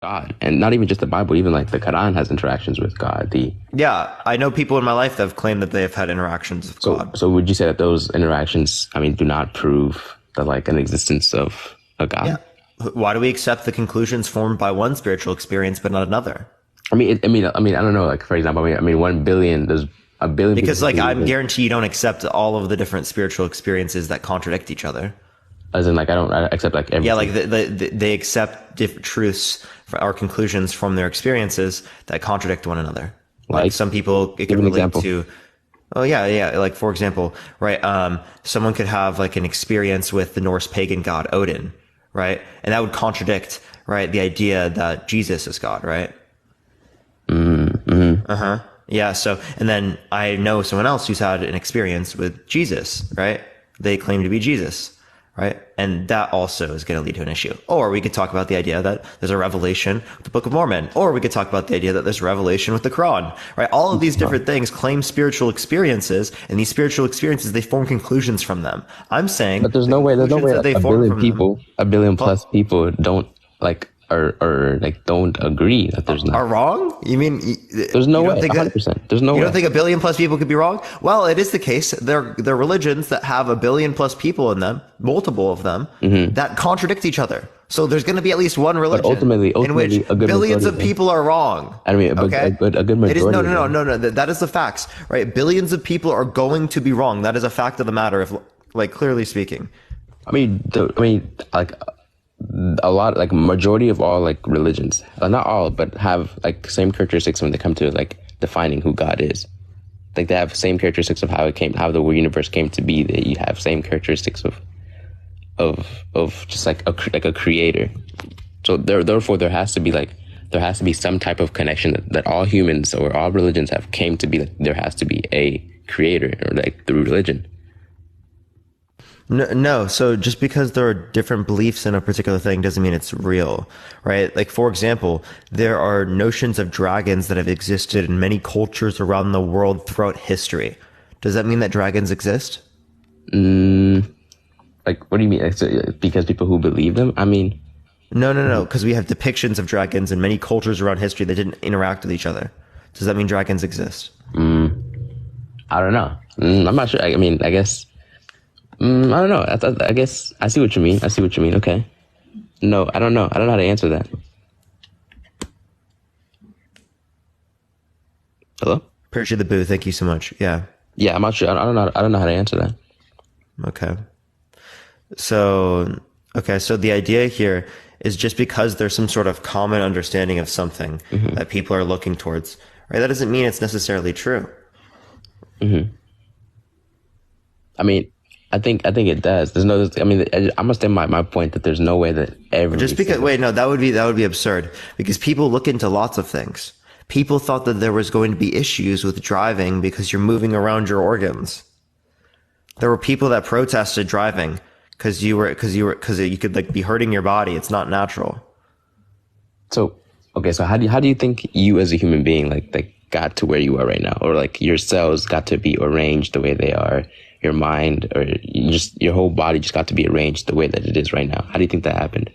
God, and not even just the Bible, even like the Quran has interactions with God. The Yeah, I know people in my life that have claimed that they have had interactions with God. so would you say that those interactions, I mean, do not prove the like an existence of a Yeah. God? Why do we accept the conclusions formed by one spiritual experience but not another? I don't know. Like for example, I mean, 1 billion. There's a billion people Because who like believe I'm in, guarantee you don't accept all of the different spiritual experiences that contradict each other. as in like I accept like Yeah, like everything. they accept different truths or conclusions from their experiences that contradict one another. Like Like, some people, it give could an relate example. to. Oh yeah. Like for example, right? Someone could have like an experience with the Norse pagan god Odin, right? And that would contradict, right, the idea that Jesus is God, right? Mm-hmm. Yeah. So, and then I know someone else who's had an experience with Jesus, right? They claim to be Jesus, right? And that also is going to lead to an issue. Or we could talk about the idea that there's a revelation with the Book of Mormon, or we could talk about the idea that there's revelation with the Quran, right? All of these different things claim spiritual experiences, and these spiritual experiences, they form conclusions from them. I'm saying But the there's no conclusions way that like they a form billion from them, people, a billion plus well, people don't like or like don't agree that there's not. are wrong? You mean There's no you don't way, think that 100%. There's no you don't way. think a billion plus people could be wrong? Well, it is the case. There are religions that have a billion plus people in them, multiple of them, that contradict each other. So there's going to be at least one But religion in which ultimately, a good billions majority of of them. people are wrong. I mean, Okay? a good It is majority of them. no. That is the facts, right? Billions of people are going to be wrong. That is a fact of the matter. If, like, clearly speaking. Like a lot, like majority of all like religions, not all, but have like same characteristics when they come to like defining who God is. Like they have same characteristics of how the universe came to be. That you have same characteristics of just like a creator. So therefore, there has to be some type of connection that all humans or all religions have came to be. That there has to be a creator or like through religion. No, so just because there are different beliefs in a particular thing doesn't mean it's real, right? Like, for example, there are notions of dragons that have existed in many cultures around the world throughout history. Does that mean that dragons exist? Like, what do you mean? Because people who believe them? I mean, No, because we have depictions of dragons in many cultures around history that didn't interact with each other. Does that mean dragons exist? I don't know. I'm not sure. I mean, I guess. I don't know. I guess I see what you mean. I see what you mean. Okay. No, I don't know. I don't know how to answer that. Hello? Appreciate the boo. Thank you so much. Yeah. Yeah, I'm not sure. I don't know. I don't know how to answer that. Okay. So the idea here is just because there's some sort of common understanding of something that people are looking towards, right? That doesn't mean it's necessarily true. I mean, I think it does. There's no. I mean, I must end my point that there's no way that every Just because, wait, no, that would be absurd because people look into lots of things. People thought that there was going to be issues with driving because you're moving around your organs. There were people that protested driving because you could like be hurting your body. It's not natural. So okay, so how do you think you as a human being like got to where you are right now, or like your cells got to be arranged the way they are, your mind or your whole body just got to be arranged the way that it is right now? How do you think that happened?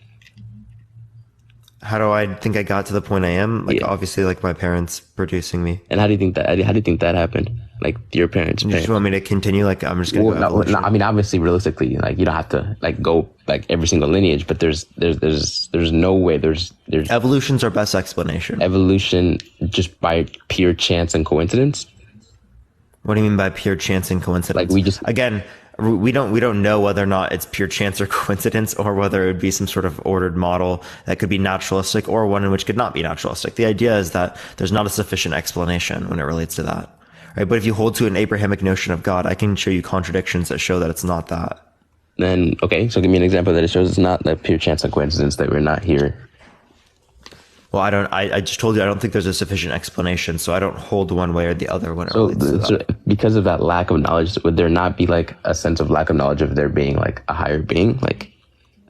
How do I think I got to the point I am? Like, Yeah. obviously, like my parents producing me. And how do you think that happened? Like your parents' You just parents. want me to continue? Like, I'm just gonna Well, go no, evolution. I mean, obviously, realistically, like you don't have to like go like every single lineage, but there's no way there's Evolution's our best explanation. evolution just by pure chance and coincidence. What do you mean by pure chance and coincidence? Like we just Again, we don't know whether or not it's pure chance or coincidence, or whether it would be some sort of ordered model that could be naturalistic, or one in which could not be naturalistic. The idea is that there's not a sufficient explanation when it relates to that, right? But if you hold to an Abrahamic notion of God, I can show you contradictions that show that it's not that. then okay, so give me an example that it shows it's not like pure chance and coincidence that we're not here. Well, I just told you I don't think there's a sufficient explanation, so I don't hold one way or the other when it relates to that. So because of that lack of knowledge, would there not be like a sense of lack of knowledge of there being like a higher being, like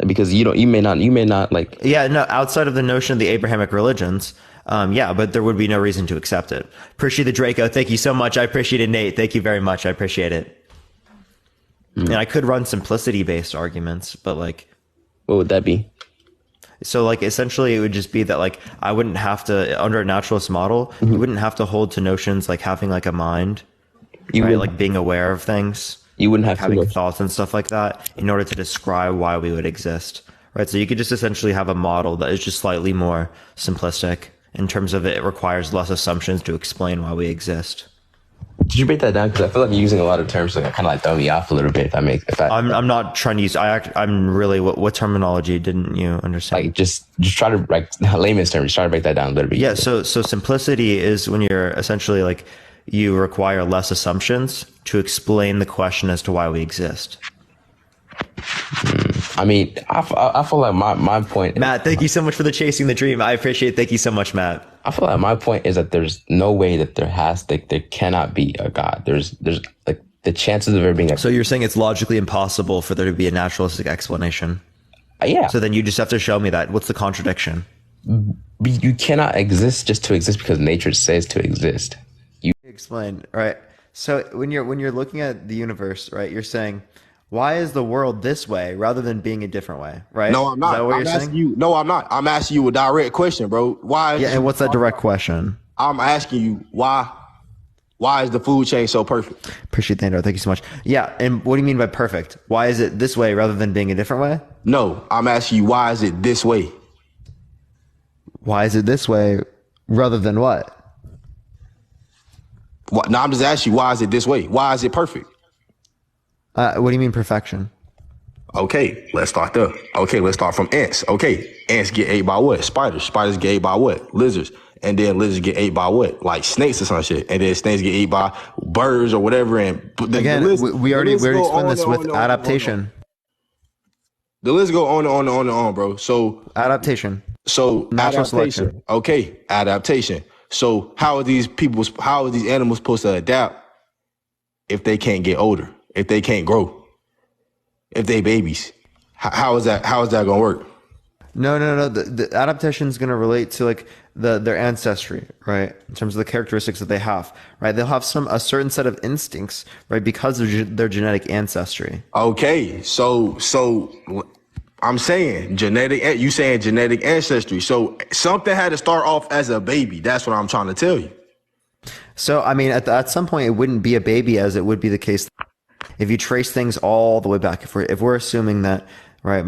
because you may not like Yeah, no, outside of the notion of the Abrahamic religions, yeah, but there would be no reason to accept it. Appreciate the Draco. Thank you so much. I appreciate it, Nate. Thank you very much. I appreciate it. And I could run simplicity-based arguments, but like, what would that be? So like essentially it would just be that like I wouldn't have to, under a naturalist model, you wouldn't have to hold to notions like having like a mind, You right? would Like being aware of things, you wouldn't like have to having go. thoughts and stuff like that in order to describe why we would exist, right? So you could just essentially have a model that is just slightly more simplistic in terms of it requires less assumptions to explain why we exist. Did you break that down? Because I feel like you're using a lot of terms that kind of like throw me off a little bit. I'm not trying to use, I'm really, what terminology didn't you understand? like just try to like layman's terms, try to break that down a little bit. Yeah, so simplicity is when you're essentially like you require less assumptions to explain the question as to why we exist. I mean, I feel like my point. Matt, thank you so much for the chasing the dream. I appreciate it. Thank you so much, Matt. I feel like my point is that there's no way that there cannot be a God. There's like the chances of there being a So you're saying it's logically impossible for there to be a naturalistic explanation. yeah. So then you just have to show me that. What's the contradiction? You cannot exist just to exist because nature says to exist. Explain, right? So when you're looking at the universe, right, you're saying, why is the world this way rather than being a different way, right? No, I'm not. Is that what I'm you're asking saying? you. No, I'm not. I'm asking you a direct question, bro. Why? Yeah, and what's that direct question? I'm asking you why. Why is the food chain so perfect? Appreciate the intro. Thank you so much. Yeah, and what do you mean by perfect? Why is it this way rather than being a different way? No, I'm asking you why is it this way? Why is it this way rather than what? No, I'm just asking you why is it this way? Why is it perfect? What do you mean perfection? Okay, let's start there. Okay, let's start from ants. Okay, ants get ate by what? Spiders. Spiders get ate by what? Lizards. And then lizards get ate by what? Like snakes or some shit. And then snakes get ate by birds or whatever. And Again, we already explained this with adaptation. The list go on and on and on and on, bro. So Adaptation. So Natural adaptation. selection. Okay, adaptation. So how are these animals supposed to adapt if they can't get older, if they can't grow, if they babies? How is that gonna work? No. The adaptation is going to relate to like their ancestry, right? In terms of the characteristics that they have, right? They'll have a certain set of instincts, right? Because of their genetic ancestry. Okay, so I'm saying you saying genetic ancestry. So something had to start off as a baby. That's what I'm trying to tell you. So, I mean, at some point, it wouldn't be a baby as it would be the case if you trace things all the way back. If we're assuming that, right,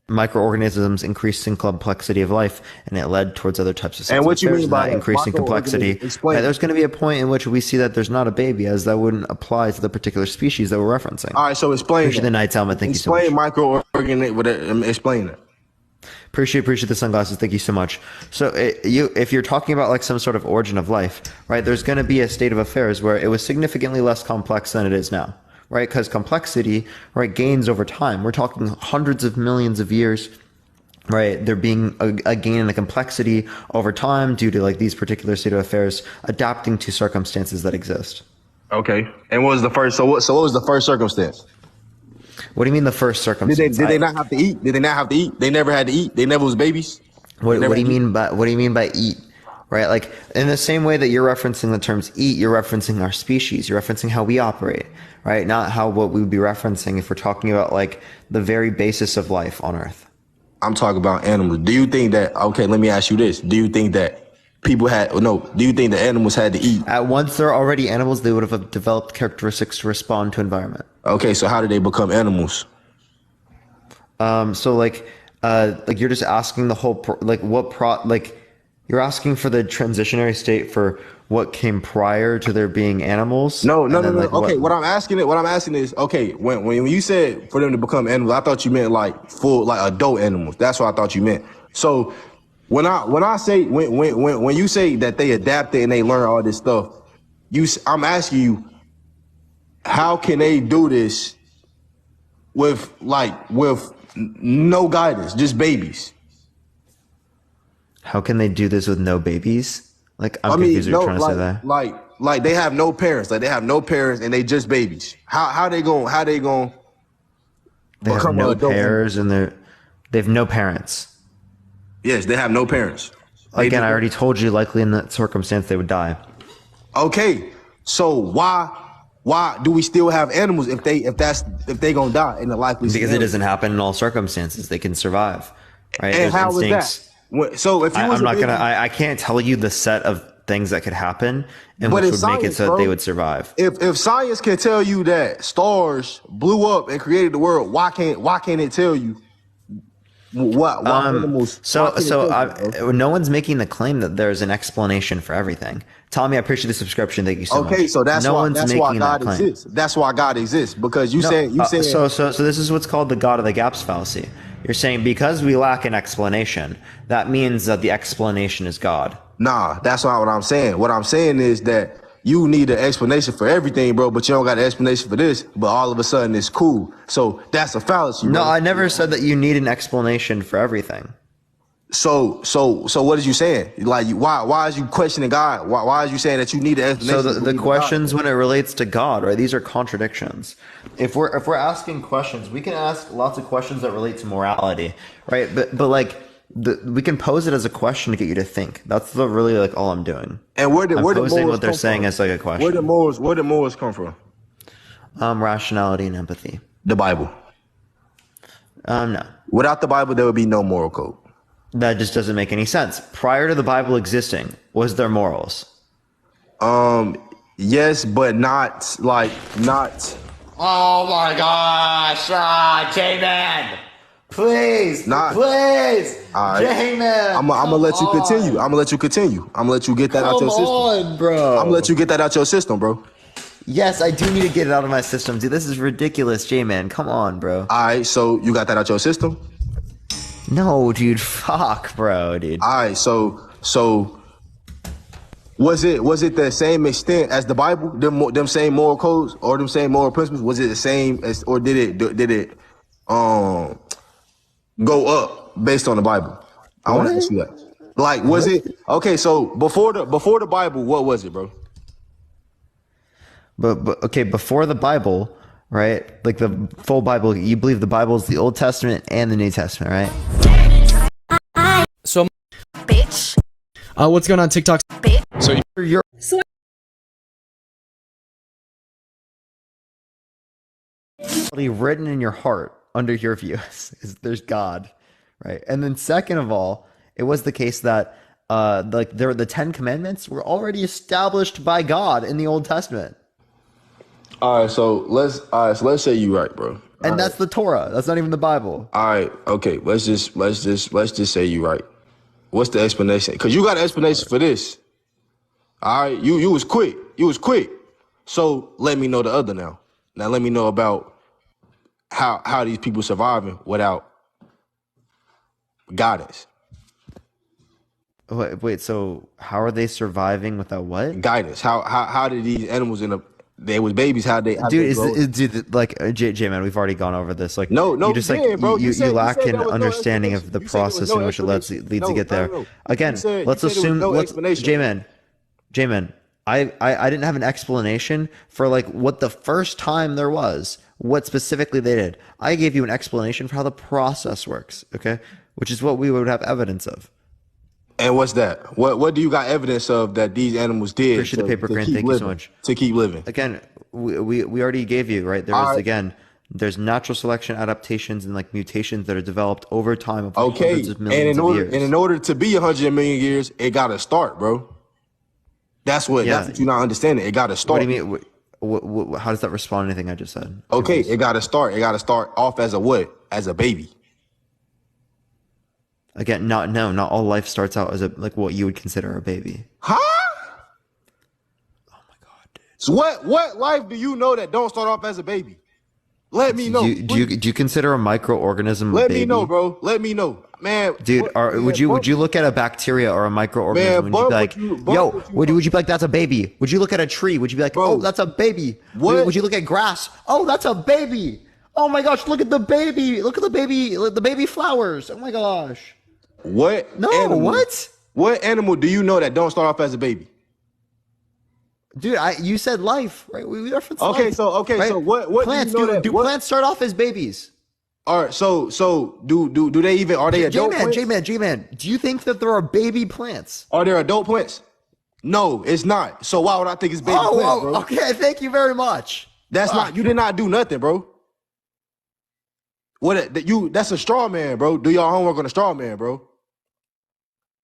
microorganisms increased in complexity of life and it led towards other types of cells. And what you mean by increasing complexity? Explain. There's going to be a point in which we see that there's not a baby, as that wouldn't apply to the particular species that we're referencing. All right, so explain. Appreciate the night's helmet. Thank you so much. Explain microorganism. Explain it. Appreciate the sunglasses. Thank you so much. So if you're talking about like some sort of origin of life, right, there's going to be a state of affairs where it was significantly less complex than it is now, right? Because complexity, right, gains over time. We're talking hundreds of millions of years, right? There being a gain in the complexity over time due to like these particular state of affairs adapting to circumstances that exist. Okay. And what was the first? So what was the first circumstance? What do you mean the first circumstance? Did they not have to eat? Did they not have to eat? They never had to eat. They never was babies. What do you mean by eat? Right? Like in the same way that you're referencing the terms eat, you're referencing our species. You're referencing how we operate, right? Not what we would be referencing if we're talking about like the very basis of life on Earth. I'm talking about animals. Do you think that? Okay, let me ask you this. Do you think that do you think the animals had to eat? Once they're already animals, they would have developed characteristics to respond to environment. Okay, so how did they become animals? So like you're just asking the whole you're asking for the transitionary state for what came prior to there being animals. No. Like, okay, what I'm asking is, okay, when you said for them to become animals, I thought you meant like full like adult animals. That's what I thought you meant. So when you say that they adapted and they learn all this stuff, I'm asking you, how can they do this with no guidance, just babies? How can they do this with no babies? Like I'm confused what you're trying to say there. Like they have no parents. Like they have no parents and they just babies. How they going They have no parents and they have no parents. Yes, they have no parents. Again, I already told you likely in that circumstance they would die. Okay. So why do we still have animals if they gonna die in the likely Because scenario? it doesn't happen in all circumstances. They can survive. right? And There's how was instincts. that? So if you was I'm a not baby, gonna. I can't tell you the set of things that could happen and but which it's would make it science, so that bro. they would survive. If science can tell you that stars blew up and created the world, why can't it tell you why animals? Why can't it tell you, bro? No one's making the claim that there's an explanation for everything. Tommy, I appreciate the subscription. Thank you so much. Okay, so that's no why one's that's making why that God claim. exists. That's why God exists because you No, said so this is what's called the God of the gaps fallacy. You're saying because we lack an explanation, that means that the explanation is God. Nah, that's not what I'm saying. What I'm saying is that you need an explanation for everything, bro, but you don't got an explanation for this, but all of a sudden it's cool. So that's a fallacy, bro. No, I never said that you need an explanation for everything. So what is you saying? Like, why is you questioning God? Why is you saying that you need an explanation? So the questions when it relates to God, right? These are contradictions. If we're asking questions, we can ask lots of questions that relate to morality, right? But like we can pose it as a question to get you to think. That's really like all I'm doing. And where did posing morals what they're come saying from? as like a question. Where did morals come from? Rationality and empathy. The Bible. No. Without the Bible, there would be no moral code. That just doesn't make any sense. Prior to the Bible existing, was there morals? Yes, but not. Oh my gosh, J-Man! Please, Not- please, All right. J-Man! I'm gonna let you continue. I'm gonna let you continue. I'm gonna let you get that out your system. Come on, bro. I'm gonna let you get that out your system, bro. Yes, I do need to get it out of my system, dude. This is ridiculous, J-Man. Come on, bro. All right, so you got that out your system. No, dude. Fuck, bro, dude. All right, so was it the same extent as the Bible? Them same moral codes or them same moral principles? Was it the same as, or did it go up based on the Bible? I want to ask you that. Like, was it okay? So before the Bible, what was it, bro? But okay, before the Bible, right? Like the full Bible, you believe the Bible is the Old Testament and the New Testament, right? So, Bitch. what's going on TikTok? So you're written in your heart under your views is there's God, right? And then second of all, it was the case that like the 10 commandments were already established by God in the Old Testament. All right, so let's say you right, bro. And that's the Torah. That's not even the Bible. All right, okay. Let's just say you right. What's the explanation? Because you got an explanation for this. All right, you was quick. You was quick. So let me know the other now. Now let me know about how these people surviving without guidance. Wait, so how are they surviving without what? Guidance. How did these animals they was babies? How they Dude, like J man, we've already gone over this. Like, No, you just like bro. you lack said an there was no understanding of the explanation. You said there was process no in which it leads to get there. No. Again, You said let's there was assume no explanation. J man, I didn't have an explanation for like what the first time there was, what specifically they did. I gave you an explanation for how the process works, okay? Which is what we would have evidence of. And what's that? What do you got evidence of that these animals did? Appreciate the paper crane. Thank you so much. To keep living. Again, we already gave you, right? There's natural selection adaptations and like mutations that are developed over time of hundreds of millions of years. And in order to be 100 million years, it got to start, bro. That's what you're not understanding. It got to start. What do you mean? How does that respond to anything I just said? Okay, it got to start. It got to start off as a what? As a baby. Again, not all life starts out as like what you would consider a baby. Huh? Oh my god, dude. So what life do you know that don't start off as a baby? Let me know. Do you consider a microorganism a baby? Let me know, bro. Let me know, man. Dude, would you look at a bacteria or a microorganism and you'd be like, would you be like, that's a baby? Would you look at a tree? Would you be like, bro, oh, that's a baby? What? Would you look at grass? Oh, that's a baby. Oh my gosh, look at the baby. Look at the baby flowers. Oh my gosh. What? No, animal, what? What animal do you know that don't start off as a baby? Dude, you said life, right? We referenced Okay, life. so right? so what plants do you know that? Do plants start off as babies? All right, so do they even are they adult plants? J-Man, do you think that there are baby plants? Are there adult plants? No, it's not. So why would I think it's baby plants, bro? Okay, thank you very much. That's not. You did not do nothing, bro. That's a straw man, bro. Do y'all homework on a straw man, bro.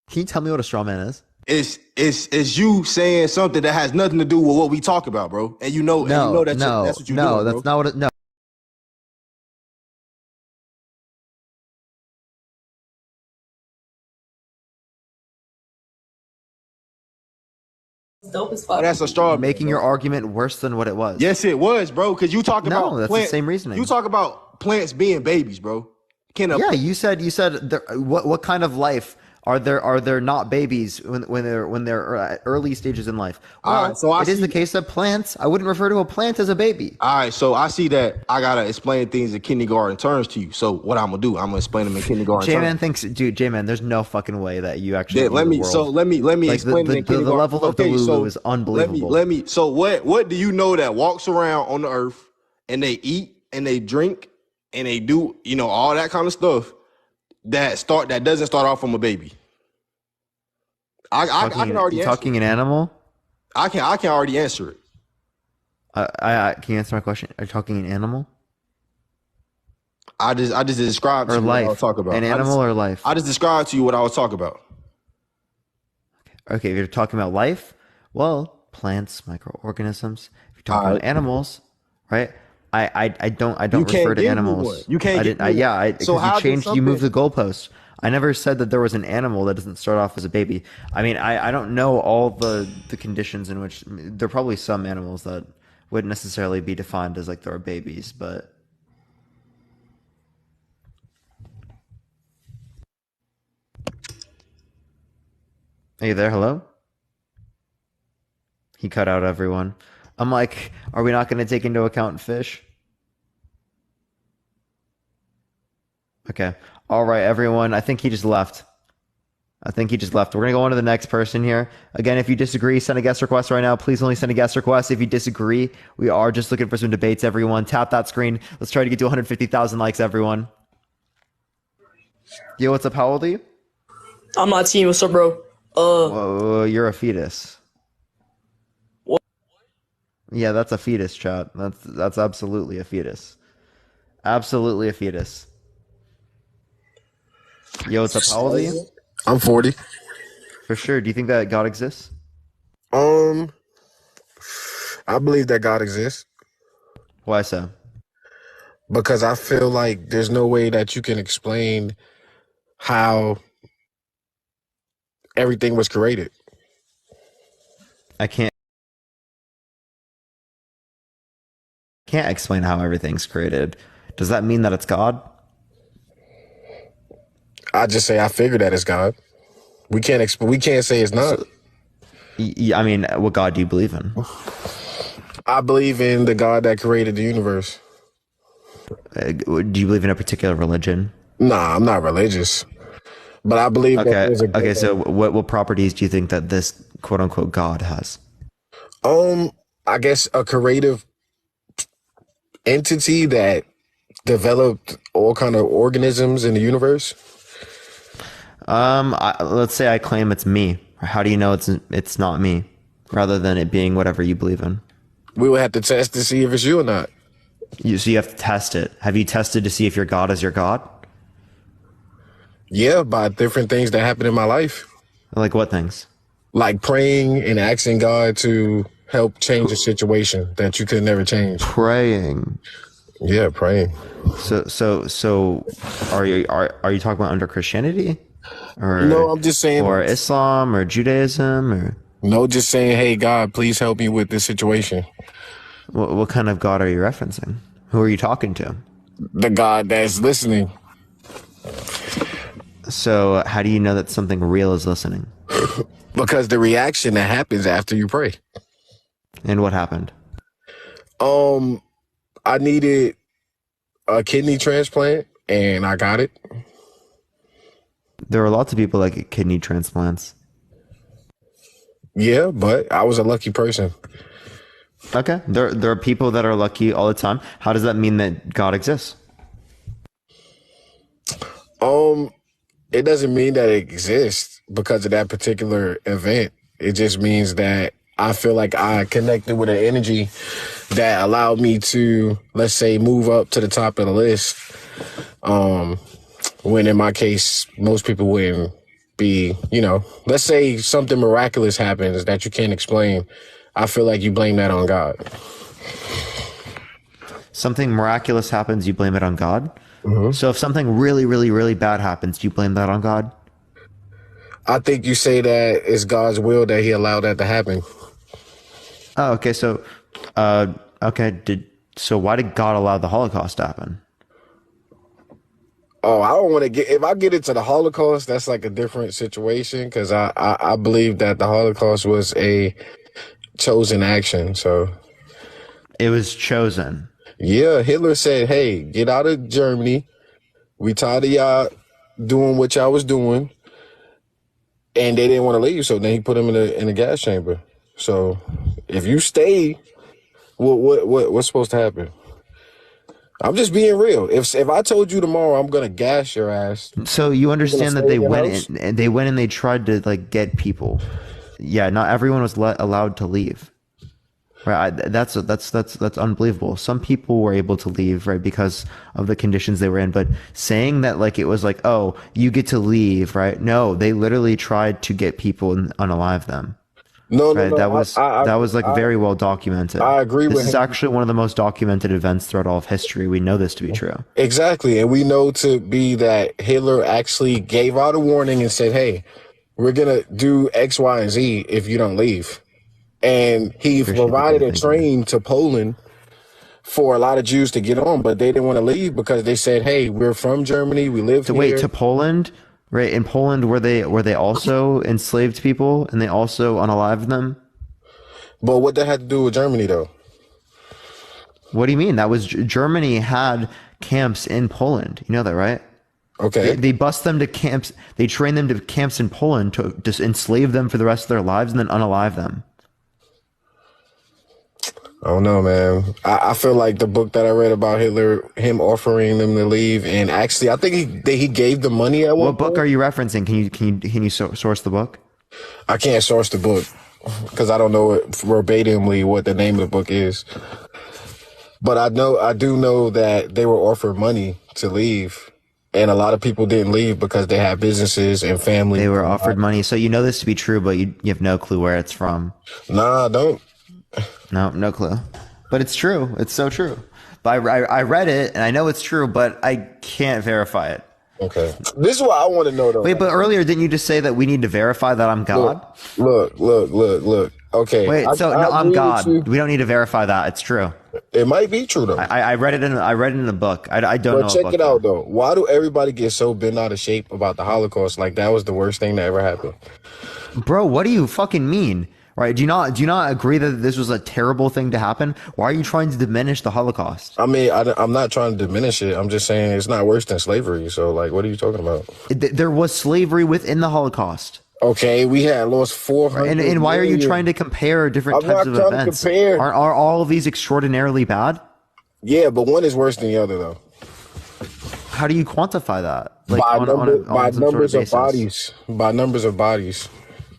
Can you tell me what a straw man is? It's you saying something that has nothing to do with what we talk about, bro. And you know that's what you're doing, that's bro. not what it, no. Dope as fuck. That's a straw man, Making bro. your argument worse than what it was. Yes, it was, bro. Because you talk about that's the same reasoning. You talk about plants being babies, bro. Yeah, you said what kind of life are there not babies when they're at early stages in life? Well, all right, so it is the case that plants. I wouldn't refer to a plant as a baby. All right, so I see that I gotta explain things in kindergarten terms to you. So what I'm gonna do? I'm gonna explain them in kindergarten terms. J-Man, there's no fucking way that you actually. Yeah, let me explain it in kindergarten. The level of Delulu is unbelievable. Let me. So what do you know that walks around on the earth and they eat and they drink and they do all that kind of stuff that doesn't start off from a baby? I can already answer. Talking an animal? I can already answer it. Can you answer my question? Are you talking an animal? I just described to you what I was talking about. An animal or life? I just described to you what I was talking about. Okay, if you're talking about life, well, plants, microorganisms. If you're talking about animals, right? I don't refer to animals. You can't. You moved the goalpost. I never said that there was an animal that doesn't start off as a baby. I mean, I don't know all the conditions in which there are probably some animals that wouldn't necessarily be defined as like there are babies, but are you there? Hello? He cut out everyone. I'm like, are we not going to take into account fish? Okay. All right, everyone. I think he just left. We're going to go on to the next person here. Again, if you disagree, send a guest request right now. Please only send a guest request. If you disagree, we are just looking for some debates, everyone. Tap that screen. Let's try to get to 150,000 likes, everyone. Yo, what's up? How old are you? I'm not seeing what's up, bro. Whoa, you're a fetus. What? Yeah, that's a fetus, chat. That's absolutely a fetus. Absolutely a fetus. Yo, what's up? How old are you? I'm 40. For sure. Do you think that God exists? I believe that God exists. Why so? Because I feel like there's no way that you can explain how everything was created. I can't explain how everything's created. Does that mean that it's God? I just say I figure that it's God. We can't say it's not. I mean, what God do you believe in? I believe in the God that created the universe. Do you believe in a particular religion? Nah, I'm not religious, but I believe that there's a okay. So, what properties do you think that this quote unquote God has? I guess a creative entity that developed all kind of organisms in the universe. Let's say I claim it's me. How do you know it's not me, rather than it being whatever you believe in? We would have to test to see if it's you or not. So you have to test it. Have you tested to see if your God is your God? Yeah, by different things that happen in my life. Like what things? Like praying and asking God to help change a situation that you could never change. Praying. Yeah, praying. So are you talking about under Christianity? Or, no, I'm just saying. Or Islam or Judaism or? No, just saying, hey, God, please help me with this situation. What kind of God are you referencing? Who are you talking to? The God that's listening. So how do you know that something real is listening? Because the reaction that happens after you pray. And what happened? I needed a kidney transplant and I got it. There are lots of people that get kidney transplants. Yeah, but I was a lucky person. Okay. There are people that are lucky all the time. How does that mean that God exists? It doesn't mean that it exists because of that particular event. It just means that I feel like I connected with an energy that allowed me to, let's say, move up to the top of the list When in my case, most people wouldn't be, let's say something miraculous happens that you can't explain. I feel like you blame that on God. Something miraculous happens, you blame it on God? Mm-hmm. So if something really, really, really bad happens, do you blame that on God? I think you say that it's God's will that he allowed that to happen. Oh, okay. So, so why did God allow the Holocaust to happen? Oh, I don't want to if I get into the Holocaust, that's like a different situation, because I believe that the Holocaust was a chosen action. So it was chosen. Yeah, Hitler said, hey, get out of Germany. We tired of y'all doing what y'all was doing. And they didn't want to leave, so then he put them in a gas chamber. So if you stay, what's supposed to happen? I'm just being real. If I told you tomorrow I'm gonna gas your ass, so you understand that they went and they tried to like get people. Yeah, not everyone was allowed to leave. Right, that's unbelievable. Some people were able to leave, right, because of the conditions they were in. But saying that like it was like, oh, you get to leave, right? No, they literally tried to get people and unalive them. No, right? No. That was very well documented. I agree with him. This is actually one of the most documented events throughout all of history. We know this to be true. Exactly, and we know to be that Hitler actually gave out a warning and said, hey, we're gonna do X, Y, and Z if you don't leave. And he provided a train to Poland for a lot of Jews to get on, but they didn't want to leave because they said, hey, we're from Germany, we live here. Wait, to Poland? Right, in Poland, were they also enslaved people and they also unalived them? But what that had to do with Germany, though? What do you mean? That was Germany had camps in Poland. You know that, right? Okay. They bust them to camps. They train them to camps in Poland to just enslave them for the rest of their lives and then unalive them. I don't know, man. I feel like the book that I read about Hitler, him offering them to leave, and actually, I think he gave the money at one point. What book are you referencing? Can you source the book? I can't source the book because I don't know verbatimly what the name of the book is. But I do know that they were offered money to leave, and a lot of people didn't leave because they had businesses and family. They were offered money, so you know this to be true, but you have no clue where it's from. Nah, I don't. No clue. But it's true. It's so true. But I read it and I know it's true, but I can't verify it. Okay. This is what I want to know, though. Wait, but earlier, didn't you just say that we need to verify that I'm God? Look. Okay. Wait, I'm God. We don't need to verify that. It's true. It might be true, though. I read it in a book. I don't know. But check it out, though. Why do everybody get so bent out of shape about the Holocaust? Like that was the worst thing that ever happened. Bro, what do you fucking mean? Right? Do you not agree that this was a terrible thing to happen? Why are you trying to diminish the Holocaust? I mean, I'm not trying to diminish it. I'm just saying it's not worse than slavery. So, like, what are you talking about? There was slavery within the Holocaust. Okay, we had lost 400. And why are you trying to compare different types of events? Are all of these extraordinarily bad? Yeah, but one is worse than the other, though. How do you quantify that? Like by numbers of bodies. By numbers of bodies.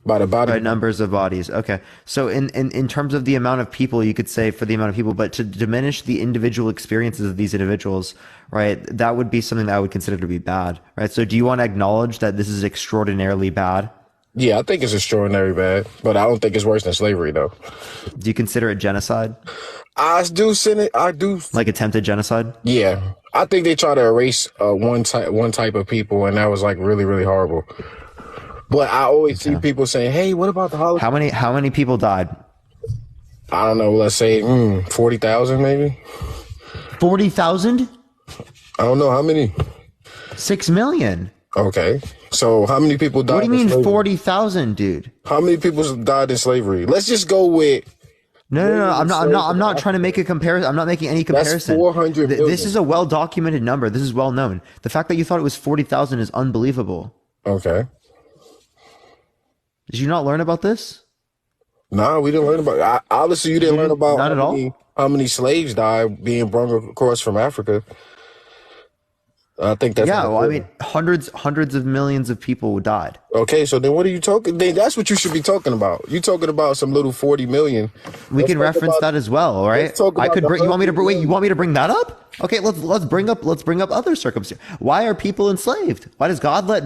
By the body. By numbers of bodies. Okay. So in terms of the amount of people, you could say for the amount of people, but to diminish the individual experiences of these individuals, right, that would be something that I would consider to be bad, right? So do you want to acknowledge that this is extraordinarily bad? Yeah, I think it's extraordinarily bad, but I don't think it's worse than slavery, though. Do you consider it genocide? I do. Like attempted genocide? Yeah. I think they try to erase one type of people, and that was like really, really horrible. But I always see people saying, hey, what about the Holocaust? How many people died? I don't know. Let's say 40,000 maybe. 40,000? I don't know. How many? 6 million. Okay. So how many people died? What do you mean 40,000, dude? How many people died in slavery? Let's just go with. No. I'm not trying to make a comparison. I'm not making any comparison. That's 400 million. This is a well-documented number. This is well known. The fact that you thought it was 40,000 is unbelievable. Okay. Did you not learn about this? No, we didn't learn about. Obviously, you didn't learn about not at all. How many slaves died being brought across from Africa. I think that's Yeah, well, I mean, hundreds of millions of people died. okay. So then, what are you talking? Then that's what you should be talking about. You talking about some little 40 million. We can reference that as well, right? Let's talk about You want me to wait? You want me to bring that up? Okay, let's bring up other circumstances. Why are people enslaved? Why does God let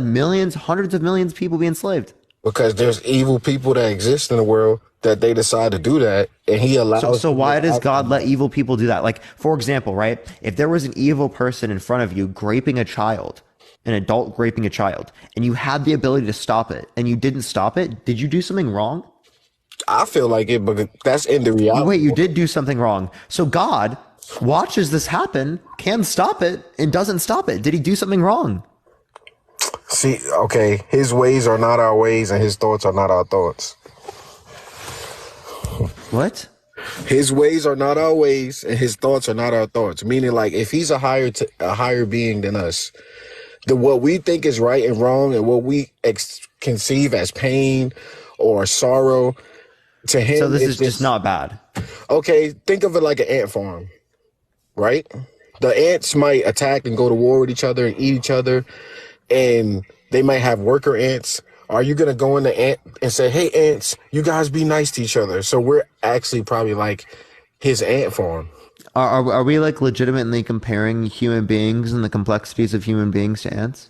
hundreds of millions of people be enslaved? Because there's evil people that exist in the world that they decide to do that, and he allows. So why does God let evil people do that? Like, for example, right? If there was an evil person in front of you graping a child, an adult graping a child, and you had the ability to stop it, and you didn't stop it, did you do something wrong? I feel like it, but that's in the reality. Wait, you did do something wrong. So God watches this happen, can stop it, and doesn't stop it. Did he do something wrong? See, okay, his ways are not our ways, and his thoughts are not our thoughts. What? His ways are not our ways, and his thoughts are not our thoughts. Meaning, like, if he's a higher being than us, what we think is right and wrong, and what we conceive as pain or sorrow, to him, so this is just not bad. Okay, think of it like an ant farm, right? The ants might attack and go to war with each other and eat each other, and they might have worker ants. Are you going to go in the ant and say, hey, ants, you guys be nice to each other? So we're actually probably like his ant farm. Are we like legitimately comparing human beings and the complexities of human beings to ants?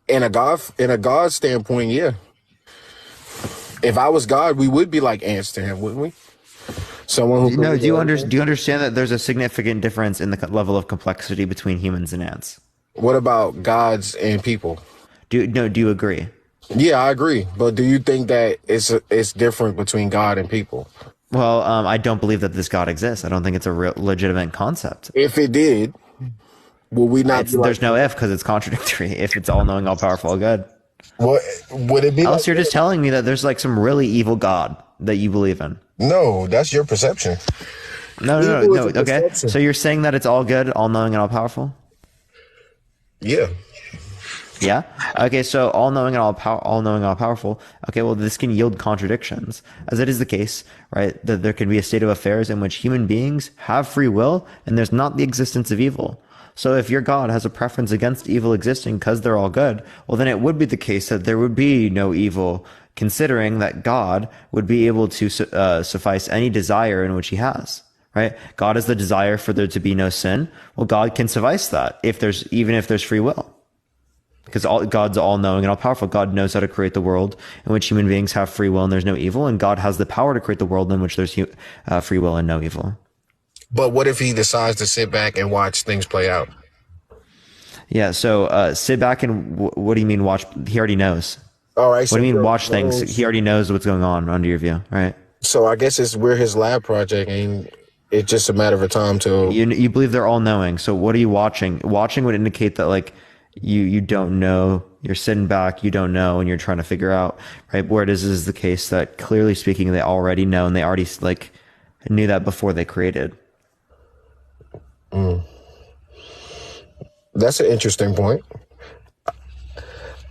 In a God standpoint, yeah. If I was God, we would be like ants to him, wouldn't we? Someone who do you understand that there's a significant difference in the level of complexity between humans and ants? What about gods and people? Do you agree? Yeah, I agree. But do you think that it's different between God and people? Well, I don't believe that this God exists. I don't think it's a real legitimate concept. If it did, will we not? There's no if, because it's contradictory. If it's all knowing, all powerful, all good. What would it be? Else, you're just telling me that there's like some really evil God that you believe in. No, that's your perception. No. Okay, so you're saying that it's all good, all knowing, and all powerful. Yeah. Yeah. Okay. So all knowing and all powerful. Okay. Well, this can yield contradictions, as it is the case, right? That there can be a state of affairs in which human beings have free will, and there's not the existence of evil. So if your God has a preference against evil existing because they're all good, well, then it would be the case that there would be no evil, considering that God would be able to suffice any desire in which he has. Right? God has the desire for there to be no sin. Well, God can suffice that even if there's free will. Because God's all knowing and all powerful. God knows how to create the world in which human beings have free will and there's no evil. And God has the power to create the world in which there's free will and no evil. But what if he decides to sit back and watch things play out? Yeah. So sit back and what do you mean watch? He already knows. All right. What do you mean watch things? He already knows what's going on under your view, right? So I guess we're his lab project, and it's just a matter of time till you believe they're all knowing. So what are you watching? Watching would indicate that like you don't know. You're sitting back, you don't know, and you're trying to figure out, right? Where it is the case that clearly speaking, they already know, and they already like knew that before they created. That's an interesting point.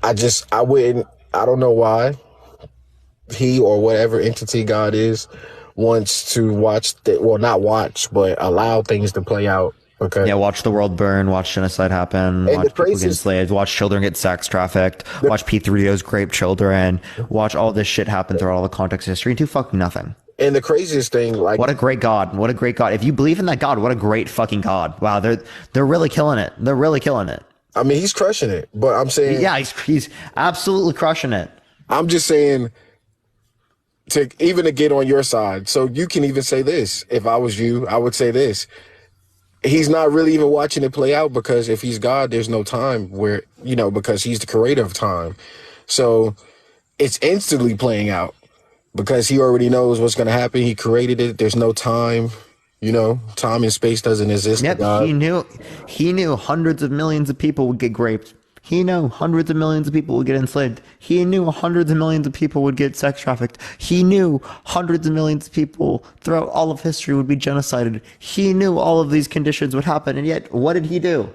I don't know why he or whatever entity God is wants to not watch, but allow things to play out. Okay. Yeah, watch the world burn, watch genocide happen, watch people get enslaved, watch children get sex trafficked, watch P3Os grape children, watch all this shit happen throughout all the context of history and do fucking nothing. And the craziest thing, like, what a great God. What a great God. If you believe in that God, what a great fucking God. Wow, they're really killing it. They're really killing it. I mean, he's crushing it, but I'm saying, yeah, he's absolutely crushing it. I'm just saying to get on your side. So you can even say this. If I was you, I would say this. He's not really even watching it play out, because if he's God, there's no time where, because he's the creator of time. So it's instantly playing out because he already knows what's going to happen. He created it. There's no time, time and space doesn't exist. Yep, he knew hundreds of millions of people would get raped. He knew hundreds of millions of people would get enslaved. He knew hundreds of millions of people would get sex trafficked. He knew hundreds of millions of people throughout all of history would be genocided. He knew all of these conditions would happen. And yet, what did he do?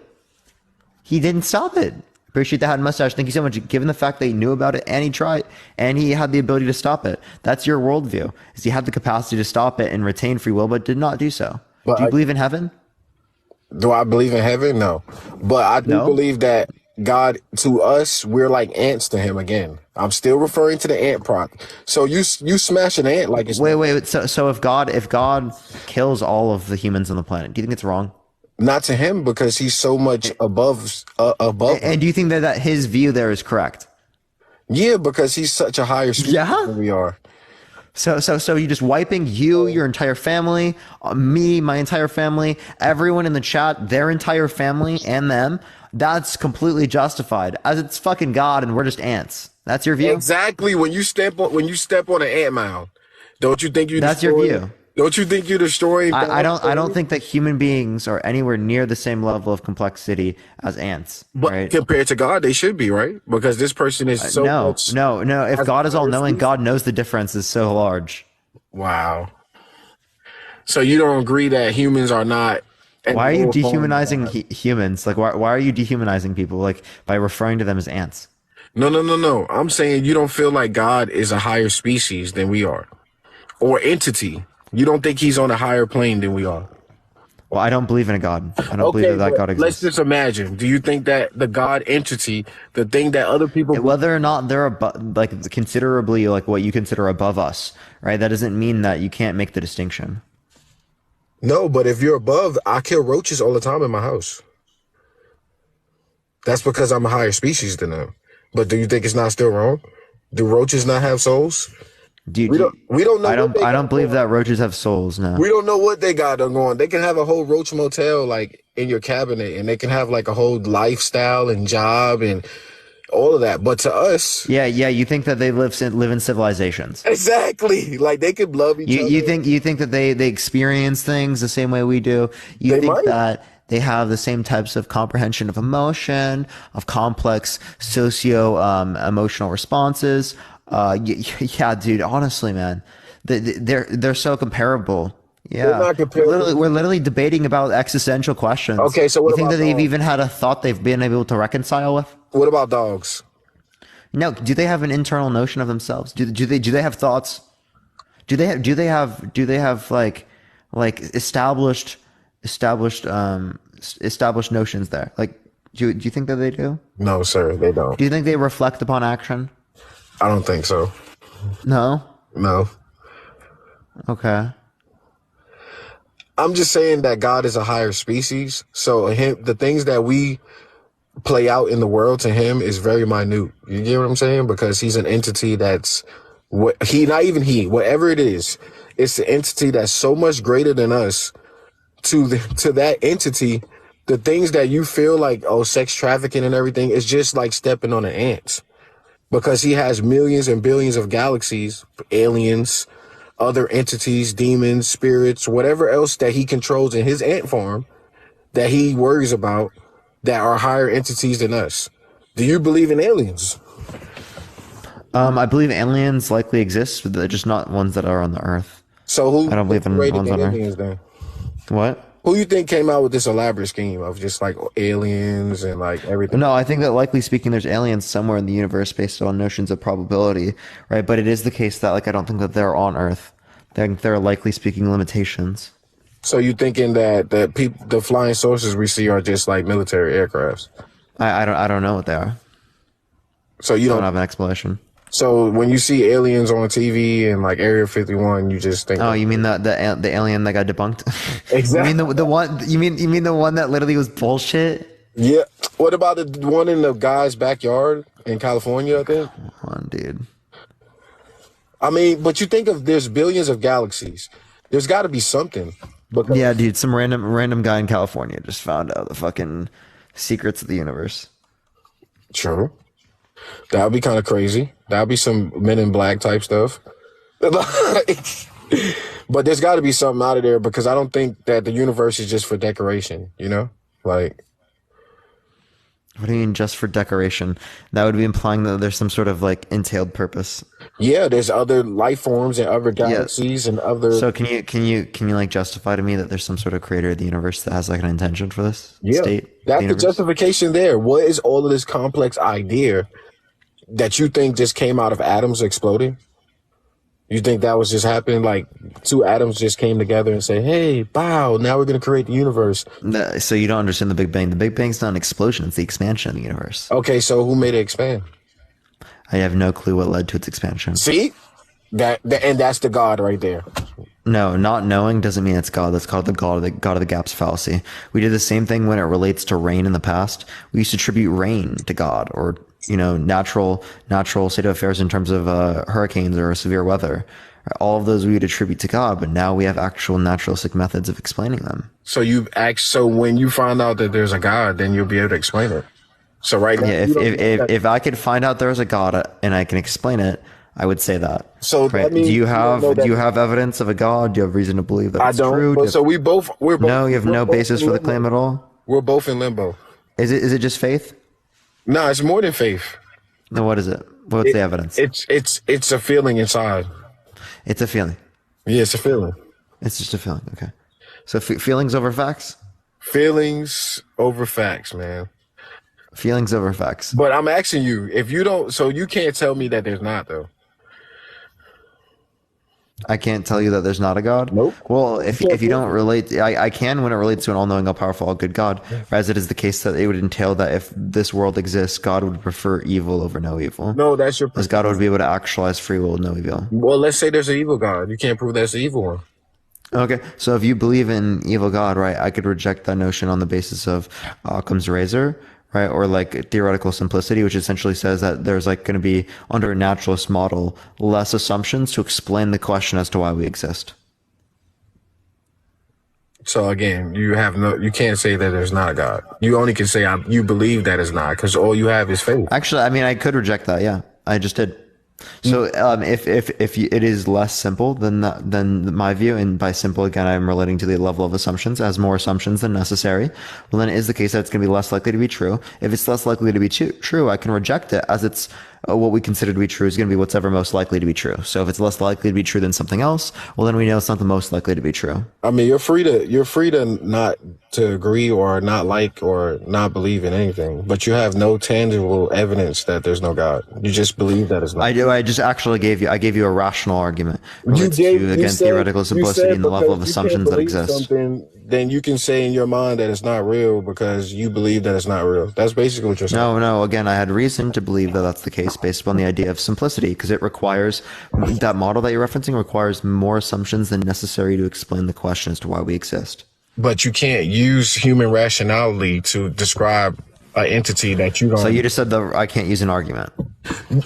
He didn't stop it. Appreciate the hat and mustache. Thank you so much. Given the fact that he knew about it and he tried and he had the ability to stop it. That's your worldview. Is he had the capacity to stop it and retain free will, but did not do so. Do you believe in heaven? Do I believe in heaven? No. But I do No? believe that God, to us, we're like ants to him again. I'm still referring to the ant prop. So you smash an ant like it's Wait. So if God kills all of the humans on the planet, do you think it's wrong? not to him because he's so much above. And do you think that his view there is correct? Yeah, because he's such a higher species than we are. So you just wiping you, your entire family, me, my entire family, everyone in the chat, their entire family, and them. That's completely justified, as it's fucking God, and we're just ants. That's your view. Exactly. When you step on an ant mound, don't you think you? That's your view. Don't you think you're destroying? I don't think that human beings are anywhere near the same level of complexity as ants. But right? compared to God, they should be, right? Because this person is so much. No. If God is all knowing, God knows the difference is so large. Wow. So you don't agree that humans are not? Why are you dehumanizing humans? Like, why are you dehumanizing people? Like, by referring to them as ants? No. I'm saying you don't feel like God is a higher species than we are, or entity. You don't think he's on a higher plane than we are? Well, I don't believe in a God. I don't believe that God exists. Let's just imagine. Do you think that the God entity, the thing that other people, whether or not they're like considerably like what you consider above us, right? That doesn't mean that you can't make the distinction. No, but if you're above, I kill roaches all the time in my house. That's because I'm a higher species than them. But do you think it's not still wrong? Do roaches not have souls? We don't know. I don't believe that roaches have souls. No, we don't know what they got going. They can have a whole roach motel like in your cabinet, and they can have like a whole lifestyle and job and all of that. But to us, yeah, you think that they live in civilizations? Exactly. Like they could love each other. You think that they experience things the same way we do? You think that they have the same types of comprehension of emotion, of complex socio emotional responses? Yeah, dude. Honestly, man, they're so comparable. Yeah, we're literally debating about existential questions. Okay, so what you think about that they've even had a thought they've been able to reconcile with? What about dogs? No, do they have an internal notion of themselves? Do they have thoughts? Do they have like established notions there? Like, do you think that they do? No, sir, they don't. Do you think they reflect upon action? I don't think so. No? No. Okay. I'm just saying that God is a higher species. So the things that we play out in the world to him is very minute. You get what I'm saying? Because he's an entity that's whatever it is, it's an entity that's so much greater than us. To that entity, the things that you feel like, sex trafficking and everything is just like stepping on an ant. Because he has millions and billions of galaxies, aliens, other entities, demons, spirits, whatever else that he controls in his ant farm that he worries about that are higher entities than us. Do you believe in aliens? I believe aliens likely exist, but they're just not ones that are on the Earth. So I don't believe in ones on Earth. Then? What? Who you think came out with this elaborate scheme of just like aliens and like everything? No, I think that likely speaking, there's aliens somewhere in the universe based on notions of probability, right? But it is the case that like I don't think that they're on Earth. There are likely speaking limitations. So you thinking that the flying saucers we see are just like military aircrafts? I don't know what they are. So you don't have an explanation. So when you see aliens on TV and like Area 51, you just think, oh, you mean the alien that got debunked? Exactly. You mean the one? You mean the one that literally was bullshit? Yeah. What about the one in the guy's backyard in California? I think. Come on, dude. I mean, but you think of there's billions of galaxies. There's got to be something. Yeah, dude. Some random guy in California just found out the fucking secrets of the universe. True. That would be kind of crazy. That would be some Men in Black type stuff. But there's got to be something out of there because I don't think that the universe is just for decoration, you know? Like, what do you mean just for decoration? That would be implying that there's some sort of like entailed purpose. Yeah, there's other life forms and other galaxies and other. So can you like justify to me that there's some sort of creator of the universe that has like an intention for this state? That's the justification there. What is all of this complex idea that you think just came out of atoms exploding? You think that was just happening? Like two atoms just came together and say, "Hey, wow! Now we're gonna create the universe." So you don't understand the Big Bang. The Big Bang's not an explosion; it's the expansion of the universe. Okay, so who made it expand? I have no clue what led to its expansion. See, and that's the God right there. No, not knowing doesn't mean it's God. That's called the God of the gaps fallacy. We did the same thing when it relates to rain in the past. We used to attribute rain to God, or natural state of affairs in terms of hurricanes or severe weather. All of those we would attribute to God, but now we have actual naturalistic methods of explaining them. So so when you find out that there's a God, then you'll be able to explain it. So right now, if I could find out there's a God and I can explain it, I would say that. So right? that means do you have evidence of a God? Do you have reason to believe that it's true? But so we're both. No, you have no basis for the claim at all. We're both in limbo. Is it just faith? No, it's more than faith. Then what is it? What's the evidence? It's a feeling inside. It's a feeling. Yeah, it's a feeling. It's just a feeling. Okay. So feelings over facts? Feelings over facts, man. Feelings over facts. But I'm asking you, if you don't, so you can't tell me that there's not, though. I can't tell you that there's not a God? Nope. Well, if you don't relate, I can when it relates to an all-knowing, all-powerful, all-good God, as it is the case that it would entail that if this world exists, God would prefer evil over no evil. No, that's your... As God would be able to actualize free will, no evil. Well, let's say there's an evil God. You can't prove that's the evil one. Okay, so if you believe in evil God, right, I could reject that notion on the basis of Occam's razor, right, or like theoretical simplicity, which essentially says that there's like going to be, under a naturalist model, less assumptions to explain the question as to why we exist. So again, you can't say that there's not a God. You only can say you believe that it's not, because all you have is faith. Actually, I mean, I could reject that. Yeah, I just did. So if it is less simple than my view, and by simple again I'm relating to the level of assumptions, as more assumptions than necessary, well then it is the case that it's going to be less likely to be true. If it's less likely to be true, I can reject it, as it's what we consider to be true is going to be what's ever most likely to be true. So if it's less likely to be true than something else, well then we know it's not the most likely to be true. I mean, you're free to not to agree or not like or not believe in anything, but you have no tangible evidence that there's no God. You just believe that it's not. I do. I just actually gave you a rational argument against theoretical simplicity and the level of assumptions that exist. Then you can say in your mind that it's not real because you believe that it's not real. That's basically what you're saying. No. Again, I had reason to believe that that's the case based upon the idea of simplicity, because it requires, that model that you're referencing requires more assumptions than necessary to explain the question as to why we exist. But you can't use human rationality to describe an entity that you don't. So you just said I can't use an argument.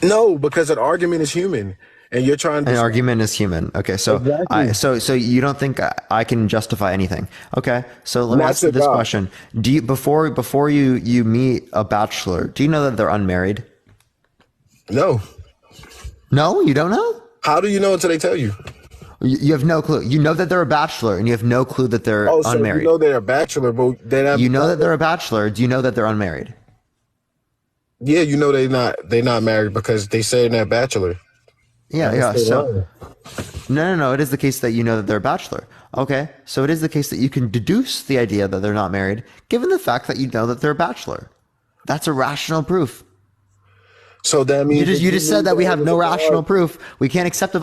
No, because an argument is human. And you're trying to... An argument is human. Okay, so exactly. So you don't think I can justify anything? Okay, so let me ask you this question: do you before you meet a bachelor, do you know that they're unmarried? No. No, you don't know. How do you know until they tell you? You have no clue. You know that they're a bachelor, and you have no clue that they're unmarried. You know they're a bachelor, but you know that they're a bachelor. Do you know that they're unmarried? Yeah, you know they're not married because they say they're a bachelor. Yeah. So, no. It is the case that you know that they're a bachelor. Okay. So it is the case that you can deduce the idea that they're not married, given the fact that you know that they're a bachelor. That's a rational proof. So that means you just said that we have no rational proof. We can't accept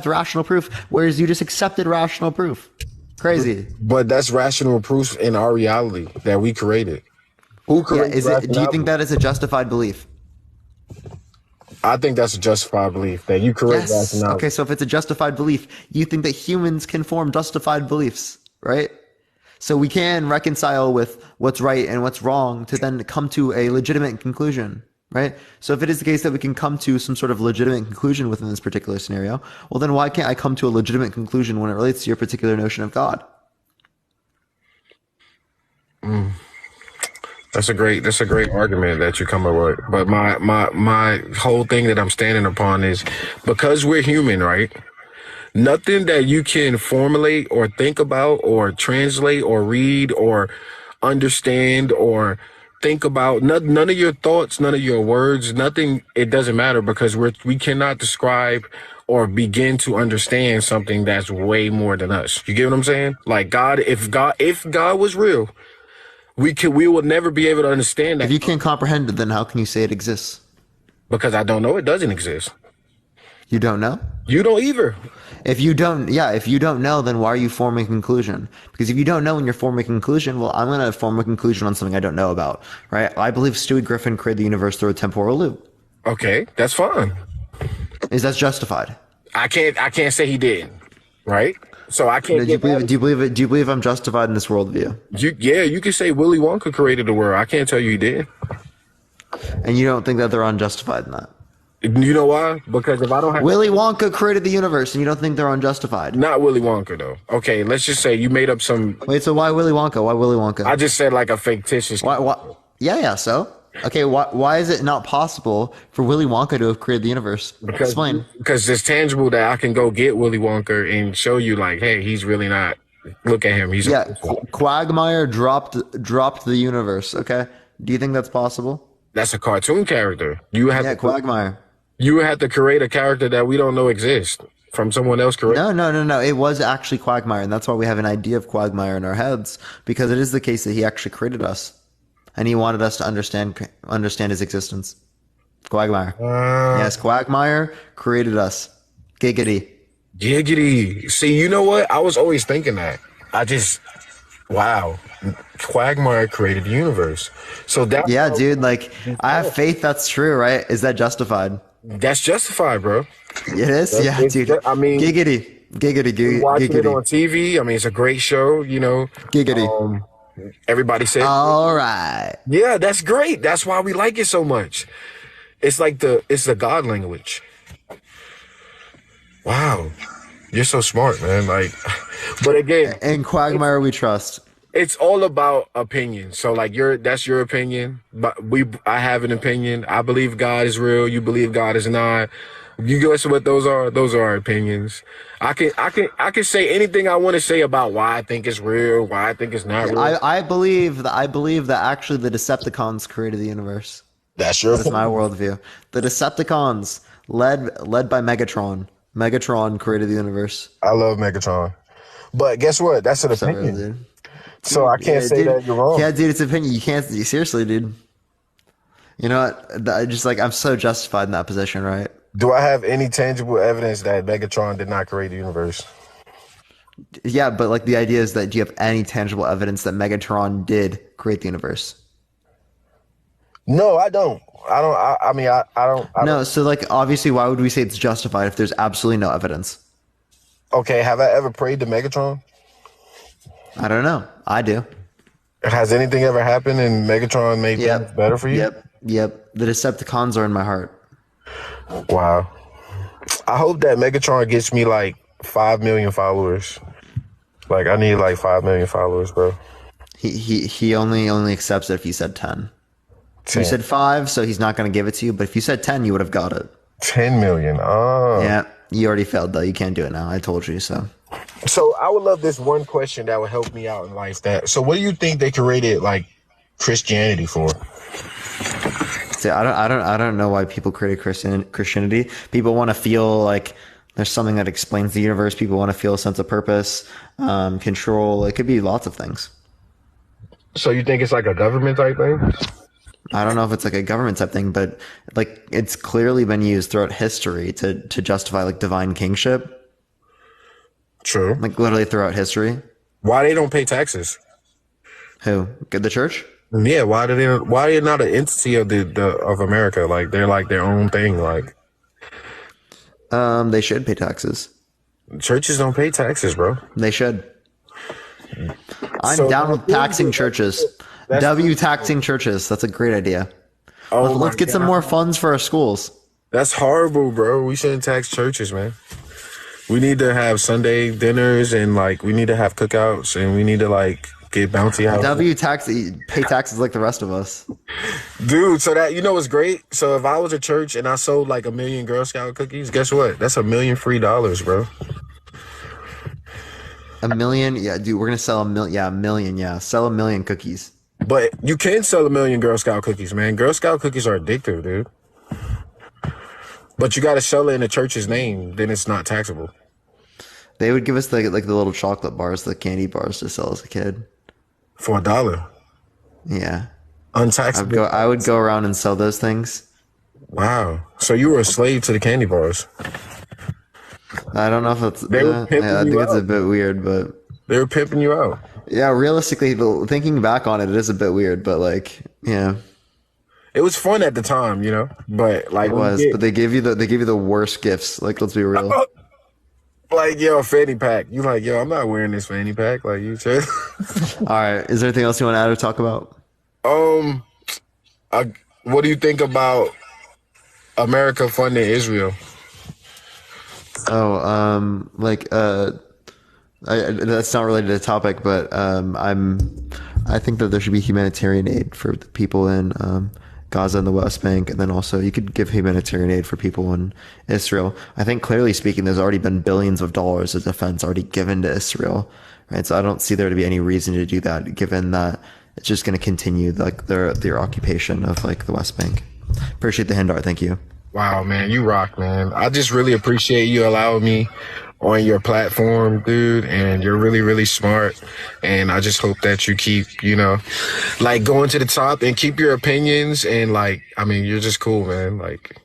rational proof, whereas you just accepted rational proof. Crazy. But that's rational proof in our reality that we created. Who created? Do you think that is a justified belief? I think that's a justified belief that you create rationality. Okay, so if it's a justified belief, you think that humans can form justified beliefs, right? So we can reconcile with what's right and what's wrong to then come to a legitimate conclusion, right? So if it is the case that we can come to some sort of legitimate conclusion within this particular scenario, well then why can't I come to a legitimate conclusion when it relates to your particular notion of God? That's a great argument that you come up with. But my whole thing that I'm standing upon is because we're human, right? Nothing that you can formulate or think about or translate or read or understand or think about, none of your thoughts, none of your words, nothing, it doesn't matter because we cannot describe or begin to understand something that's way more than us. You get what I'm saying? Like if God was real, we will never be able to understand that. If you can't comprehend it, then how can you say it exists? Because I don't know. It doesn't exist. You don't know? You don't either. If you don't know, then why are you forming a conclusion? Because if you don't know and you're forming a conclusion, well, I'm going to form a conclusion on something I don't know about, right? I believe Stewie Griffin created the universe through a temporal loop. Okay, that's fine. Is that justified? I can't say he did, right? So I can't. Do you believe I'm justified in this worldview? You can say Willy Wonka created the world. I can't tell you he did. And you don't think that they're unjustified in that? You know why? Because if I don't have Willy Wonka created the universe, and you don't think they're unjustified? Not Willy Wonka though. Okay, let's just say you made up some. Wait, so why Willy Wonka? Why Willy Wonka? I just said like a fictitious. Why? Yeah. So, okay, why is it not possible for Willy Wonka to have created the universe? Explain. Because it's tangible that I can go get Willy Wonka and show you like, hey, he's really not. Look at him. He's Quagmire dropped the universe. Okay, do you think that's possible? That's a cartoon character. Quagmire. You have to create a character that we don't know exists from someone else, correct? No. It was actually Quagmire, and that's why we have an idea of Quagmire in our heads, because it is the case that he actually created us, and he wanted us to understand his existence. Quagmire. Yes, Quagmire created us. Giggity. See, you know what? I was always thinking that. Wow. Quagmire created the universe. So that. Yeah, dude. Like, I have faith that's true, right? Is that justified? That's justified, bro. It is? Dude. I mean, giggity. Watching it on TV. I mean, it's a great show, you know. Giggity. Everybody says. All right. Yeah, that's great. That's why we like it so much. It's like it's the God language. Wow. You're so smart, man. Like, but again. In Quagmire, we trust. It's all about opinion. So like that's your opinion, but I have an opinion. I believe God is real. You believe God is not. You guess what those are? Those are our opinions. I can say anything I want to say about why I think it's real, why I think it's not real. I believe that actually the Decepticons created the universe. That's my worldview. The Decepticons, led by Megatron. Megatron created the universe. I love Megatron, but guess what? That's an opinion. Real, dude. So I can't say that you're wrong. Yeah, dude, it's opinion. You can't. Seriously, dude. You know what? I'm so justified in that position, right? Do I have any tangible evidence that Megatron did not create the universe? Yeah, but like the idea is that do you have any tangible evidence that Megatron did create the universe? No, I don't. I mean, I don't. No, so like obviously, why would we say it's justified if there's absolutely no evidence? Okay, have I ever prayed to Megatron? I don't know. I do. Has anything ever happened and Megatron made things better for you? Yep. The Decepticons are in my heart. Wow. I hope that Megatron gets me like 5 million followers. Like I need like 5 million followers, bro. He only accepts it if you said 10. You said 5, so he's not going to give it to you. But if you said 10, you would have got it. 10 million. Oh. Yeah. You already failed though. You can't do it now. I told you so. So I would love this one question that would help me out in life. So what do you think they created like Christianity for? See, I don't know why people created Christianity. People want to feel like there's something that explains the universe. People want to feel a sense of purpose, control. It could be lots of things. So you think it's like a government type thing? I don't know if it's like a government type thing, but like it's clearly been used throughout history to justify like divine kingship. True. Like literally throughout history. Why they don't pay taxes? Who? The church? Yeah. Why are they not an entity of of America? Like they're like their own thing. Like, they should pay taxes. Churches don't pay taxes, bro. They should. I'm down with taxing churches. Taxing churches. That's a great idea. Let's get some more funds for our schools. That's horrible, bro. We shouldn't tax churches, man. We need to have Sunday dinners and like we need to have cookouts and we need to like get bounty houses. Pay taxes like the rest of us. Dude, so that, you know what's great? So if I was a church and I sold like 1 million Girl Scout cookies, guess what? That's $1 million free dollars, bro. 1 million? Yeah, dude, we're going to sell 1 million. Yeah, 1 million. Yeah, sell 1 million cookies. But you can sell 1 million Girl Scout cookies, man. Girl Scout cookies are addictive, dude. But you got to sell it in the church's name, then it's not taxable. They would give us the little chocolate bars, the candy bars to sell as a kid. For $1. Yeah. Untaxable. I would go around and sell those things. Wow. So you were a slave to the candy bars. I don't know if it's. They were pimping I think you it's a out. bit weird, but They were pimping you out. yeah, realistically, thinking back on it, it is a bit weird. But like, yeah, It was fun at the time, you know. But like, it when was. you But they gave you the worst gifts. Like, let's be real. get, like, yo, fanny pack. You like, yo, I'm not wearing this fanny pack. Like you said. All right, is there anything else you want to add or talk about? um, what do you think about America funding Israel? Oh, that's not related to the topic, but I think that there should be humanitarian aid for the people in Gaza and the West Bank, and then also you could give humanitarian aid for people in Israel. I think clearly speaking, there's already been billions of dollars of defense already given to Israel, right? So I don't see there to be any reason to do that, given that it's just going to continue like their occupation of like the West Bank. Appreciate the hand art. Thank you. Wow, man, you rock, man. I just really appreciate you allowing me on your platform, dude. And you're really, really smart. And I just hope that you keep, you know, like going to the top and keep your opinions. And like, I mean, you're just cool, man. Like,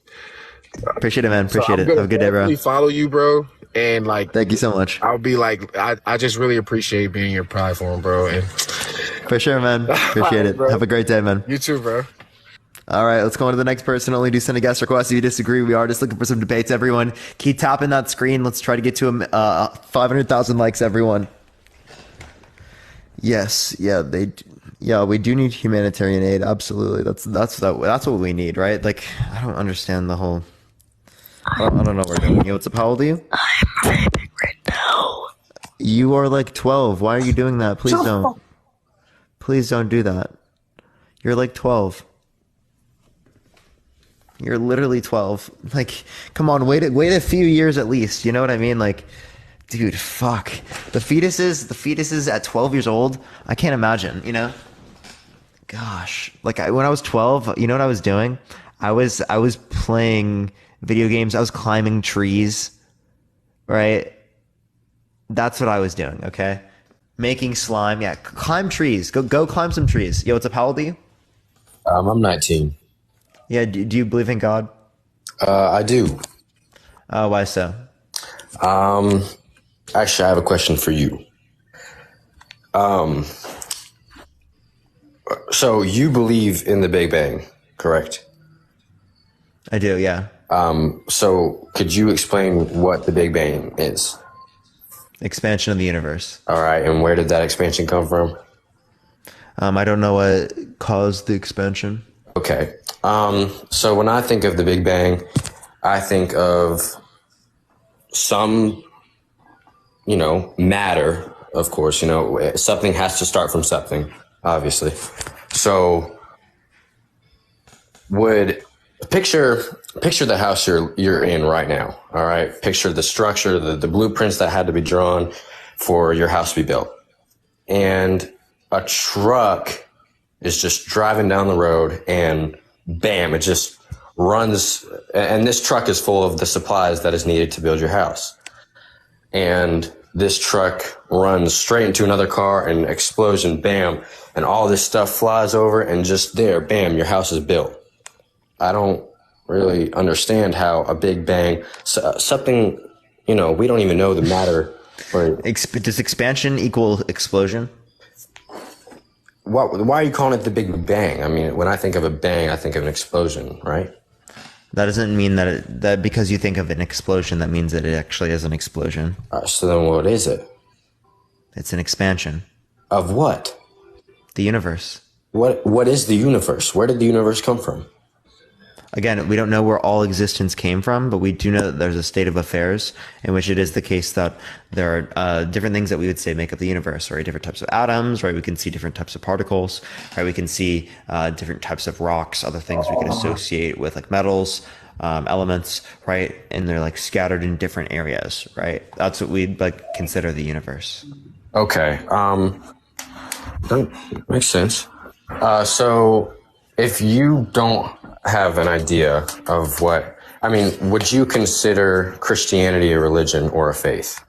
Appreciate it, man. Appreciate I'm it. Have a good day, bro. definitely follow you, bro. And like, Thank you so much. I'll be like, I just really appreciate being your platform, bro. And For sure, man. Appreciate it. Bro. Have a great day, man. you too, bro. All right, let's go on to the next person. Only do send a guest request if you disagree. We are just looking for some debates, everyone. Keep tapping that screen. Let's try to get to 500,000 likes, everyone. Yes, yeah, we do need humanitarian aid. Absolutely, that's what we need, right? Like, I don't understand the whole. I don't know what we're doing. Yo, what's up? How old are you? I'm vaping right now. You are like 12. Why are you doing that? Please don't. Please don't do that. You're like 12. You're literally 12. Like, come on, wait a few years at least. You know what I mean? Like, dude, fuck. The fetuses at 12 years old, I can't imagine, you know? Gosh. Like, when I was 12, you know what I was doing? I was playing video games. I was climbing trees, right? That's what I was doing, okay? Making slime. Yeah, climb trees. Go climb some trees. Yo, what's up? How old are you? I'm 19. Yeah, do you believe in God? I do. Why so? Actually, I have a question for you. So you believe in the Big Bang, correct? I do, yeah. So could you explain what the Big Bang is? Expansion of the universe. All right, and where did that expansion come from? I don't know what caused the expansion. Okay. So when I think of the Big Bang, I think of some, matter, of course, something has to start from something, obviously. So picture the house you're in right now. All right. Picture the structure, the blueprints that had to be drawn for your house to be built. And a truck is just driving down the road and bam, it just runs. And this truck is full of the supplies that is needed to build your house. And this truck runs straight into another car and explosion, bam. And all this stuff flies over and just there, bam, your house is built. I don't really understand how a Big Bang, something, we don't even know the matter. Does expansion equal explosion? Why are you calling it the Big Bang? I mean, when I think of a bang, I think of an explosion, right? That doesn't mean that because you think of an explosion, that means that it actually is an explosion. So then what is it? It's an expansion. Of what? The universe. What is the universe? Where did the universe come from? Again, we don't know where all existence came from, but we do know that there's a state of affairs in which it is the case that there are different things that we would say make up the universe, right? Different types of atoms, right? We can see different types of particles, right? We can see different types of rocks, other things we can associate with like metals, elements, right? And they're like scattered in different areas, right? That's what we'd like consider the universe. Okay. That makes sense. So if you don't have an idea of would you consider Christianity a religion or a faith?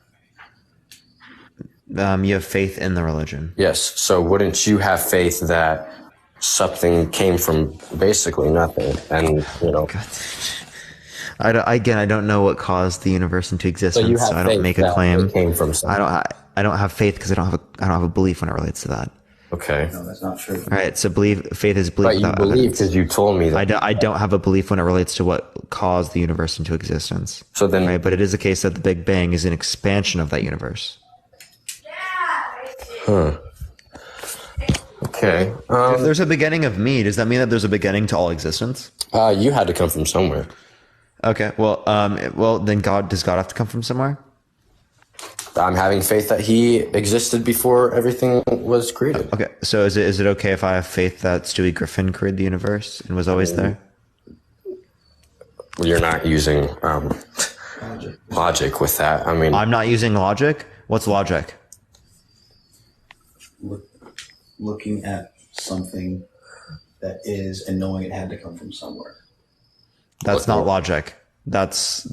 You have faith in the religion. Yes. So wouldn't you have faith that something came from basically nothing? And, God. I don't know what caused the universe into existence, you so have I don't faith make a that claim. it came from somewhere. I don't have faith because I don't have a belief when it relates to that. Okay. No, that's not true. All right, so faith is belief But you without believe evidence. because you told me that. I don't have a belief when it relates to what caused the universe into existence. So then, Right, but it is the case that the Big Bang is an expansion of that universe. huh? Okay. If there's a beginning of me, does that mean that there's a beginning to all existence? You had to come from somewhere. Okay, well, then does God have to come from somewhere? I'm having faith that he existed before everything was created. Okay, so is it okay if I have faith that Stewie Griffin created the universe and was always there? You're not using logic with that. I mean, I'm not using logic. What's logic? Looking at something that is and knowing it had to come from somewhere. That's not logic. That's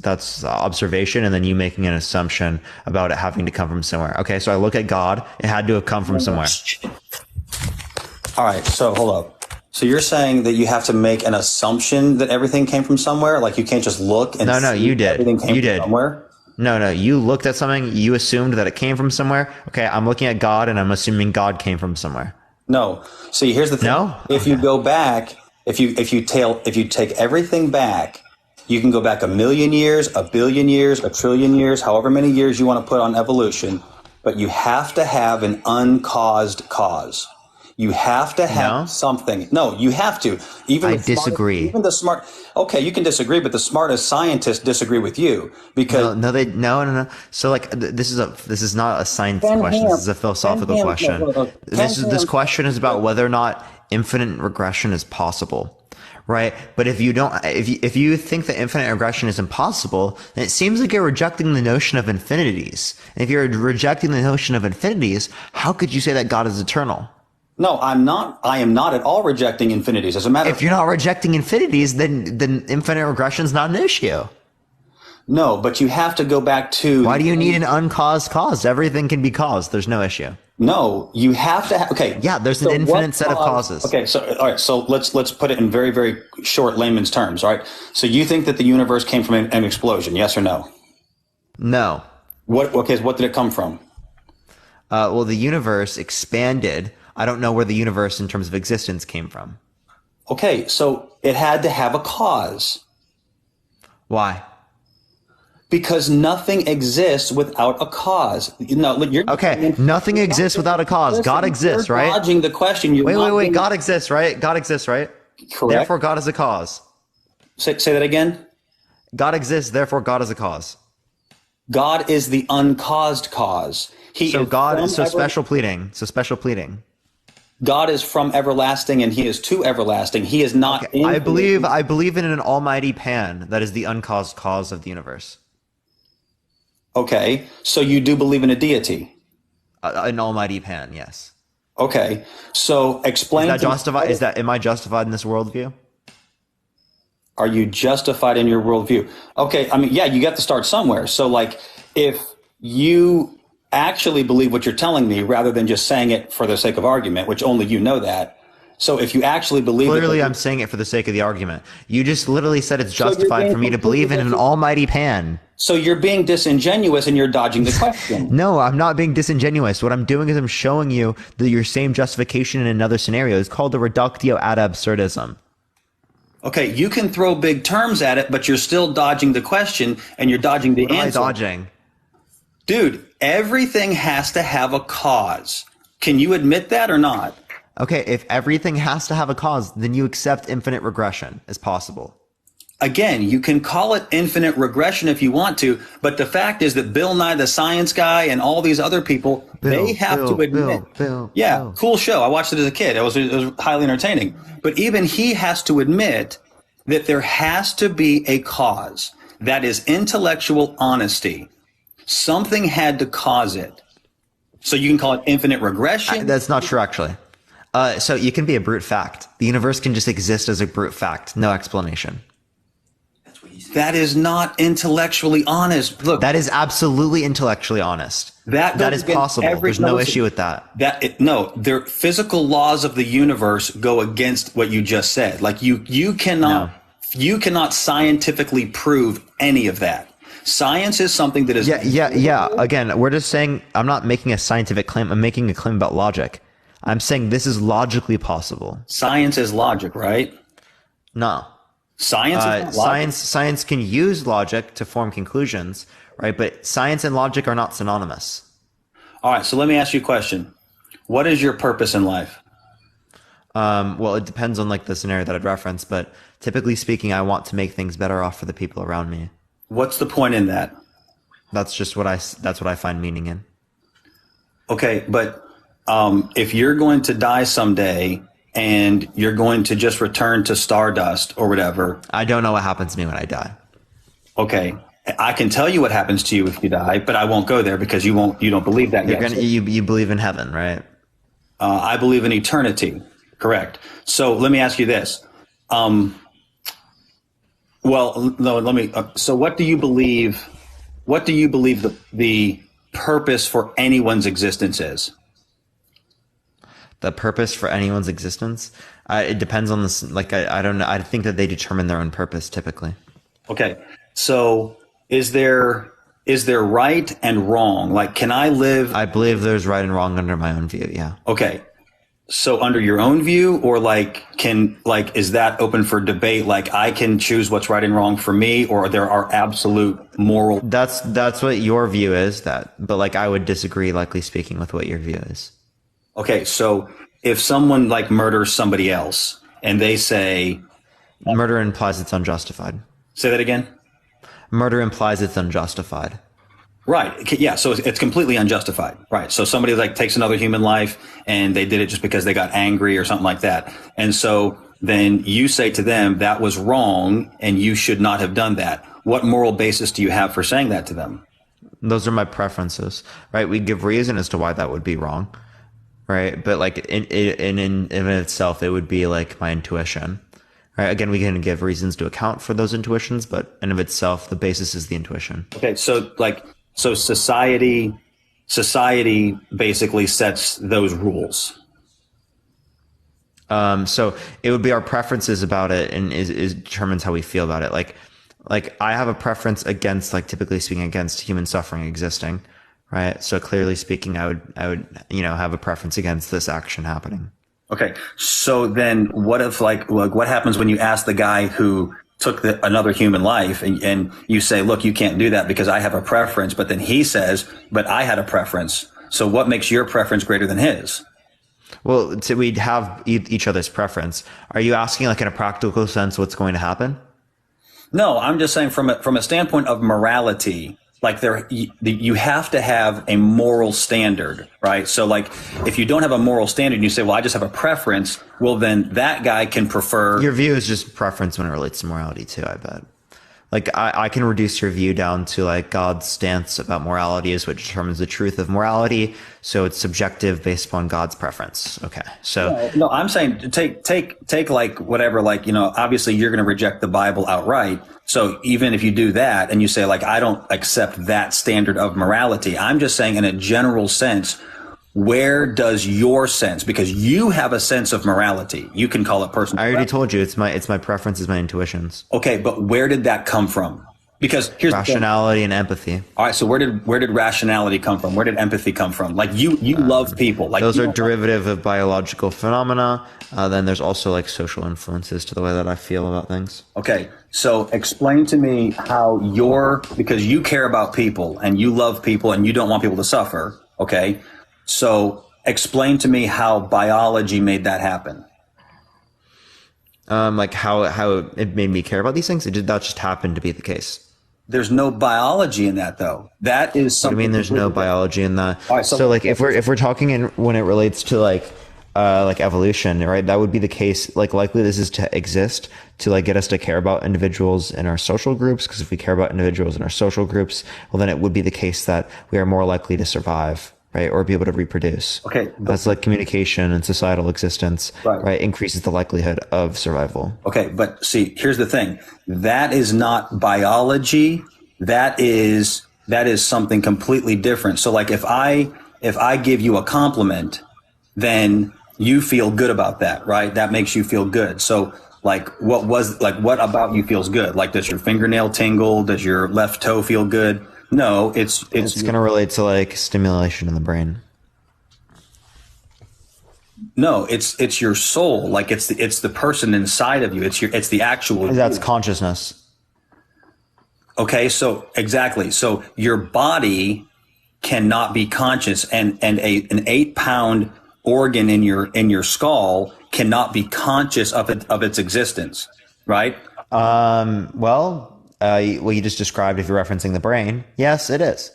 observation, and then you making an assumption about it having to come from somewhere. Okay, so I look at God; it had to have come from somewhere. All right, so hold up. So you're saying that you have to make an assumption that everything came from somewhere? Like you can't just look and No, see you did. everything came You from did. somewhere? No, you looked at something, you assumed that it came from somewhere. Okay, I'm looking at God, and I'm assuming God came from somewhere. No. See, here's the thing. No? If you go back, if you take everything back, you can go back 1,000,000 years, 1,000,000,000 years, 1,000,000,000,000 years, however many years you want to put on evolution, but you have to have an uncaused cause. You have to have something. No, you have to. I disagree. Even the smart. Okay, you can disagree, but the smartest scientists disagree with you because No. So like this is not a science question. This is a philosophical question. This question is about whether or not infinite regression is possible. Right, but if you think that infinite regression is impossible, then it seems like you're rejecting the notion of infinities. And if you're rejecting the notion of infinities, how could you say that God is eternal? No, I'm not. I am not at all rejecting infinities. As a matter of If you're not rejecting infinities, then infinite regression is not an issue. No, but you have to go back to. Why do you need an uncaused cause? Everything can be caused. There's no issue. No, you have to have. Okay. Yeah, there's an infinite set of causes. Okay, so all right, so let's put it in very very short layman's terms. All right, so you think that the universe came from an explosion? Yes or no? No. What? Okay, what did it come from? Well, the universe expanded. I don't know where the universe in terms of existence came from. Okay, so it had to have a cause. Why? Because nothing exists without a cause. Okay, nothing exists without a cause. God exists, right? You're dodging the question. Wait. God exists, right? God exists, right? Correct. Therefore, God is a cause. Say that again. God exists, therefore God is a cause. God is the uncaused cause. Special pleading. God is from everlasting and he is to everlasting. He is not. Okay. I believe in an almighty Pan that is the uncaused cause of the universe. Okay, so you do believe in a deity? An almighty Pan, yes. Okay, so explain. Am I justified in this worldview? Are you justified in your worldview? Okay, I mean, yeah, you got to start somewhere. So, like, if you actually believe what you're telling me, rather than just saying it for the sake of argument, which only you know that. So, if you actually believe clearly, I'm saying it for the sake of the argument. You just literally said it's justified for me to believe in an almighty Pan. So you're being disingenuous and you're dodging the question. No, I'm not being disingenuous. What I'm doing is I'm showing you your same justification in another scenario. It's called the reductio ad absurdism. Okay, you can throw big terms at it, but you're still dodging the question and you're dodging the answer. What am I dodging? Dude, everything has to have a cause. Can you admit that or not? Okay, if everything has to have a cause, then you accept infinite regression as possible. Again, you can call it infinite regression if you want to, but the fact is that Bill Nye the Science Guy and all these other people, they have to admit. Bill. Cool show. I watched it as a kid. It was highly entertaining. But even he has to admit that there has to be a cause. That is intellectual honesty. Something had to cause it. So you can call it infinite regression. That's not true, actually. So you can be a brute fact. The universe can just exist as a brute fact. No explanation. That is not intellectually honest. Look, that is absolutely intellectually honest. That is possible. There's no issue with that. The physical laws of the universe go against what you just said. Like you cannot you cannot scientifically prove any of that. Science is something that is Again, we're just saying, I'm not making a scientific claim. I'm making a claim about logic. I'm saying this is logically possible. Science is logic, right? No. Science is not logic. Science can use logic to form conclusions, right? But science and logic are not synonymous. All right, so let me ask you a question. What is your purpose in life? Well, it depends on like the scenario that I'd reference, but typically speaking, I want to make things better off for the people around me. What's the point in that? That's what I find meaning in. Okay, but if you're going to die someday and you're going to just return to stardust or whatever. I don't know what happens to me when I die. Okay. I can tell you what happens to you if you die, but I won't go there because you don't believe that yet. You believe in heaven, right? I believe in eternity. Correct. So let me ask you this. So what do you believe? What do you believe the purpose for anyone's existence is? The purpose for anyone's existence? It depends on this. Like, I don't know. I think that they determine their own purpose typically. Okay. So is there right and wrong? Like, can I live? I believe there's right and wrong under my own view. Yeah. Okay. So under your own view, or is that open for debate? Like, I can choose what's right and wrong for me, or there are absolute moral. That's what your view is, but like, I would disagree, likely speaking, with what your view is. Okay. So if someone like murders somebody else and they say. Murder implies it's unjustified. Say that again. Murder implies it's unjustified. Right. Yeah. So it's completely unjustified. Right. So somebody like takes another human life and they did it just because they got angry or something like that. And so then you say to them that was wrong and you should not have done that. What moral basis do you have for saying that to them? Those are my preferences, right? We give reason as to why that would be wrong, right? But like in itself, it would be like my intuition. Right. Again, we can give reasons to account for those intuitions, but in of itself, the basis is the intuition. Okay. So society basically sets those rules. So it would be our preferences about it, and is determines how we feel about it. Like I have a preference against, like, typically speaking, against human suffering existing, right? So clearly speaking, I would have a preference against this action happening. Okay. So then what if what happens when you ask the guy who took another human life and you say, look, you can't do that because I have a preference, but then he says, but I had a preference. So what makes your preference greater than his? Well, so we'd have each other's preference. Are you asking, like, in a practical sense, what's going to happen? No, I'm just saying from a standpoint of morality, like you have to have a moral standard, right? So like if you don't have a moral standard and you say, well, I just have a preference, well, then that guy can prefer. Your view is just preference when it relates to morality too, I bet. Like I can reduce your view down to like God's stance about morality is what determines the truth of morality. So it's subjective based upon God's preference. Okay. So no, I'm saying take like whatever, like, obviously you're going to reject the Bible outright. So even if you do that and you say like, I don't accept that standard of morality, I'm just saying in a general sense, where does your sense, because you have a sense of morality, you can call it personal. I already told you it's my preferences, my intuitions. Okay, but where did that come from? Because here's rationality and empathy. All right, so where did rationality come from? Where did empathy come from? Like you love people. Like those are derivative of biological phenomena. Then there's also like social influences to the way that I feel about things. Okay, so explain to me how because you care about people and you love people and you don't want people to suffer. Okay. So explain to me how biology made that happen. Like how it made me care about these things. That just happened to be the case. There's no biology in that though. That is something. What do you mean there's no biology in that? All right, so like if we're talking when it relates to like evolution, right? That would be the case. Like likely this is to exist to like get us to care about individuals in our social groups. Because if we care about individuals in our social groups, well then it would be the case that we are more likely to survive. Right, or be able to reproduce. Okay, that's like communication and societal existence. Right, increases the likelihood of survival. Okay, but see, here's the thing: that is not biology. That is something completely different. So, like, if I give you a compliment, then you feel good about that, right? That makes you feel good. So like what about you feels good? Like, does your fingernail tingle? Does your left toe feel good? No, it's going to relate to like stimulation in the brain. No, it's your soul. Like it's the person inside of you. It's the actual. That's consciousness. Okay, so exactly. So your body cannot be conscious, and an 8-pound organ in your skull cannot be conscious of its existence, right? Well, what you just described, if you're referencing the brain, yes, it is.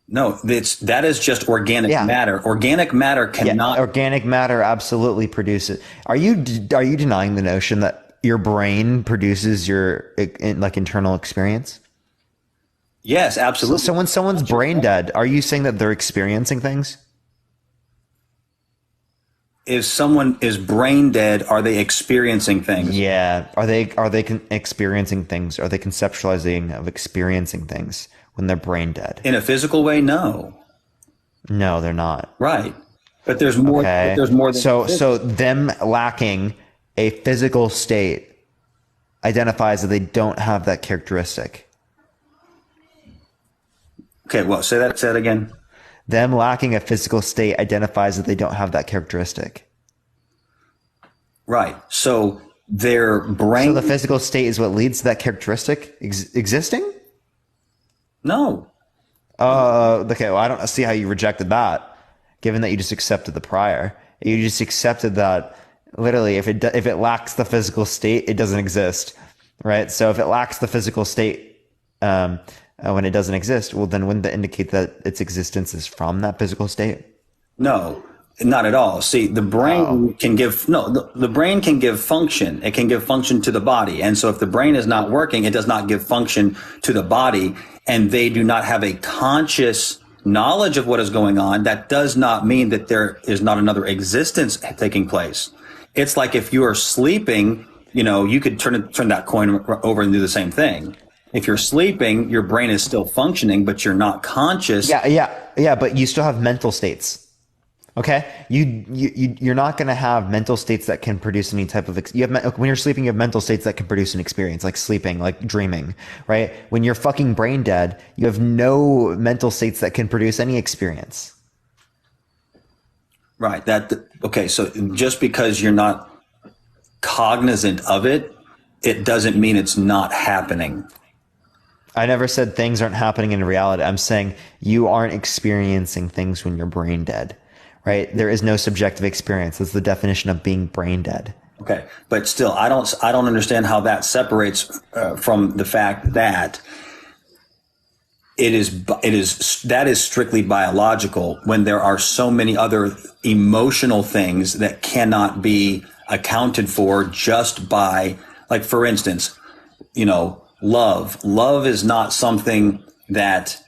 No, that is just organic matter. Organic matter cannot. Organic matter absolutely produces. Are you denying the notion that your brain produces your internal experience? Yes, absolutely. So when someone's brain dead, are you saying that they're experiencing things? If someone is brain dead, are they experiencing things? Yeah. Are they experiencing things? Are they conceptualizing of experiencing things when they're brain dead? In a physical way, no. No, they're not. Right. But there's more. Okay. But there's more than so them lacking a physical state identifies that they don't have that characteristic. Okay, well, say that again. Them lacking a physical state identifies that they don't have that characteristic. Right. So their brain. So the physical state is what leads to that characteristic existing? No. Okay, well, I don't see how you rejected that, given that you just accepted the prior. You just accepted that literally if it lacks the physical state, it doesn't exist, right? So if it lacks the physical state, when it doesn't exist, well, then wouldn't that indicate that its existence is from that physical state? No, not at all. See, the brain can give the brain can give function. It can give function to the body. And so if the brain is not working, it does not give function to the body, and they do not have a conscious knowledge of what is going on. That does not mean that there is not another existence taking place. It's like if you are sleeping, you could turn that coin over and do the same thing. If you're sleeping, your brain is still functioning, but you're not conscious. Yeah. But you still have mental states. Okay, you're not going to have mental states that can produce any type of. When you're sleeping, you have mental states that can produce an experience, like sleeping, like dreaming, right? When you're fucking brain dead, you have no mental states that can produce any experience. Right. Okay. So just because you're not cognizant of it, it doesn't mean it's not happening. I never said things aren't happening in reality. I'm saying you aren't experiencing things when you're brain dead, right? There is no subjective experience. That's the definition of being brain dead. Okay, but still, I don't understand how that separates from the fact that it is strictly biological when there are so many other emotional things that cannot be accounted for just by, like, for instance, Love is not something that,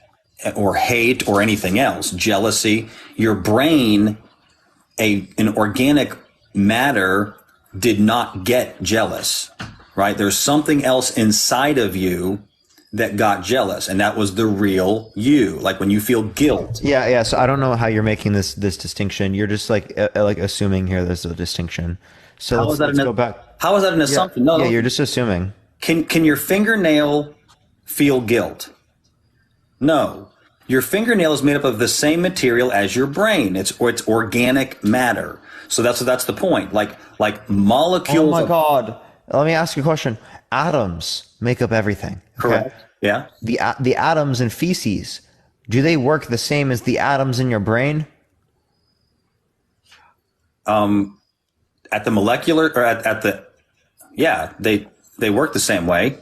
or hate or anything else, jealousy. Your brain, an organic matter did not get jealous, right? There's something else inside of you that got jealous, and that was the real you, like when you feel guilt. Yeah. So I don't know how you're making this distinction. You're just like assuming here there's a distinction. So let's go back. How is that an assumption? No, you're just assuming. Can your fingernail feel guilt? No. Your fingernail is made up of the same material as your brain. It's organic matter. So that's the point. Like molecules. Oh my God. Let me ask you a question. Atoms make up everything. Okay? Correct. Yeah. The atoms in feces, do they work the same as the atoms in your brain? At the molecular or at the, yeah, they work the same way.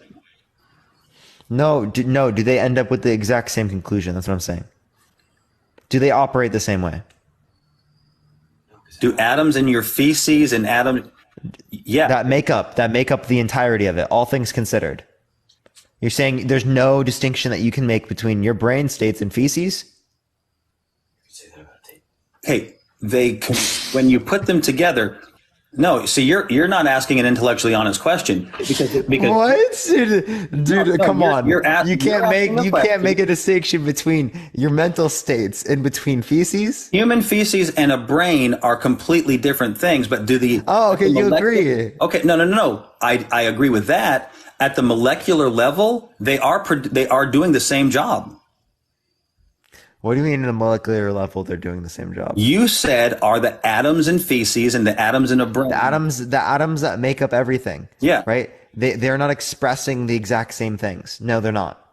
No. Do they end up with the exact same conclusion? That's what I'm saying. Do they operate the same way? Do atoms in your feces and atoms? Yeah. That make up the entirety of it, all things considered. You're saying there's no distinction that you can make between your brain states and feces? Hey, when you put them together, No, see, you're not asking an intellectually honest question because what, dude? No, come on, you can't make a distinction between your mental states and between feces. Human feces and a brain are completely different things. But do the you agree? Okay, no. I agree with that. At the molecular level, they are doing the same job. What do you mean at a molecular level they're doing the same job? You said are the atoms in feces and the atoms in a brain. The atoms that make up everything. Yeah. Right? They're not expressing the exact same things. No, they're not.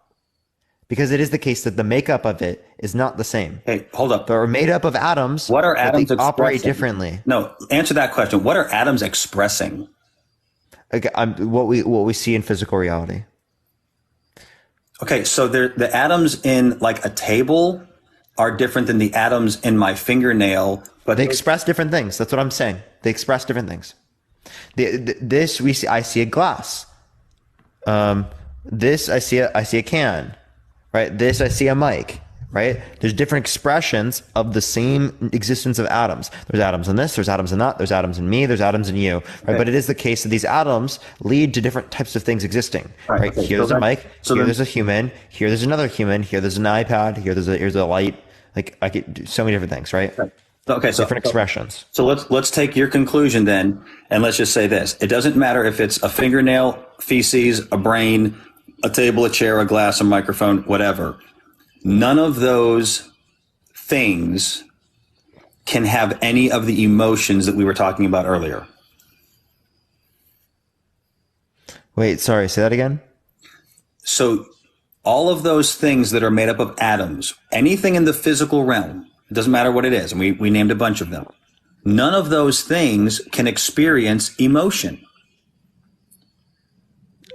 Because it is the case that the makeup of it is not the same. Hey, hold up. They're made up of atoms. What are atoms they expressing? Operate differently. No, answer that question. What are atoms expressing? Okay, what we see in physical reality. Okay, so the atoms in like a table are different than the atoms in my fingernail, but they express different things. That's what I'm saying. They express different things. I see a glass. This I see a can, right? This I see a mic, right? There's different expressions of the same existence of atoms. There's atoms in this, there's atoms in that, there's atoms in me, there's atoms in you, right? Okay. But it is the case that these atoms lead to different types of things existing, right? Okay. Here there's a mic, here there's a human, here there's another human, here there's an iPad, here's a light. Like I could do so many different things, right? Okay, so different expressions. So let's take your conclusion then, and let's just say this: it doesn't matter if it's a fingernail, feces, a brain, a table, a chair, a glass, a microphone, whatever. None of those things can have any of the emotions that we were talking about earlier. Wait, sorry, say that again. So all of those things that are made up of atoms, anything in the physical realm, it doesn't matter what it is, and we named a bunch of them. None of those things can experience emotion.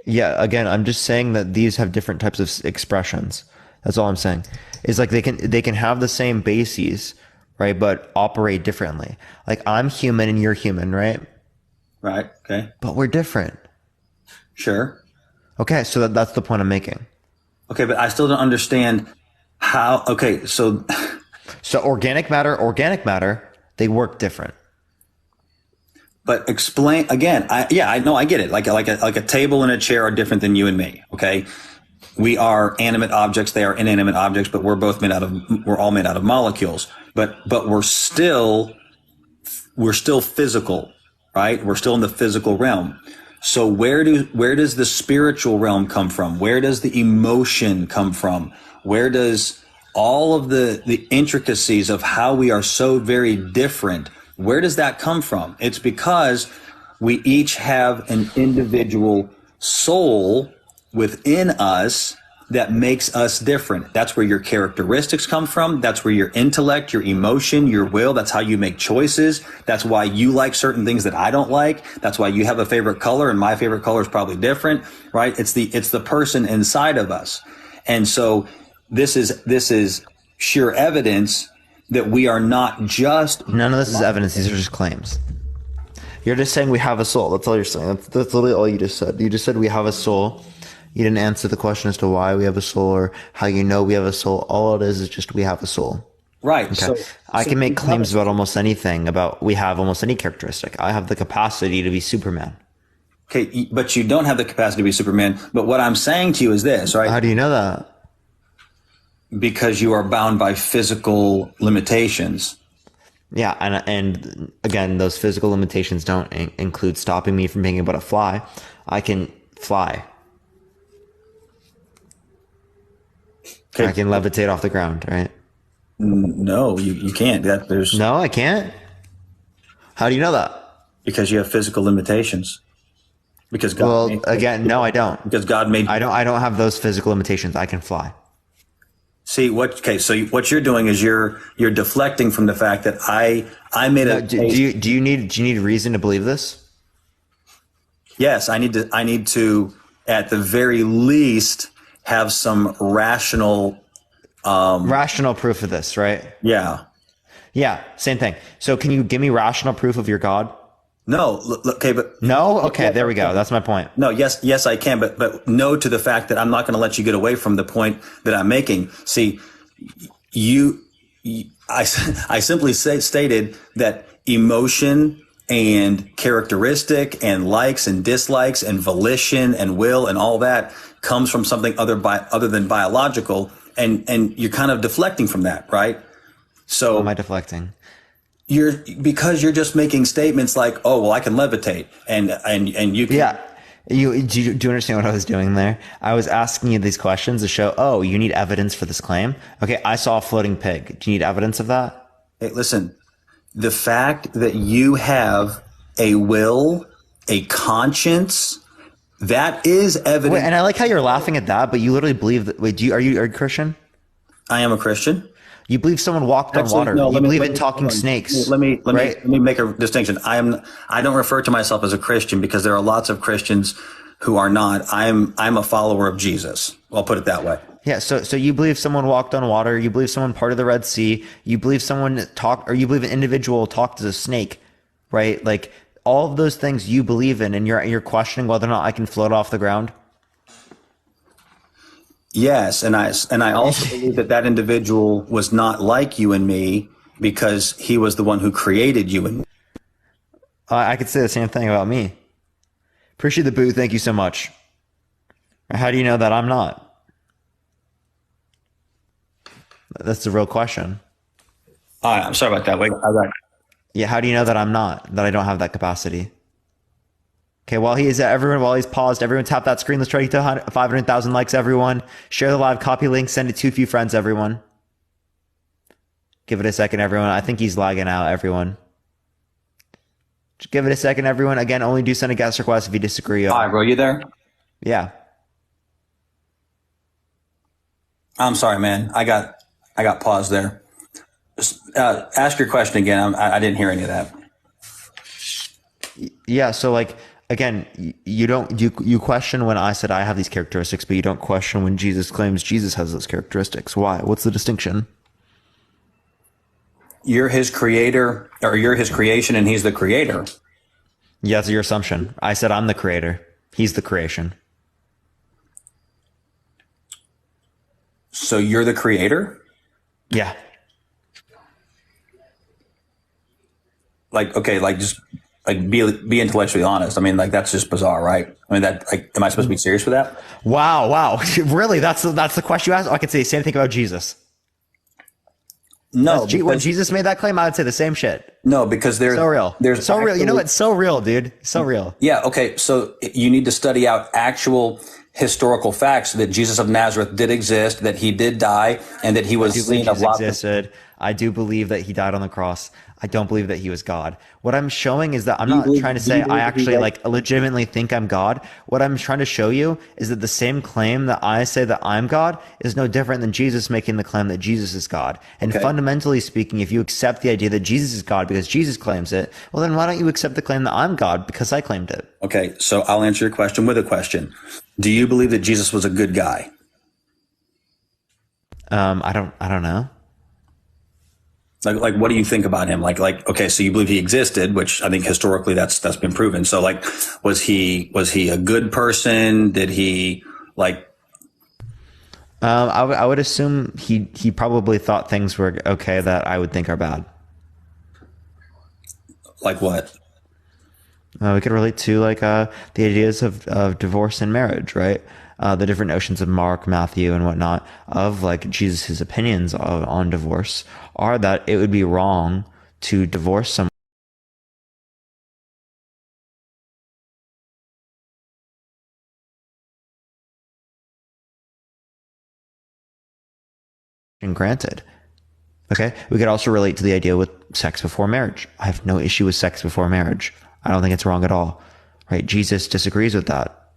Yeah, again, I'm just saying that these have different types of expressions. That's all I'm saying. It's like they can have the same bases, right, but operate differently. Like I'm human and you're human, right? Right. Okay. But we're different. Sure. Okay, so that's the point I'm making. Okay, but I still don't understand how. Okay, so organic matter, they work different. But explain again. I know I get it. Like a table and a chair are different than you and me. Okay, we are animate objects. They are inanimate objects, but we're all made out of molecules. But we're still physical, right? We're still in the physical realm. So where does the spiritual realm come from? Where does the emotion come from? Where does all of the intricacies of how we are so very different, where does that come from? It's because we each have an individual soul within us that makes us different. That's where your characteristics come from. That's where your intellect, your emotion, your will, that's how you make choices. That's why you like certain things that I don't like. That's why you have a favorite color and my favorite color is probably different, right? It's the person inside of us. And so this is sheer evidence that we are not just... None of this is evidence. These are just claims. You're just saying we have a soul. That's all you're saying. That's literally all you just said. You just said we have a soul. You didn't answer the question as to why we have a soul or how you know we have a soul. All it is just we have a soul. Right. Okay. I can make claims about almost anything, about we have almost any characteristic. I have the capacity to be Superman. Okay, but you don't have the capacity to be Superman. But what I'm saying to you is this, right? How do you know that? Because you are bound by physical limitations. Yeah, and again, those physical limitations don't include stopping me from being able to fly. I can fly. Okay. I can levitate off the ground, right? No, you can't. No, I can't. How do you know that? Because you have physical limitations. Because God no, I don't. Because God made. I don't have those physical limitations. I can fly. See so what you're doing is you're deflecting from the fact that I made a. Do you need reason to believe this? Yes, I need to at the very least have some rational proof of this, right? Yeah, same thing. So can you give me rational proof of your God? No, okay, but no, okay, there we go. That's my point. No, yes, I can, but no to the fact that I'm not going to let you get away from the point that I'm making. See, I simply stated that emotion and characteristic and likes and dislikes and volition and will and all that comes from something other than biological, and you're kind of deflecting from that, right? So how am I deflecting? Because you're just making statements like, oh, well, I can levitate and you can. Yeah. Do you understand what I was doing there? I was asking you these questions to show, oh, you need evidence for this claim. Okay, I saw a floating pig. Do you need evidence of that? Hey, listen, the fact that you have a will, a conscience, that is evidence. Wait, and I like how you're laughing at that, but you literally believe that. Wait, are you a Christian? I am a Christian. You believe someone walked on water. No, you believe in talking snakes. Let me make a distinction. I don't refer to myself as a Christian because there are lots of Christians who are not. I'm a follower of Jesus. I'll put it that way. Yeah. So you believe someone walked on water. You believe someone parted the Red Sea. You believe someone talked, or you believe an individual talked as a snake, right? Like all of those things you believe in, and you're questioning whether or not I can float off the ground. Yes, and I also believe that individual was not like you and me because he was the one who created you and me. I could say the same thing about me. Appreciate the boot. Thank you so much. How do you know that I'm not? That's the real question. I'm sorry about that. Wait, yeah, how do you know that I'm not? That I don't have that capacity? Okay, while he's paused, everyone tap that screen. Let's try to get to 500,000 likes, everyone. Share the live, copy link, send it to a few friends, everyone. Give it a second, everyone. I think he's lagging out, everyone. Just give it a second, everyone. Again, only do send a guest request if you disagree. Hi, bro, you there? Yeah. I'm sorry, man. I got paused there. Ask your question again. I didn't hear any of that. Yeah, so like, again, you question when I said I have these characteristics, but you don't question when Jesus claims Jesus has those characteristics. Why? What's the distinction? You're his creator, or you're his creation, and he's the creator. Yeah, that's your assumption. I said I'm the creator. He's the creation. So you're the creator? Yeah. Be intellectually honest. I mean, like, that's just bizarre, right? I mean, am I supposed to be serious with that? Wow. Really? That's the question you asked? I could say the same thing about Jesus. No. When Jesus made that claim, I would say the same shit. No, because so real. There's so real. You know what? So real, dude. So real. Yeah. Okay. So you need to study out actual historical facts that Jesus of Nazareth did exist, that he did die, and that he was seen of lots existed. I do believe that he died on the cross. I don't believe that he was God. What I'm showing is that I'm not trying to say I actually legitimately think I'm God. What I'm trying to show you is that the same claim that I say that I'm God is no different than Jesus making the claim that Jesus is God. And fundamentally speaking, if you accept the idea that Jesus is God because Jesus claims it, well, then why don't you accept the claim that I'm God because I claimed it? Okay, so I'll answer your question with a question. Do you believe that Jesus was a good guy? I don't know. Like, what do you think about him? Okay, so you believe he existed, which I think historically that's been proven. So, like, was he a good person? Did he I would assume he probably thought things were okay that I would think are bad. Like what? We could relate to the ideas of divorce and marriage, right? The different notions of Mark, Matthew, and whatnot of Jesus' opinions on divorce are that it would be wrong to divorce someone. Granted. Okay. We could also relate to the idea with sex before marriage. I have no issue with sex before marriage. I don't think it's wrong at all. Right? Jesus disagrees with that.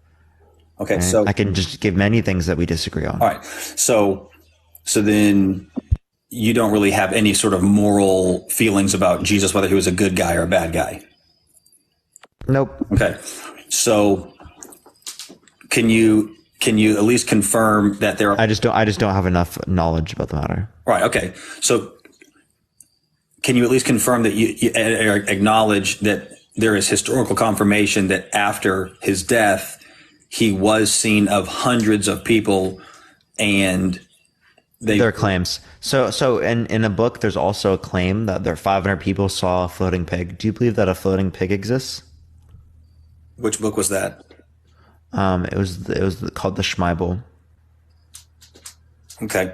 Okay, right? so I can just give many things that we disagree on. All right. So then you don't really have any sort of moral feelings about Jesus, whether he was a good guy or a bad guy. Nope. Okay. So can you at least confirm that there are? I just don't have enough knowledge about the matter. Right. Okay. So can you at least confirm that you acknowledge that there is historical confirmation that after his death, he was seen of hundreds of people, and Their claims. So in a book, there's also a claim that there are 500 people saw a floating pig. Do you believe that a floating pig exists? Which book was that? It was called the Schmeibel. Okay.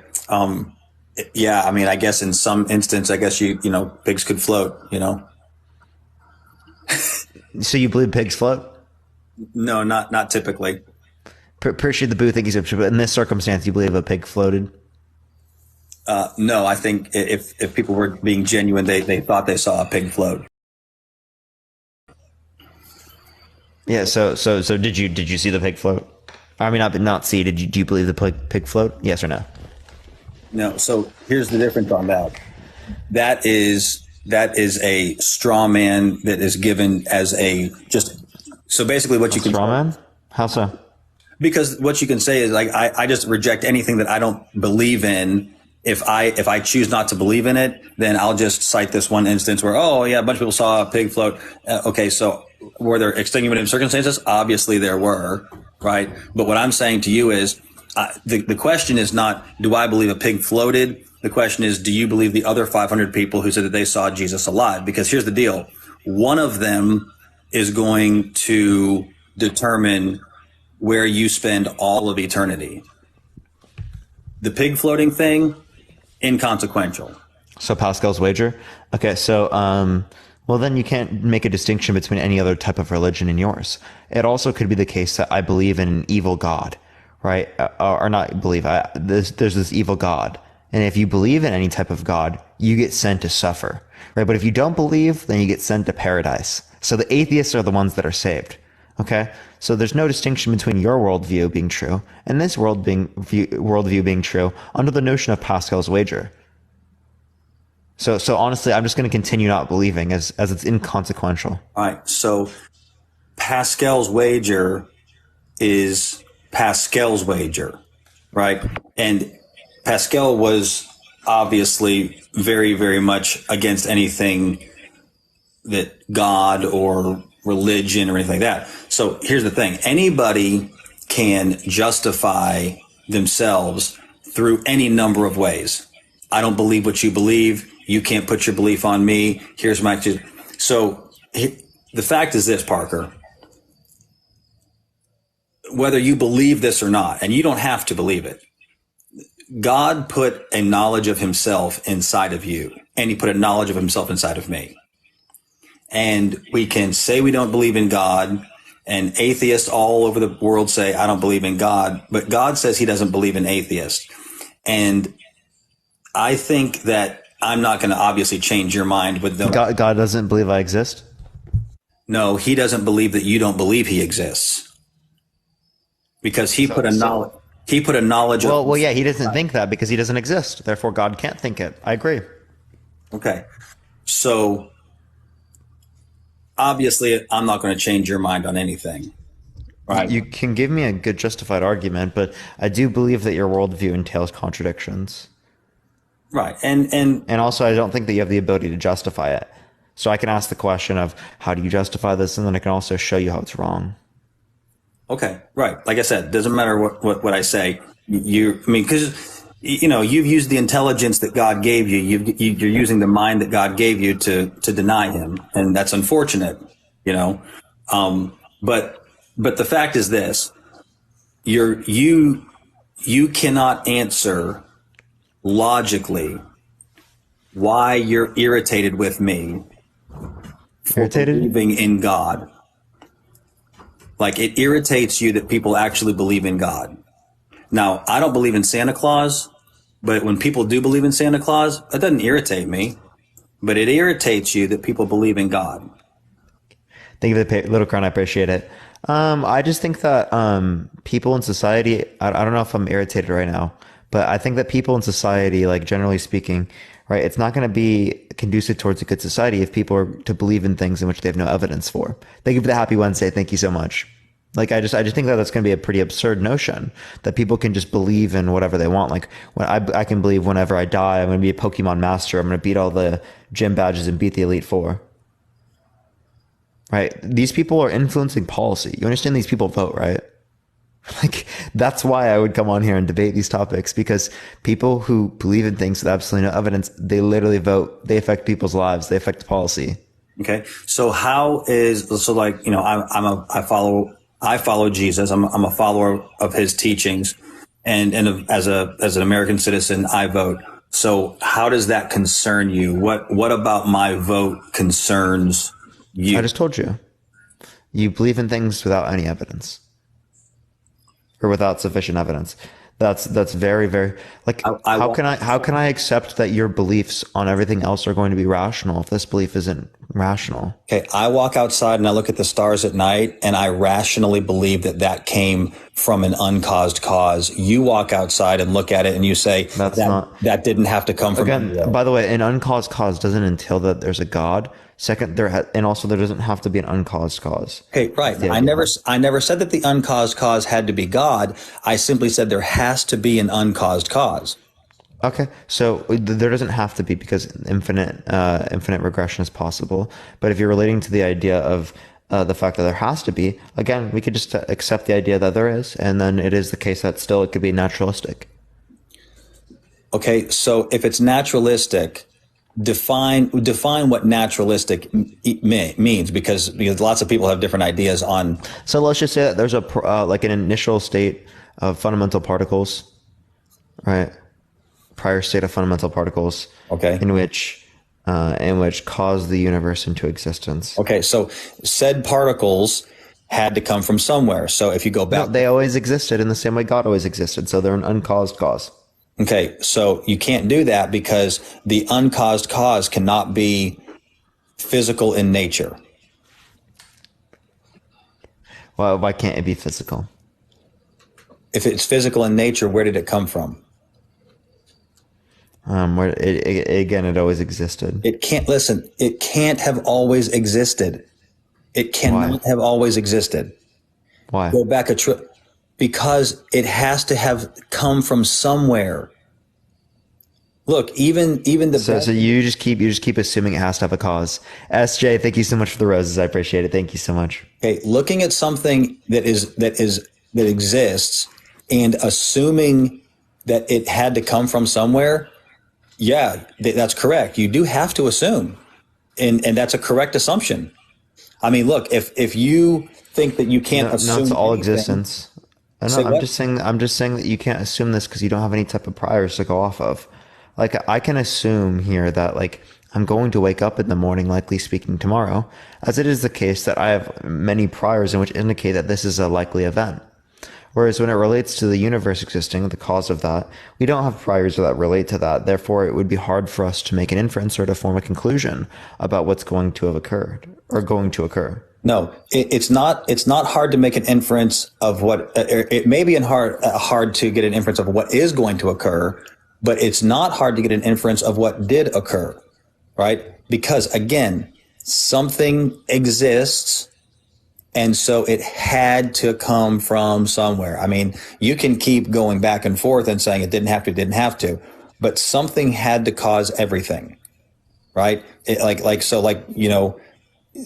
Yeah, I mean, I guess in some instance, I guess you know, pigs could float, you know. So you believe pigs float? No, not typically. Appreciate the booth exhibition, but in this circumstance, you believe a pig floated? No, I think if people were being genuine, they thought they saw a pig float. Yeah. So did you see the pig float? I mean, not see. Do you believe the pig float? Yes or no? No. So here's the difference on that. That is a straw man that is given as a just. So basically, what you can straw man? How so? Because what you can say is like I just reject anything that I don't believe in. If I choose not to believe in it, then I'll just cite this one instance where, oh yeah, a bunch of people saw a pig float. Okay, so were there extenuating circumstances? Obviously there were, right? But what I'm saying to you is, the question is not, do I believe a pig floated? The question is, do you believe the other 500 people who said that they saw Jesus alive? Because here's the deal. One of them is going to determine where you spend all of eternity. The pig floating thing, inconsequential. So Pascal's wager? Okay, so well then you can't make a distinction between any other type of religion and yours. It also could be the case that I believe in an evil God, right? Or not believe. There's this evil God. And if you believe in any type of God, you get sent to suffer, right? But if you don't believe, then you get sent to paradise. So the atheists are the ones that are saved. Okay, so there's no distinction between your worldview being true and this worldview being true under the notion of Pascal's wager. So honestly, I'm just going to continue not believing as it's inconsequential. All right. So Pascal's wager is Pascal's wager, right? And Pascal was obviously very, very much against anything that God or religion or anything like that. So here's the thing. Anybody can justify themselves through any number of ways. I don't believe what you believe. You can't put your belief on me. Here's my... So the fact is this, Parker. Whether you believe this or not, and you don't have to believe it, God put a knowledge of himself inside of you, and he put a knowledge of himself inside of me. And we can say we don't believe in God, and atheists all over the world say, I don't believe in God, but God says he doesn't believe in atheists. And I think that I'm not going to obviously change your mind with them. God doesn't believe I exist? No, he doesn't believe that you don't believe he exists. Because he put a knowledge of... Well, yeah, he doesn't think that because he doesn't exist. Therefore, God can't think it. I agree. Okay. So... obviously, I'm not going to change your mind on anything, right? You can give me a good justified argument, but I do believe that your worldview entails contradictions. Right. And also, I don't think that you have the ability to justify it. So I can ask the question of, how do you justify this? And then I can also show you how it's wrong. Okay. Right. Like I said, doesn't matter what I say. Because... you know, you've used the intelligence that God gave you. You're using the mind that God gave you to deny him. And that's unfortunate, you know. But the fact is this, you cannot answer logically why you're irritated with me for believing in God. Like, it irritates you that people actually believe in God. Now, I don't believe in Santa Claus, but when people do believe in Santa Claus, that doesn't irritate me. But it irritates you that people believe in God. Thank you for the little crown. I appreciate it. I just think that people in society, I don't know if I'm irritated right now, but I think that people in society, like generally speaking, right, it's not going to be conducive towards a good society if people are to believe in things in which they have no evidence for. Thank you for the happy Wednesday. Thank you so much. Like, I just think that that's going to be a pretty absurd notion that people can just believe in whatever they want. Like, when I can believe whenever I die, I'm going to be a Pokemon master. I'm going to beat all the gym badges and beat the Elite Four. Right? These people are influencing policy. You understand these people vote, right? Like, that's why I would come on here and debate these topics, because people who believe in things with absolutely no evidence, they literally vote. They affect people's lives. They affect policy. Okay. So like, you know, I follow Jesus. I'm a follower of his teachings, and as an American citizen, I vote. So how does that concern you? What about my vote concerns you? I just told you. You believe in things without any evidence, or without sufficient evidence. That's very, very, like, how can I accept that your beliefs on everything else are going to be rational if this belief isn't rational? Okay, I walk outside and I look at the stars at night, and I rationally believe that came from an uncaused cause. You walk outside and look at it and you say that didn't have to come from. Again, by the way, an uncaused cause doesn't entail that there's a God. Second, and also there doesn't have to be an uncaused cause. Okay, right. I never said that the uncaused cause had to be God. I simply said there has to be an uncaused cause. Okay, so there doesn't have to be, because infinite regression is possible. But if you're relating to the idea of the fact that there has to be, again, we could just accept the idea that there is, and then it is the case that still it could be naturalistic. Okay, so if it's naturalistic, define what naturalistic means, because lots of people have different ideas on. So let's just say that there's like an initial state of fundamental particles, right? Prior state of fundamental particles. Okay. In which caused the universe into existence. Okay, so said particles had to come from somewhere. So if you go back, no, they always existed in the same way God always existed. So they're an uncaused cause. Okay, so you can't do that because the uncaused cause cannot be physical in nature. Well, why can't it be physical? If it's physical in nature, where did it come from? It always existed. It can't have always existed. It cannot have always existed. Why? Go back a trip. Because it has to have come from somewhere. Look, even the so you just keep assuming it has to have a cause. SJ, thank you so much for the roses. I appreciate it. Thank you so much. Okay, looking at something that exists and assuming that it had to come from somewhere, yeah, that's correct. You do have to assume, and that's a correct assumption. I mean, look, if you think that you can't assume, not to all anything, existence. I'm just saying that you can't assume this because you don't have any type of priors to go off of. Like, I can assume here that, like, I'm going to wake up in the morning, likely speaking tomorrow, as it is the case that I have many priors in which indicate that this is a likely event. Whereas when it relates to the universe existing, the cause of that, we don't have priors that relate to that. Therefore, it would be hard for us to make an inference or to form a conclusion about what's going to have occurred or going to occur. No, it's not hard to make an inference of what, it may be hard to get an inference of what is going to occur, but it's not hard to get an inference of what did occur, right? Because again, something exists, and so it had to come from somewhere. I mean, you can keep going back and forth and saying it didn't have to, but something had to cause everything, right?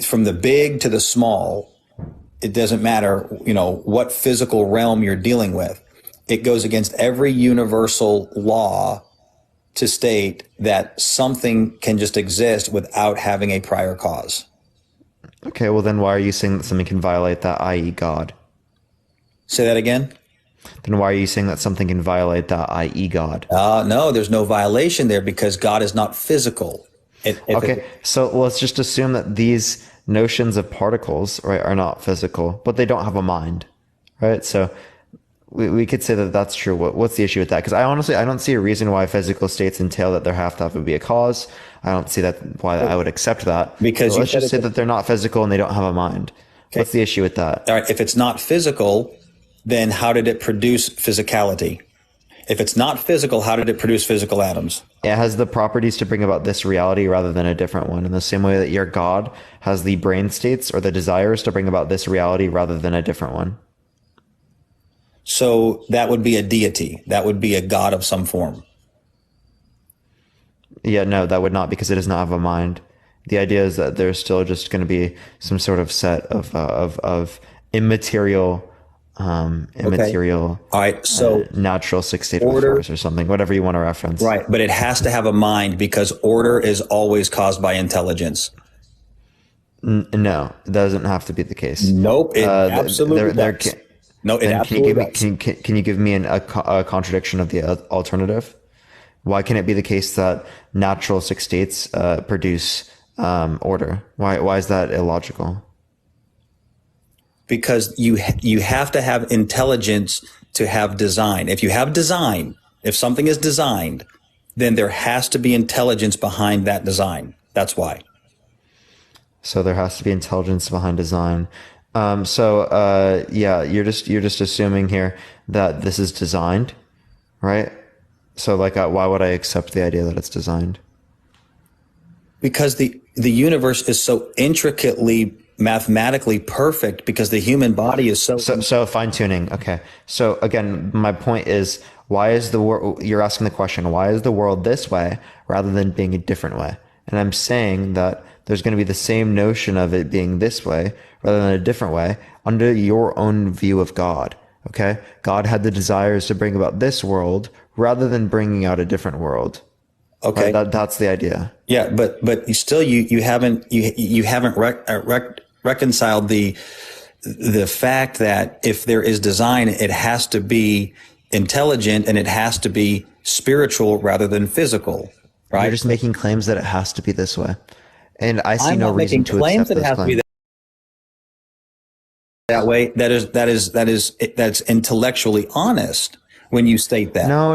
From the big to the small, it doesn't matter, what physical realm you're dealing with. It goes against every universal law to state that something can just exist without having a prior cause. Okay, well then why are you saying that something can violate that, i.e. God? Say that again? Then why are you saying that something can violate that, i.e. God? No, there's no violation there because God is not physical. So let's just assume that these notions of particles, right, are not physical, but they don't have a mind, right? So we could say that that's true. What's the issue with that? Because I don't see a reason why physical states entail that there have to be a cause. I don't see why I would accept that. Because let's just say that they're not physical and they don't have a mind. Okay. What's the issue with that? All right, if it's not physical, then how did it produce physicality? If it's not physical, how did it produce physical atoms? It has the properties to bring about this reality rather than a different one. In the same way that your God has the brain states or the desires to bring about this reality rather than a different one. So that would be a deity. That would be a God of some form. Yeah, no, that would not, because it does not have a mind. The idea is that there's still just going to be some sort of set of immaterial immaterial, all right, so natural six state of order, affairs or something, whatever you want to reference. Right, but it has to have a mind because order is always caused by intelligence. No, it doesn't have to be the case. Nope, it absolutely does. No, it absolutely does. Can you give me a contradiction of the alternative? Why can it be the case that natural six states produce order? Why is that illogical? Because you have to have intelligence to have design. If you have design, if something is designed, then there has to be intelligence behind that design. That's why. So there has to be intelligence behind design. Yeah, you're just assuming here that this is designed, right? So like, why would I accept the idea that it's designed? Because the universe is so intricately mathematically perfect because the human body is so fine tuning. Okay. So again, my point is, why is the world, you're asking the question, why is the world this way rather than being a different way? And I'm saying that there's going to be the same notion of it being this way rather than a different way under your own view of God. Okay. God had the desires to bring about this world rather than bringing out a different world. Okay. Right? That's the idea. Yeah. But you still, you haven't reconciled the fact that if there is design, it has to be intelligent and it has to be spiritual rather than physical, right? You're just making claims that it has to be this way. And I see no reason to accept those claims. That way, that's intellectually honest when you state that. No.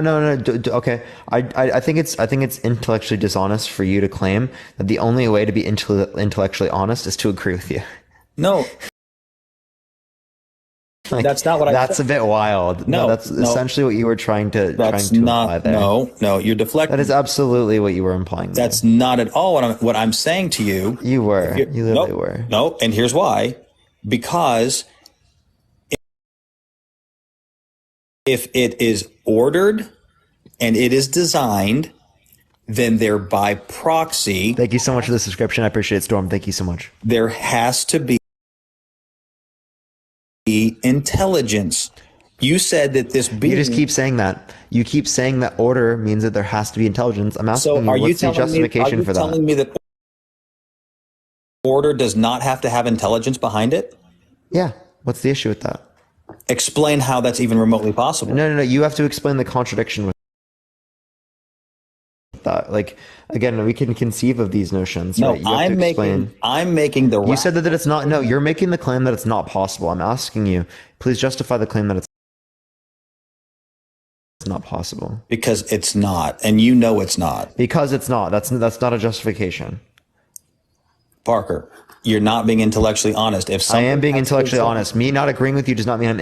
Okay. I think it's intellectually dishonest for you to claim that the only way to be intellectually honest is to agree with you. No. That's not what I said. That's a bit wild. No, that's essentially what you were trying to imply there. No, you're deflecting. That is absolutely what you were implying there. That's not at all what I'm saying to you. You were. You literally were. No, and here's why. Because if it is ordered and it is designed, then there by proxy. Thank you so much for the subscription. I appreciate it, Storm. Thank you so much. There has to be intelligence. You said that this being. You just keep saying that. You keep saying that order means that there has to be intelligence. I'm asking you, what's the justification for that? Are you telling me that order does not have to have intelligence behind it? Yeah. What's the issue with that? Explain how that's even remotely possible. No. You have to explain the contradiction with that. Like, again, we can conceive of these notions. No, right? I'm making the. You said that it's not. No, you're making the claim that it's not possible. I'm asking you, please justify the claim that it's not possible. Because it's not, and you know it's not. Because it's not. That's not a justification. Parker, you're not being intellectually honest. I am being intellectually honest. Me not agreeing with you does not mean I'm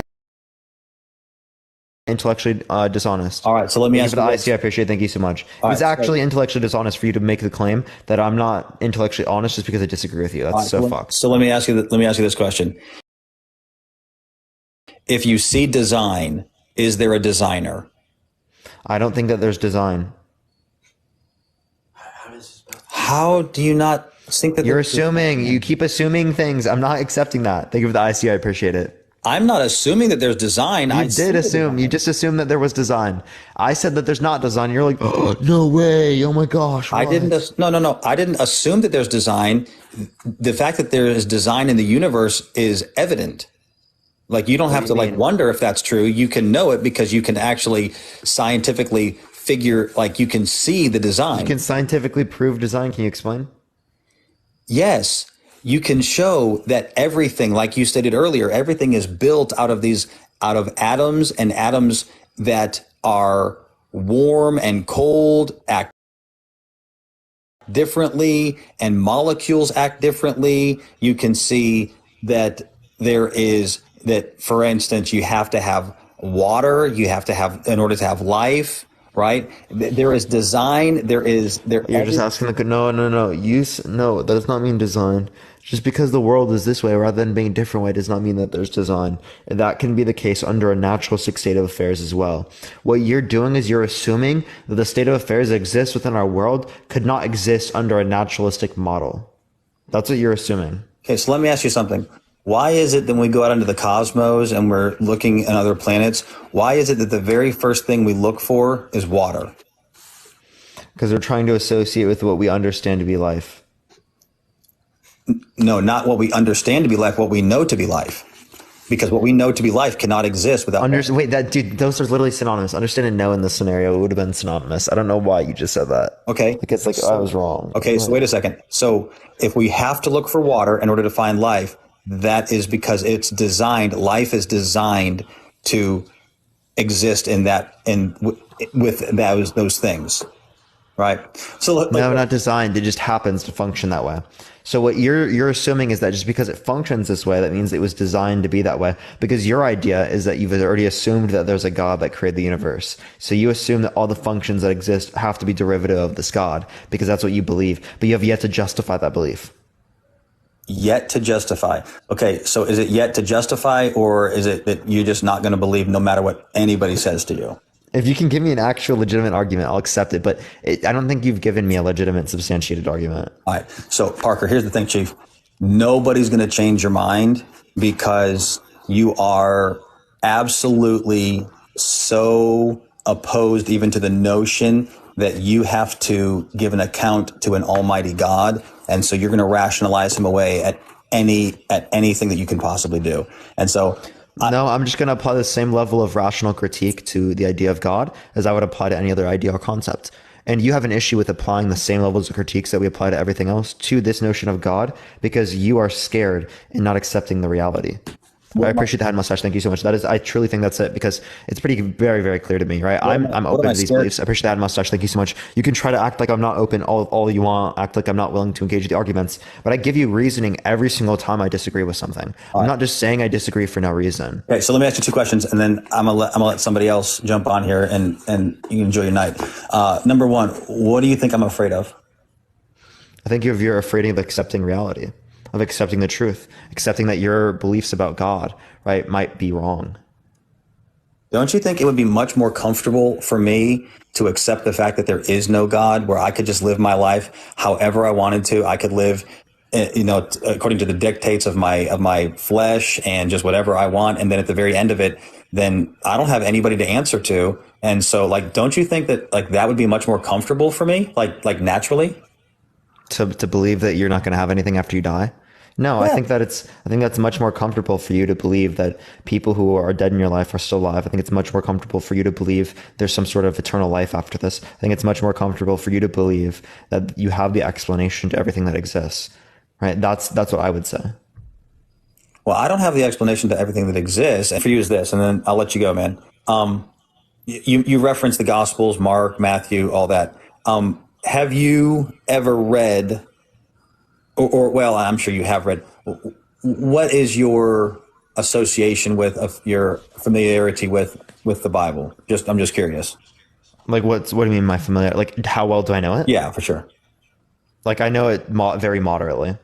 intellectually dishonest. All right, so let me ask you this. I appreciate it. Thank you so much. It's actually intellectually dishonest for you to make the claim that I'm not intellectually honest just because I disagree with you. That's so fucked. So let me ask you this question. If you see design, is there a designer? I don't think that there's design. How do you not think that you're assuming? You keep assuming things. I'm not accepting that. Thank you for the IC. I appreciate it. I'm not assuming that there's design. You did assume. You just assumed that there was design. I said that there's not design. You're like, oh, no way. Oh my gosh. What? I didn't. No. I didn't assume that there's design. The fact that there is design in the universe is evident. Like, you don't have to wonder if that's true. You can know it because you can actually scientifically figure, like, you can see the design. You can scientifically prove design. Can you explain? Yes. You can show that everything, like you stated earlier, everything is built out of atoms, and atoms that are warm and cold act differently, and molecules act differently. You can see that for instance, you have to have water, in order to have life, right? There is design. You're just asking no. That does not mean design. Just because the world is this way rather than being a different way does not mean that there's design. And that can be the case under a natural state of affairs as well. What you're doing is you're assuming that the state of affairs that exists within our world could not exist under a naturalistic model. That's what you're assuming. Okay, so let me ask you something. Why is it that when we go out into the cosmos and we're looking at other planets, why is it that the very first thing we look for is water? Because we're trying to associate with what we understand to be life. No, not what we understand to be life, what we know to be life. Because what we know to be life cannot exist without... Wait, those are literally synonymous. Understand and know in this scenario would have been synonymous. I don't know why you just said that. Okay. I was wrong. Okay, so wait a second. So if we have to look for water in order to find life, that is because life is designed to exist with those things. Right? So no, not designed. It just happens to function that way. So what you're assuming is that just because it functions this way, that means it was designed to be that way. Because your idea is that you've already assumed that there's a God that created the universe. So you assume that all the functions that exist have to be derivative of this God, because that's what you believe. But you have yet to justify that belief. Yet to justify. Okay, so is it yet to justify, or is it that you're just not going to believe no matter what anybody says to you? If you can give me an actual legitimate argument, I'll accept it. But I don't think you've given me a legitimate, substantiated argument. All right. So, Parker, here's the thing, Chief. Nobody's going to change your mind because you are absolutely so opposed even to the notion that you have to give an account to an almighty God. And so you're going to rationalize him away at anything that you can possibly do. And so... No, I'm just going to apply the same level of rational critique to the idea of God as I would apply to any other idea or concept. And you have an issue with applying the same levels of critiques that we apply to everything else to this notion of God because you are scared in not accepting the reality. I appreciate the head mustache. Thank you so much. I truly think that's it because it's very, very clear to me, right? I'm open to these beliefs. I appreciate the head mustache. Thank you so much. You can try to act like I'm not open all you want, act like I'm not willing to engage the arguments, but I give you reasoning every single time I disagree with something. I'm not just saying I disagree for no reason. Okay, so let me ask you two questions and then I'm gonna let somebody else jump on here and you can enjoy your night. Number one, what do you think I'm afraid of? I think you're afraid of accepting reality, of accepting the truth, accepting that your beliefs about God, right, might be wrong. Don't you think it would be much more comfortable for me to accept the fact that there is no God, where I could just live my life however I wanted to? I could live, according to the dictates of my flesh and just whatever I want. And then at the very end of it, then I don't have anybody to answer to. And so, don't you think that that would be much more comfortable for me, like naturally? To believe that you're not going to have anything after you die? No, yeah. I think that's much more comfortable for you to believe that people who are dead in your life are still alive. I think it's much more comfortable for you to believe there's some sort of eternal life after this. I think it's much more comfortable for you to believe that you have the explanation to everything that exists. Right? That's what I would say. Well, I don't have the explanation to everything that exists. And for you is this, and then I'll let you go, man. You referenced the Gospels, Mark, Matthew, all that. Have you ever read, or well, I'm sure you have read, what is your association with, your familiarity with the Bible? I'm just curious. What do you mean my familiar? How well do I know it? Yeah, for sure. I know it very moderately.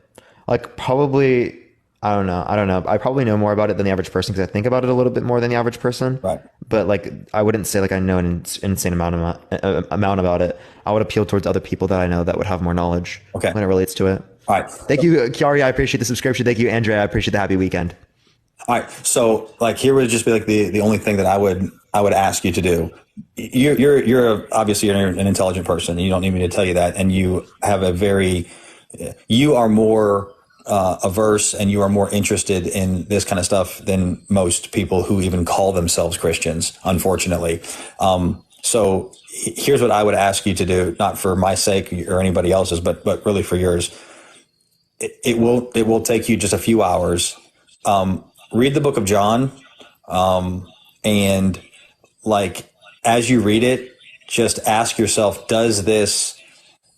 Probably, I don't know. I probably know more about it than the average person because I think about it a little bit more than the average person. Right. But I wouldn't say I know an insane amount about it. I would appeal towards other people that I know that would have more knowledge when it relates to it. All right. Thank you, Kiari. I appreciate the subscription. Thank you, Andrea. I appreciate the happy weekend. All right. So here would just be the only thing that I would ask you to do. You're obviously an intelligent person. You don't need me to tell you that. And you have you are more averse and you are more interested in this kind of stuff than most people who even call themselves Christians, unfortunately. So here's what I would ask you to do, not for my sake or anybody else's, but really for yours. It will take you just a few hours. Read the book of John. And as you read it, just ask yourself, does this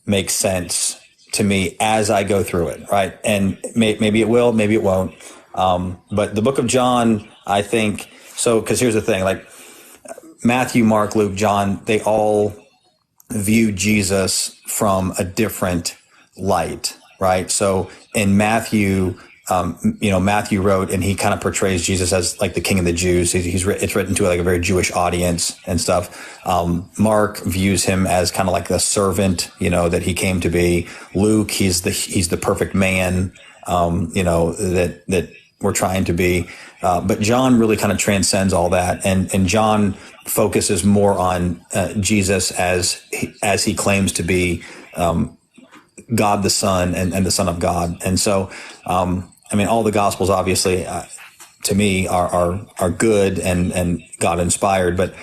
make sense to me as I go through it? Right. And maybe it will, maybe it won't. But the book of John, I think so, because here's the thing, Matthew, Mark, Luke, John, they all view Jesus from a different light. Right. So in Matthew, Matthew wrote, and he kind of portrays Jesus as the king of the Jews. It's written to a very Jewish audience and stuff. Mark views him as kind of the servant, that he came to be. Luke, he's the perfect man, that we're trying to be. But John really kind of transcends all that. And John focuses more on Jesus as he claims to be God the Son and the Son of God. And so, I mean, all the Gospels, obviously, to me, are good and God inspired. But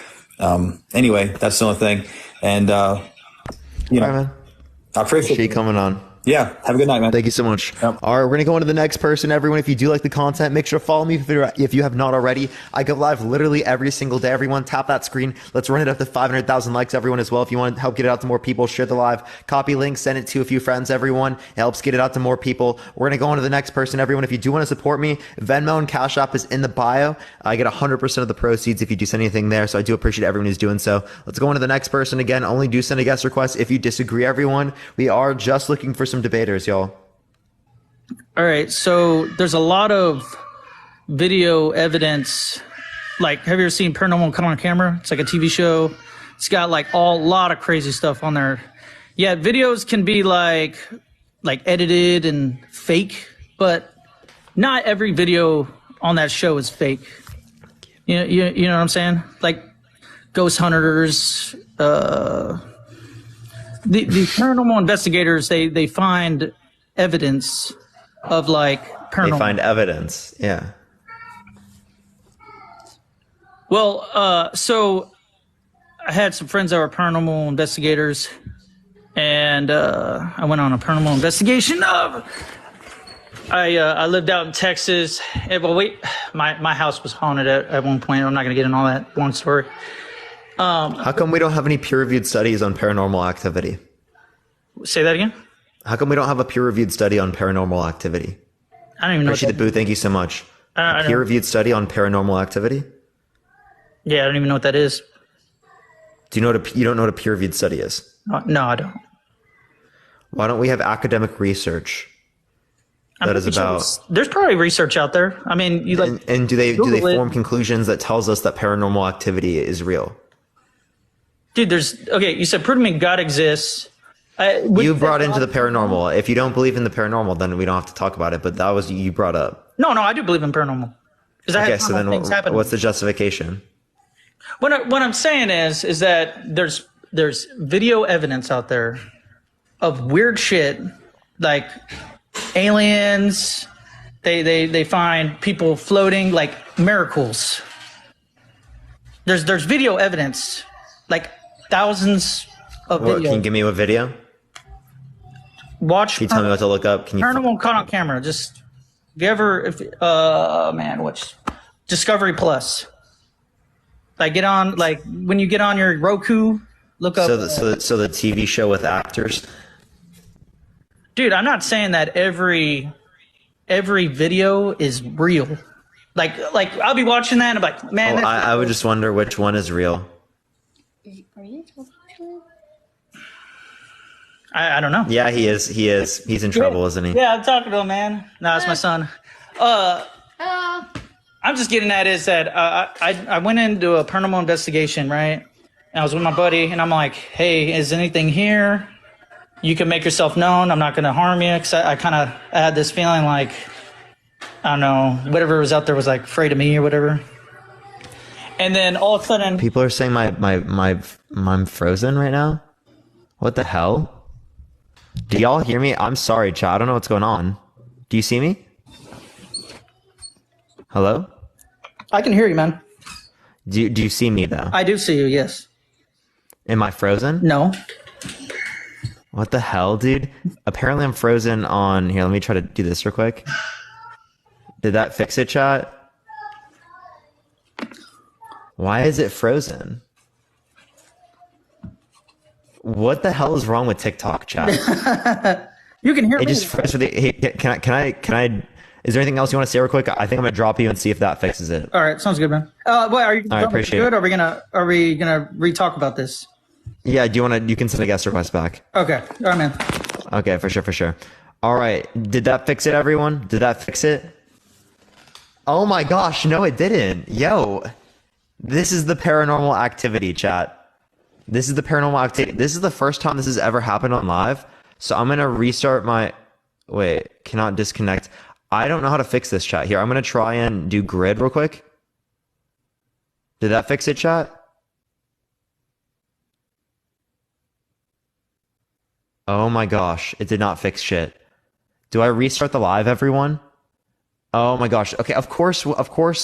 anyway, that's the only thing. And, you know, All right, man. I appreciate you coming on. Yeah. Have a good night, man. Thank you so much. Yep. All right, we're going to go on to the next person. Everyone, if you do like the content, make sure to follow me if you have not already. I go live literally every single day. Everyone, tap that screen. Let's run it up to 500,000 likes, everyone, as well. If you want to help get it out to more people, share the live. Copy link, send it to a few friends, everyone. It helps get it out to more people. We're going to go on to the next person. Everyone, if you do want to support me, Venmo and Cash App is in the bio. I get 100% of the proceeds if you do send anything there, so I do appreciate everyone who's doing so. Let's go on to the next person. Again, only do send a guest request if you disagree, everyone. We are just looking for some debaters, y'all. All right, so there's a lot of video evidence. Like, have you ever seen Paranormal Come on Camera? It's like a TV show. It's got like a lot of crazy stuff on there. Yeah, videos can be like edited and fake, but not every video on that show is fake. You know what I'm saying? Like ghost hunters, the paranormal investigators, they find evidence of like paranormal. They find evidence, yeah. Well, so I had some friends that were paranormal investigators, and I went on a paranormal investigation. I lived out in Texas. My house was haunted at one point. I'm not going to get into all that long story. How come we don't have any peer-reviewed studies on paranormal activity? Say that again? How come we don't have a peer-reviewed study on paranormal activity? I don't even know. Appreciate the boo. Thank you so much. A peer-reviewed study on paranormal activity? Yeah, I don't even know what that is. Do you know you don't know what a peer-reviewed study is? No, I don't. Why don't we have academic research that is about? There's probably research out there. I mean, you like. And do they form conclusions that tells us that paranormal activity is real? Dude, you said prove to me God exists. You brought into the paranormal. If you don't believe in the paranormal, then we don't have to talk about it. But that was you brought up. No, I do believe in paranormal. Okay, so then what's the justification? What I'm saying is that there's video evidence out there of weird shit, like aliens. They find people floating, like miracles. There's video evidence, like thousands of videos. Can you give me a video? Watch. Can you tell me what to look up? Can you paranormal caught on camera? Just what's Discovery Plus? Like when you get on your Roku, look up. So the TV show with actors. Dude, I'm not saying that every video is real. Like I'll be watching that and I'm like, man. I would just wonder which one is real. Are you talking to him? I don't know. Yeah, he is. He's in trouble, isn't he? Yeah, I'm talking to him, man. No, it's my son. I'm just getting at is that I went into a paranormal investigation, right? And I was with my buddy, and I'm like, hey, is anything here? You can make yourself known. I'm not going to harm you. Because I kind of had this feeling like, I don't know, whatever was out there was like afraid of me or whatever. And then all of a sudden... People are saying I'm frozen right now? What the hell? Do y'all hear me? I'm sorry, chat. I don't know what's going on. Do you see me? Hello? I can hear you, man. Do you see me, though? I do see you, yes. Am I frozen? No. What the hell, dude? Apparently I'm frozen on... Here, let me try to do this real quick. Did that fix it, chat? Why is it frozen? What the hell is wrong with TikTok, chat? You can hear me. It just froze for the... Hey, can I... Is there anything else you want to say real quick? I think I'm gonna drop you and see if that fixes it. All right, sounds good, man. Are you? I appreciate it. Are we gonna re-talk about this? Yeah. You can send a guest request back. Okay. All right, man. Okay, for sure. All right. Did that fix it, everyone? Did that fix it? Oh my gosh, no, it didn't. Yo, this is the paranormal activity, chat. This is the paranormal activity. This is the first time this has ever happened on live. So I'm gonna restart my. Wait, cannot disconnect. I don't know how to fix this, chat. Here, I'm going to try and do grid real quick. Did that fix it, chat? Oh my gosh, it did not fix shit. Do I restart the live, everyone? Oh my gosh. Okay, of course,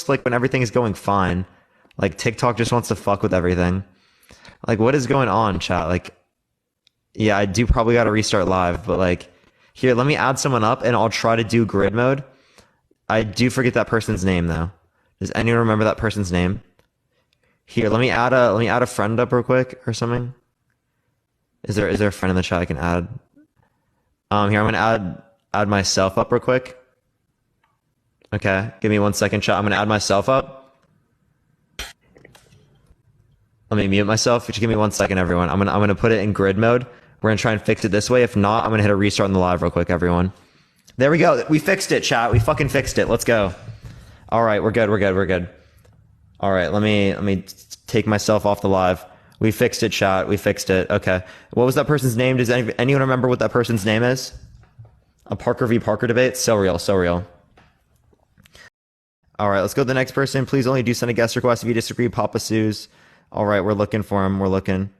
like when everything is going fine, like TikTok just wants to fuck with everything. Like, what is going on, chat? Like, yeah, I do probably got to restart live, but like, here, let me add someone up and I'll try to do grid mode. I do forget that person's name though. Does anyone remember that person's name? Here, let me add a friend up real quick or something. Is there a friend in the chat I can add? Here, I'm gonna add myself up real quick. Okay, give me 1 second, chat. I'm gonna add myself up. Let me mute myself. Just give me 1 second, everyone. I'm gonna put it in grid mode. We're gonna try and fix it this way. If not, I'm gonna hit a restart in the live real quick, everyone. There we go. We fixed it, chat. We fucking fixed it. Let's go. All right, we're good. All right, let me take myself off the live. We fixed it, chat. We fixed it. Okay. What was that person's name? Does anyone remember what that person's name is? A Parker v. Parker debate? So real. All right, let's go to the next person. Please only do send a guest request if you disagree. Papa Sue's. All right, we're looking for him. We're looking.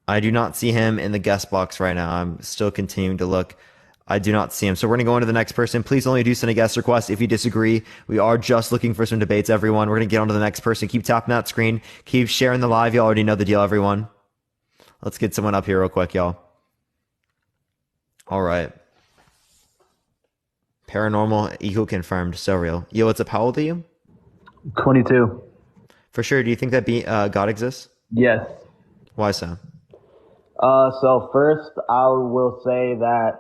I do not see him in the guest box right now. I'm still continuing to look. I do not see him. So we're going to go into the next person. Please only do send a guest request if you disagree. We are just looking for some debates, everyone. We're going to get on to the next person. Keep tapping that screen. Keep sharing the live. You already know the deal, everyone. Let's get someone up here real quick, y'all. All right. Paranormal, eco confirmed, so real. Yo, what's up? How old are you? 22. For sure. Do you think that God exists? Yes. Why so? So first, I will say that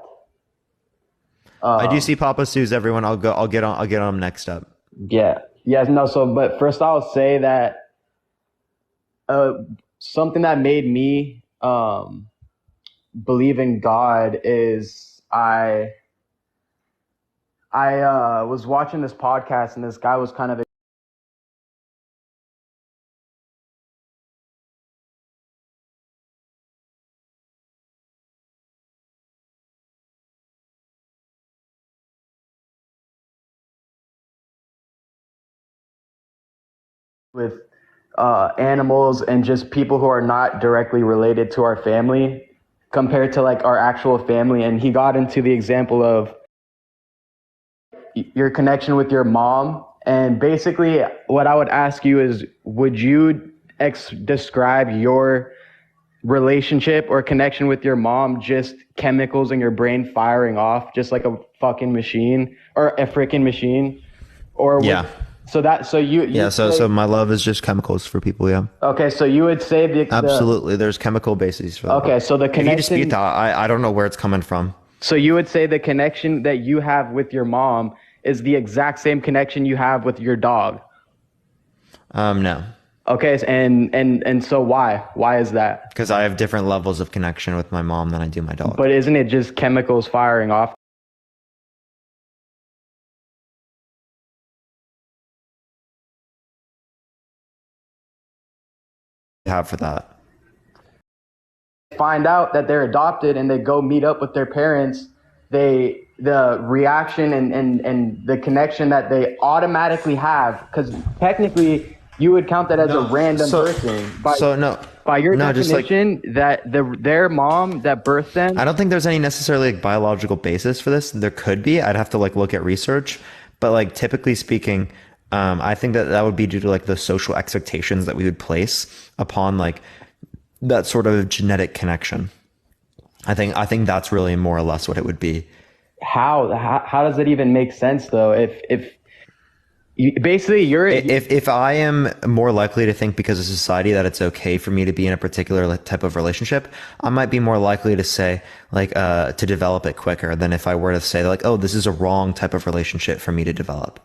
I do see Papa Sue's, everyone. I'll get on him next up. Yeah. Yes. No. So, but first, I'll say that something that made me believe in God is I was watching this podcast and this guy was kind of with animals and just people who are not directly related to our family compared to like our actual family. And he got into the example of your connection with your mom. And basically what I would ask you is, would you describe your relationship or connection with your mom just chemicals in your brain firing off just like a fucking machine or a freaking machine? Or yeah. So my love is just chemicals for people, yeah. Okay, so you would say absolutely, there's chemical bases for that. Okay, so the connection... If you dispute that, I don't know where it's coming from. So you would say the connection that you have with your mom is the exact same connection you have with your dog? No. Okay, and so why? Why is that? Because I have different levels of connection with my mom than I do my dog. But isn't it just chemicals firing off? Have for that. Find out that they're adopted and they go meet up with their parents, the reaction and the connection that they automatically have, because technically you would count that as a random person. By your definition, that their mom that birthed them. I don't think there's any necessarily like biological basis for this. There could be. I'd have to like look at research, but like typically speaking, I think that would be due to like the social expectations that we would place upon like that sort of genetic connection. I think that's really more or less what it would be. How does it even make sense though? If I am more likely to think because of society that it's okay for me to be in a particular type of relationship, I might be more likely to say like to develop it quicker than if I were to say like, oh, this is a wrong type of relationship for me to develop.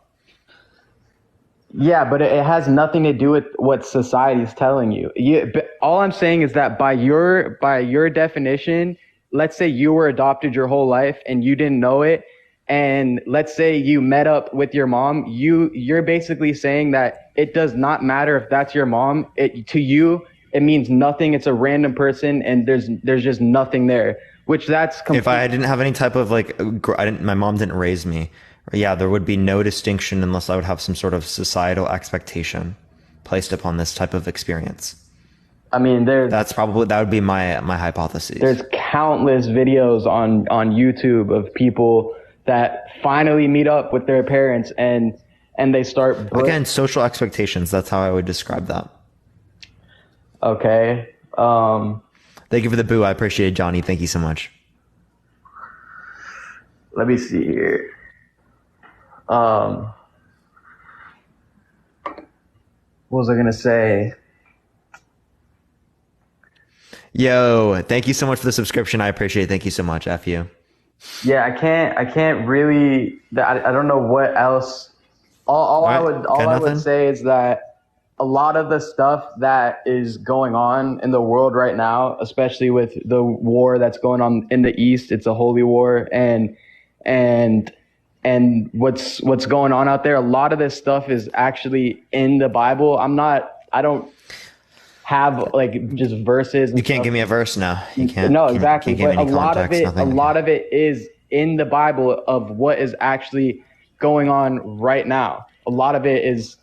Yeah, but it has nothing to do with what society is telling you. But all I'm saying is that by your definition, let's say you were adopted your whole life and you didn't know it, and let's say you met up with your mom, you're basically saying that it does not matter if that's your mom. To you, it means nothing. It's a random person, and there's just nothing there. Which that's if I didn't have any type of like, my mom didn't raise me. Yeah, there would be no distinction unless I would have some sort of societal expectation placed upon this type of experience. I mean, that would be my hypothesis. There's countless videos on YouTube of people that finally meet up with their parents and they start again, social expectations. That's how I would describe that. Okay. Thank you for the boo. I appreciate it, Johnny. Thank you so much. Let me see here. What was I gonna say? Yo, thank you so much for the subscription. I appreciate it. Thank you so much. F you. Yeah, I can't really. I don't know what else. All I would say is that a lot of the stuff that is going on in the world right now, especially with the war that's going on in the East, it's a holy war, and what's going on out there, a lot of this stuff is actually in the Bible. I don't have like just verses. You can't give me a verse now. You can't. No, exactly. Can't give but me any context, a lot of it is in the Bible of what is actually going on right now. A lot of it is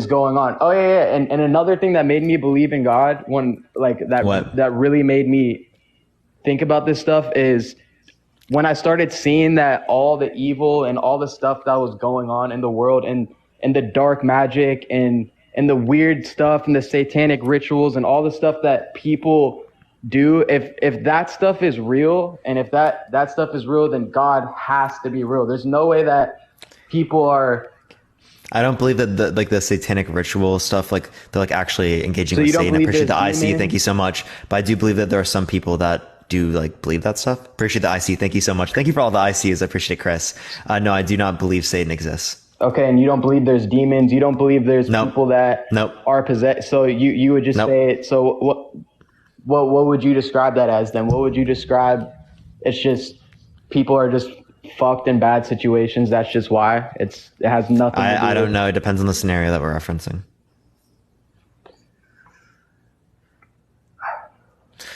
going on. Oh yeah. And another thing that made me believe in God, that really made me think about this stuff is when I started seeing that all the evil and all the stuff that was going on in the world and the dark magic and the weird stuff and the satanic rituals and all the stuff that people do, if that stuff is real, and if that stuff is real, then God has to be real. There's no way that people are. I don't believe that the satanic ritual stuff, like they're like actually engaging with Satan. I appreciate the IC. Thank you so much. But I do believe that there are some people that do like believe that stuff. Appreciate the IC. Thank you so much. Thank you for all the ICs. I appreciate it, Chris. No, I do not believe Satan exists. Okay, and you don't believe there's demons. You don't believe there's people that are possessed. So you would just say it. So what would you describe that as then? What would you describe? It's just people are just fucked in bad situations. That's just why. It has nothing to do I don't know. It depends on the scenario that we're referencing.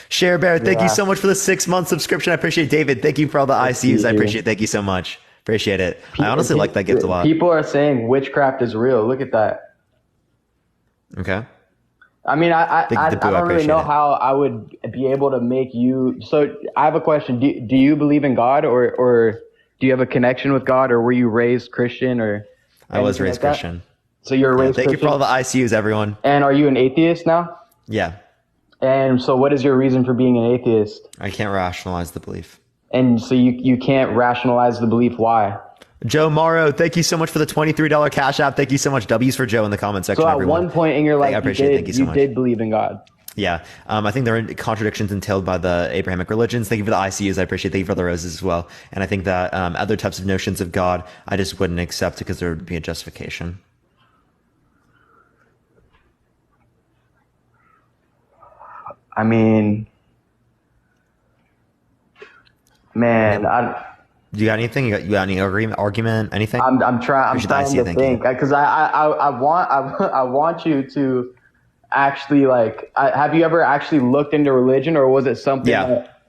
Share Bear, thank you so much for the 6-month subscription. I appreciate it. David, thank you for all the ICUs. I appreciate it. Thank you so much. Appreciate it. I honestly like that gift a lot. People are saying witchcraft is real. Look at that. Okay. I mean, I don't really know how I would be able to make you. So I have a question. Do you believe in God, or do you have a connection with God, or were you raised Christian, or? I was raised Christian. So you're raised Christian. Thank you for all the ICUs, everyone. And are you an atheist now? Yeah. And so what is your reason for being an atheist? I can't rationalize the belief. And so you can't rationalize the belief. Why? Joe Morrow, thank you so much for the $23 Cash App. Thank you so much. W's for Joe in the comment section. So at everyone. one point in your life, you did believe in God. Yeah. I think there are contradictions entailed by the Abrahamic religions. Thank you for the ICUs. I appreciate it. Thank you for the roses as well. And I think that other types of notions of God, I just wouldn't accept because there would be a justification. I mean, man, do you got anything? You got any argument? Anything? I'm trying to think because I want you to actually have you ever actually looked into religion, or was it something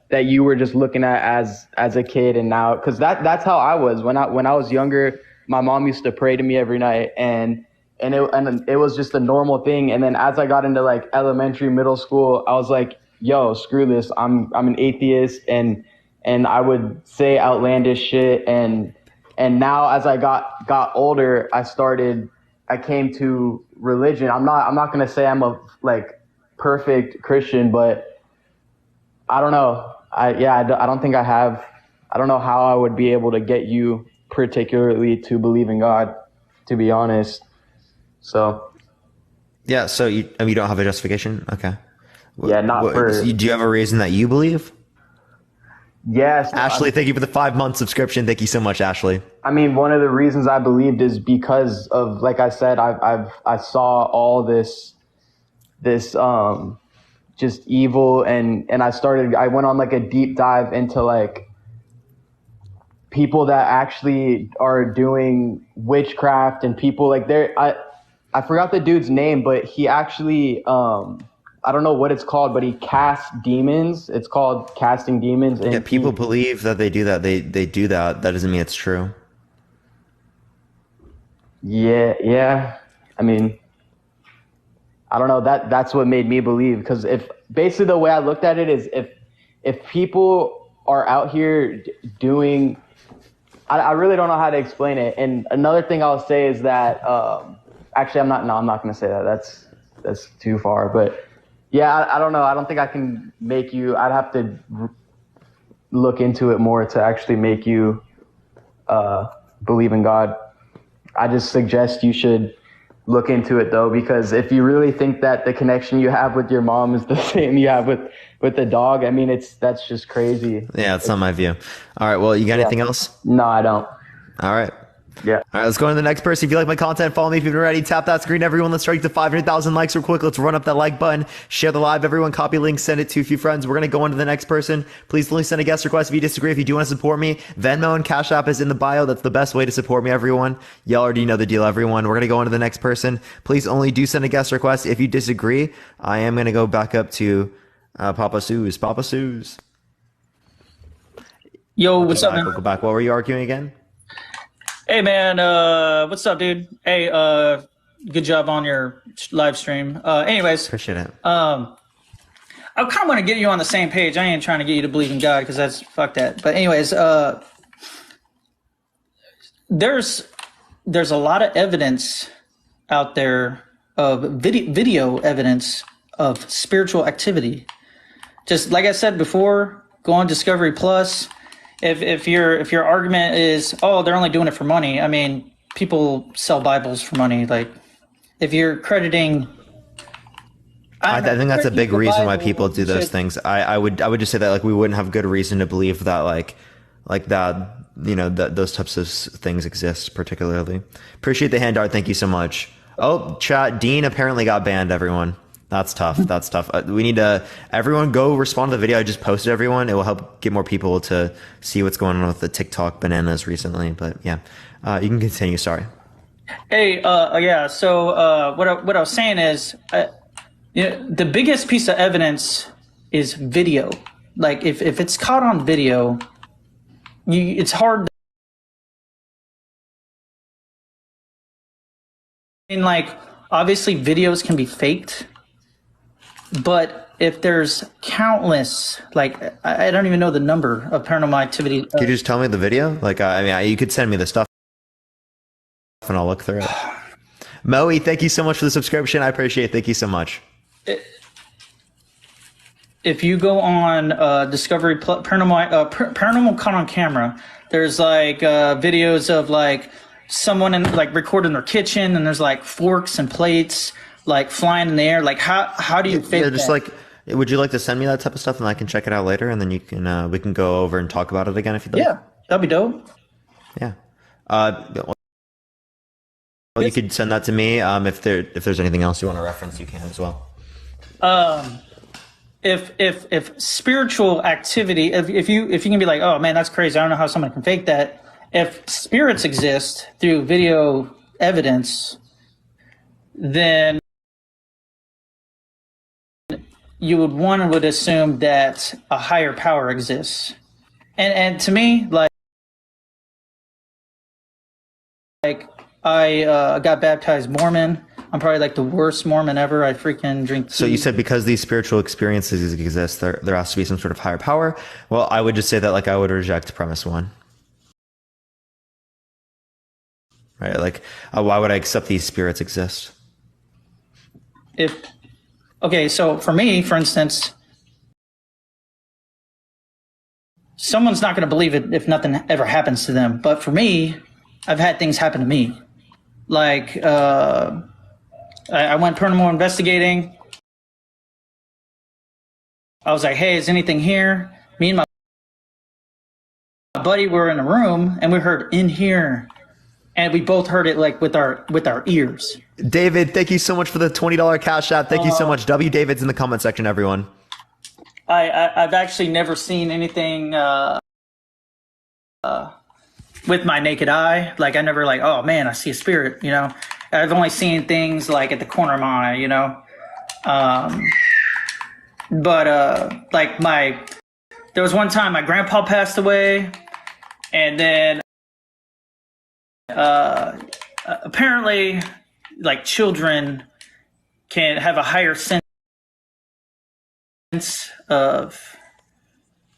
that you were just looking at as a kid and now? Because that's how I was when I was younger. My mom used to pray to me every night, and it was just a normal thing. And then as I got into like elementary, middle school, I was like, yo, screw this. I'm an atheist, and I would say outlandish shit. And now as I got older, I came to religion. I'm not going to say I'm a like perfect Christian, but I don't know. I don't think I have. I don't know how I would be able to get you particularly to believe in God, to be honest. So. Yeah. So you don't have a justification? Okay. Yeah. Do you have a reason that you believe? Yes. Ashley, thank you for the 5-month subscription. Thank you so much, Ashley. I mean, one of the reasons I believed is because of, like I said, I saw all this just evil, and I went on like a deep dive into like people that actually are doing witchcraft, and people like I forgot the dude's name, but he actually I I don't know what it's called, but he casts demons. It's called casting demons. And yeah, people believe that they do that. They do that. That doesn't mean it's true. Yeah. I mean, I don't know. That's what made me believe, because if basically the way I looked at it is if people are out here doing, I really don't know how to explain it. And another thing I'll say is that actually I'm not going to say that. That's too far. But yeah, I don't know. I don't think I can make you. I'd have to look into it more to actually make you believe in God. I just suggest you should look into it, though, because if you really think that the connection you have with your mom is the same you have with the dog, I mean, that's just crazy. Yeah, it's not my view. All right, well, you got anything else? No, I don't. All right. Yeah. All right, let's go on to the next person. If you like my content, follow me. If you've been ready, tap that screen. Everyone, let's strike to 500,000 likes real quick. Let's run up that like button. Share the live. Everyone, copy link, send it to a few friends. We're going to go on to the next person. Please only send a guest request if you disagree. If you do want to support me, Venmo and Cash App is in the bio. That's the best way to support me, everyone. Y'all already know the deal, everyone. We're going to go on to the next person. Please only do send a guest request. If you disagree, I am going to go back up to Papa Sue's. Papa Sue's. Yo, what's up, man? We'll go back. What were you arguing again? Hey, man, what's up, dude? Hey, good job on your live stream. Anyways. Appreciate it. I kind of want to get you on the same page. I ain't trying to get you to believe in God, because fuck that. But anyways, there's a lot of evidence out there of video evidence of spiritual activity. Just like I said before, go on Discovery Plus. If your argument is, oh, they're only doing it for money, I mean, people sell Bibles for money. Like, if you're crediting, I think that's a big reason why people do those things. I would just say that, like, we wouldn't have good reason to believe that like that, you know, that those types of things exist particularly. Appreciate the hand art. Thank you so much. Oh, chat. Dean apparently got banned, everyone. That's tough. That's tough. We need to, everyone go respond to the video I just posted, everyone. It will help get more people to see what's going on with the TikTok bananas recently. But yeah, you can continue. Sorry. Hey, yeah. So what I was saying is, you know, the biggest piece of evidence is video. Like, if it's caught on video, it's hard. I mean, like, obviously videos can be faked. But if there's countless, like, I don't even know the number of paranormal activity. Can you just tell me the video? Like, I mean, you could send me the stuff and I'll look through it. Moe, thank you so much for the subscription. I appreciate it. Thank you so much. If you go on Discovery Paranormal Caught on Camera, there's like videos of like someone like recording their kitchen, and there's like forks and plates like flying in the air. Like, how do you fake just that? Like, would you like to send me that type of stuff and I can check it out later, and then you can we can go over and talk about it again if you'd like? Yeah, that'd be dope. Yeah. Well, you could send that to me. If there's anything else you want to reference, you can as well. If spiritual activity, if you can be like, oh man, that's crazy, I don't know how someone can fake that. If spirits exist through video evidence, then one would assume that a higher power exists. And to me, like I got baptized Mormon. I'm probably like the worst Mormon ever. I freaking drink tea. So you said because these spiritual experiences exist, there has to be some sort of higher power. Well, I would just say that, like, I would reject premise one. Right? Like, why would I accept these spirits exist? Okay, so for me, for instance, someone's not going to believe it if nothing ever happens to them. But for me, I've had things happen to me. Like, I went paranormal investigating. I was like, hey, is anything here? Me and my buddy were in a room, and we heard in here. And we both heard it like with our ears. David, thank you so much for the $20 Cash App. Thank you so much. W. David's in the comment section, everyone. I've actually never seen anything with my naked eye. Like, I never like, oh man, I see a spirit, you know. I've only seen things like at the corner of my eye, you know. but like there was one time my grandpa passed away, and then apparently like children can have a higher sense of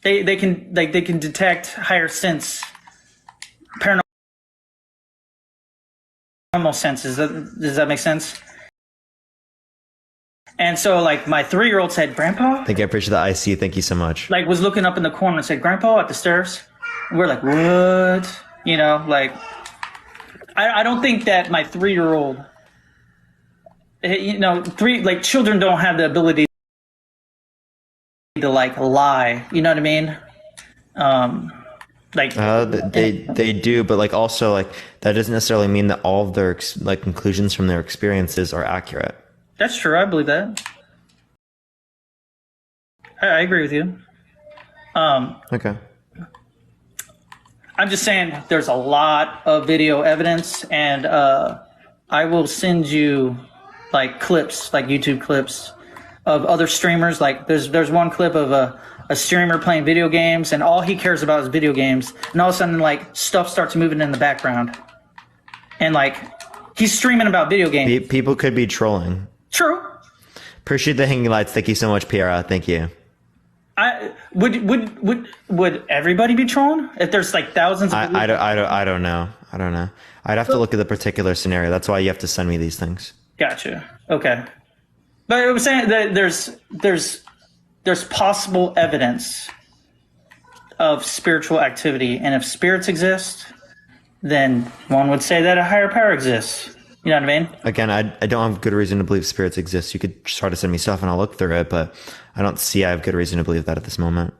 they can detect higher sense paranormal senses. Does that make sense? And so like my 3-year-old said, "Grandpa?" Thank you. I appreciate the IC. Thank you so much. Like was looking up in the corner and said, "Grandpa," at the stairs. We're like, "What?" You know, like I don't think that my 3-year-old, you know, children don't have the ability to like lie. You know what I mean? They do, but like also like that doesn't necessarily mean that all of their like conclusions from their experiences are accurate. That's true. I believe that. I agree with you. Okay. I'm just saying there's a lot of video evidence, and I will send you like clips, like YouTube clips of other streamers. Like there's one clip of a streamer playing video games, and all he cares about is video games, and all of a sudden like stuff starts moving in the background, and like he's streaming about video games. People could be trolling. True. Appreciate the hanging lights. Thank you so much, Piera. Thank you. Would everybody be trolling if there's like thousands of I don't know. I'd have to look at the particular scenario. That's why you have to send me these things. Gotcha. Okay. But I was saying that there's possible evidence of spiritual activity, and if spirits exist, then one would say that a higher power exists. You know what I mean? Again, I don't have good reason to believe spirits exist. You could try to send me stuff and I'll look through it, but I don't see I have good reason to believe that at this moment.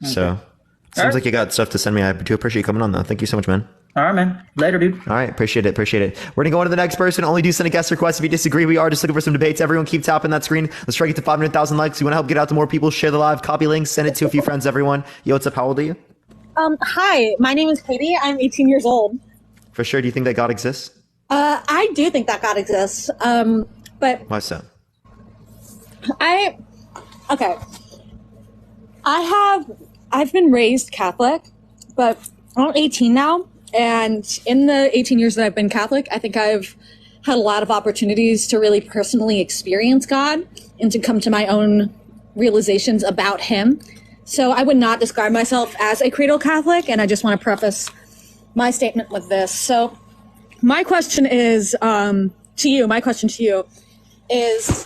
Okay. So, seems like you got stuff to send me. I do appreciate you coming on, though. Thank you so much, man. All right, man. Later, dude. All right. Appreciate it. We're going to go on to the next person. Only do send a guest request if you disagree. We are just looking for some debates. Everyone keep tapping that screen. Let's try to get to 500,000 likes. You want to help get out to more people, share the live, copy links, send it to a few friends, everyone. Yo, what's up? How old are you? Hi, my name is Katie. I'm 18 years old. For sure. Do you think that God exists? I do think that God exists. But why so? I've been raised Catholic, but I'm 18 now. And in the 18 years that I've been Catholic, I think I've had a lot of opportunities to really personally experience God and to come to my own realizations about him. So I would not describe myself as a cradle Catholic. And I just want to preface my statement with this. So my question is to you is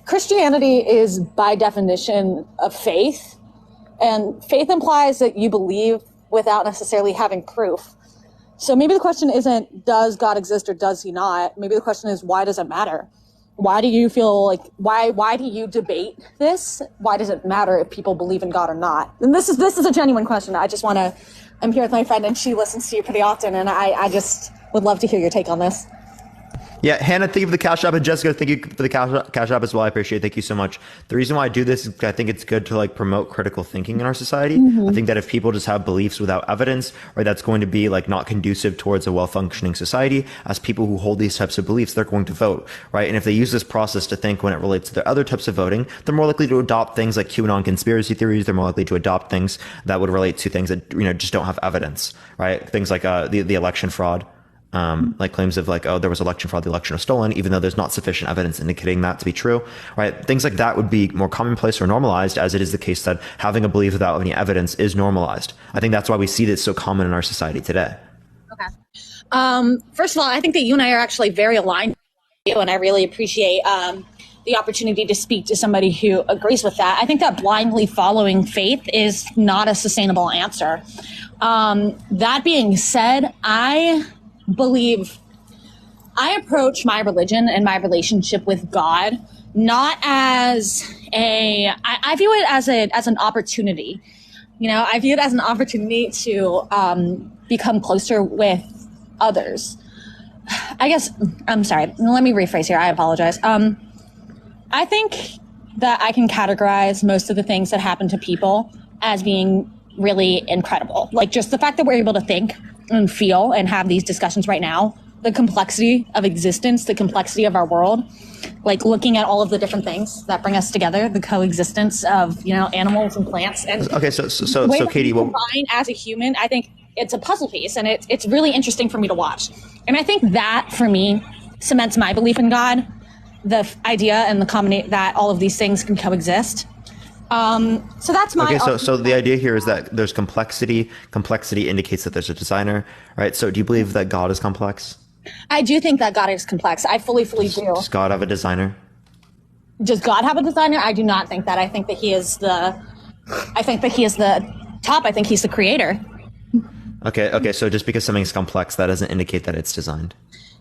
Christianity is by definition of faith, and faith implies that you believe without necessarily having proof. So maybe the question isn't does God exist or does he not? Maybe the question is why does it matter? Why do you feel like why do you debate this? Why does it matter if people believe in God or not? And this is a genuine question. I'm here with my friend and she listens to you pretty often, and I just would love to hear your take on this. Yeah, Hannah, thank you for the cash app, and Jessica, thank you for the cash app as well. I appreciate it. Thank you so much. The reason why I do this is I think it's good to like promote critical thinking in our society. Mm-hmm. I think that if people just have beliefs without evidence, right, that's going to be like not conducive towards a well-functioning society. As people who hold these types of beliefs, they're going to vote, right? And if they use this process to think when it relates to their other types of voting, they're more likely to adopt things like QAnon conspiracy theories. They're more likely to adopt things that would relate to things that, you know, just don't have evidence, right? Things like the election fraud. Like claims of like, oh, there was election fraud, the election was stolen, even though there's not sufficient evidence indicating that to be true, right? Things like that would be more commonplace or normalized, as it is the case that having a belief without any evidence is normalized. I think that's why we see this so common in our society today. Okay. First of all, I think that you and I are actually very aligned, and I really appreciate the opportunity to speak to somebody who agrees with that. I think that blindly following faith is not a sustainable answer. That being said, I approach my religion and my relationship with God not as I view it as an opportunity. You know, I view it as an opportunity to become closer with others. I guess, I'm sorry, let me rephrase here. I apologize. I think that I can categorize most of the things that happen to people as being really incredible. Like just the fact that we're able to think and feel and have these discussions right now the complexity of existence, the complexity of our world, like looking at all of the different things that bring us together, the coexistence of, you know, animals and plants. And okay, so Katie, what combine as a human, I think it's a puzzle piece, and it's really interesting for me to watch. And I think that for me cements my belief in God, the idea and the combination that all of these things can coexist. So that's my so the idea here is that there's complexity. Complexity indicates that there's a designer, right? So do you believe that God is complex? I do think that God is complex. I fully do. Does God have a designer? Does God have a designer? I do not think that. I think that he is the top. I think he's the creator. Okay. So just because something's complex, that doesn't indicate that it's designed.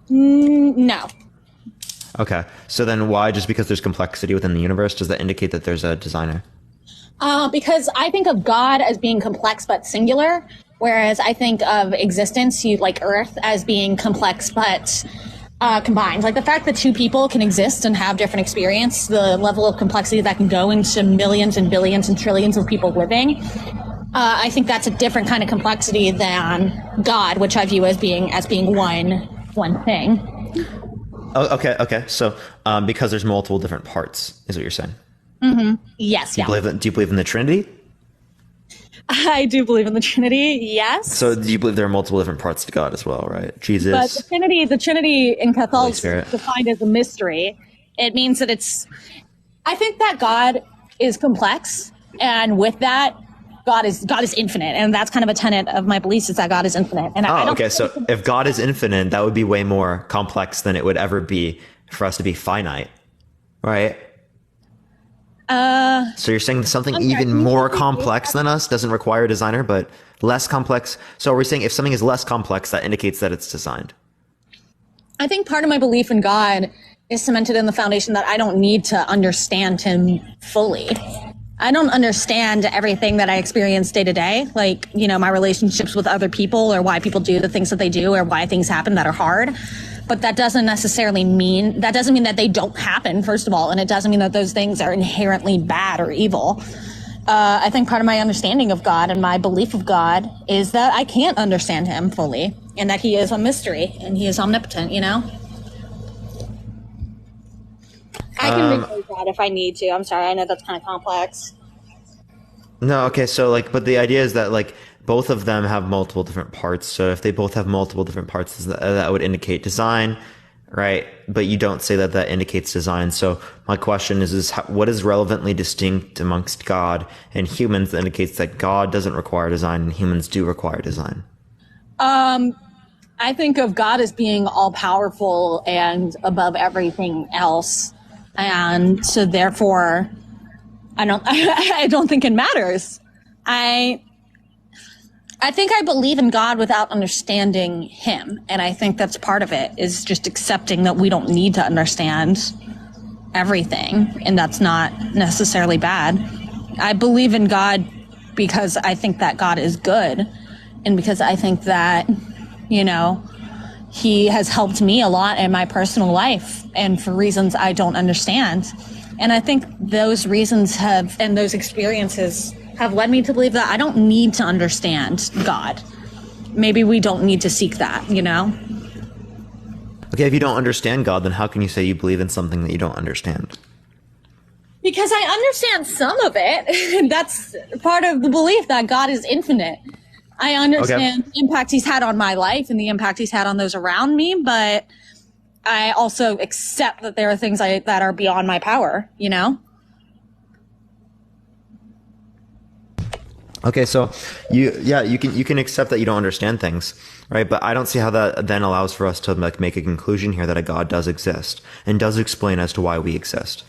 No. Okay. So then why, just because there's complexity within the universe, does that indicate that there's a designer? Because I think of God as being complex but singular, whereas I think of existence, like Earth, as being complex but combined. Like the fact that two people can exist and have different experience, the level of complexity that can go into millions and billions and trillions of people living. I think that's a different kind of complexity than God, which I view as being one thing. Oh, okay. So because there's multiple different parts, is what you're saying? Mm-hmm. Yes. Do you believe in the Trinity? I do believe in the Trinity. Yes. So do you believe there are multiple different parts to God as well, right? Jesus. But the Trinity in Catholicism is defined as a mystery. It means that I think that God is complex, and with that, God is infinite, and that's kind of a tenet of my beliefs, is that God is infinite. And okay. So if God is infinite, that would be way more complex than it would ever be for us to be finite, right? So you're saying something even more complex than us doesn't require a designer, but less complex. So are we saying if something is less complex, that indicates that it's designed? I think part of my belief in God is cemented in the foundation that I don't need to understand him fully. I don't understand everything that I experience day to day, like, you know, my relationships with other people, or why people do the things that they do, or why things happen that are hard. But that doesn't mean that they don't happen, first of all. And it doesn't mean that those things are inherently bad or evil. I think part of my understanding of God and my belief of God is that I can't understand him fully, and that he is a mystery and he is omnipotent, you know? I can rephrase that if I need to. I'm sorry. I know that's kind of complex. No. Okay. So but the idea is that both of them have multiple different parts. So if they both have multiple different parts, that would indicate design, right? But you don't say that indicates design. So my question is what is relevantly distinct amongst God and humans that indicates that God doesn't require design and humans do require design? I think of God as being all powerful and above everything else. And so therefore, I don't think it matters. I think I believe in God without understanding him. And I think that's part of it, is just accepting that we don't need to understand everything. And that's not necessarily bad. I believe in God because I think that God is good. And because I think that, you know, he has helped me a lot in my personal life, and for reasons I don't understand. And I think those reasons and those experiences have led me to believe that I don't need to understand God. Maybe we don't need to seek that, you know? Okay, if you don't understand God, then how can you say you believe in something that you don't understand? Because I understand some of it. That's part of the belief that God is infinite. I understand the impact he's had on my life and the impact he's had on those around me, but I also accept that there are things that are beyond my power, you know? Okay, so you can accept that you don't understand things, right? But I don't see how that then allows for us to make a conclusion here that a God does exist and does explain as to why we exist.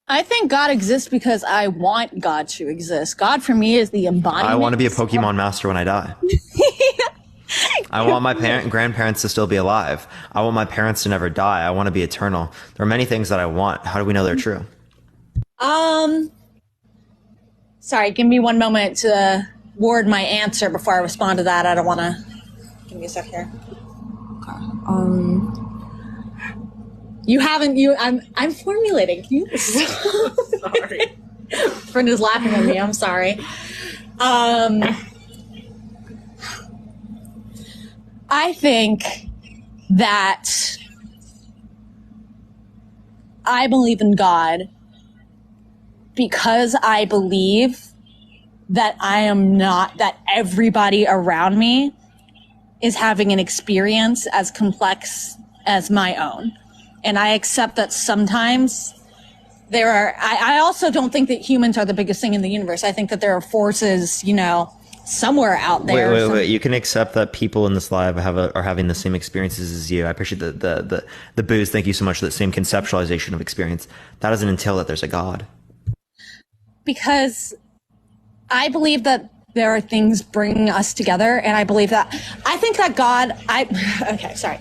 I think God exists because I want God to exist. God for me is the embodiment. I want to be a Pokemon master when I die. I want my grandparents to still be alive. I want my parents to never die. I want to be eternal. There are many things that I want. How do we know they're true? Sorry, give me one moment to word my answer before I respond to that. I don't want to. Give me a sec here. I'm formulating. Sorry. Friend is laughing at me. I'm sorry. I think that I believe in God because I believe that that everybody around me is having an experience as complex as my own. And I accept that sometimes I also don't think that humans are the biggest thing in the universe. I think that there are forces, somewhere out there. Wait. You can accept that people in this live are having the same experiences as you. I appreciate the booze. Thank you so much for that same conceptualization of experience. That doesn't entail that there's a God. Because I believe that there are things bringing us together, and I think that God, okay, sorry.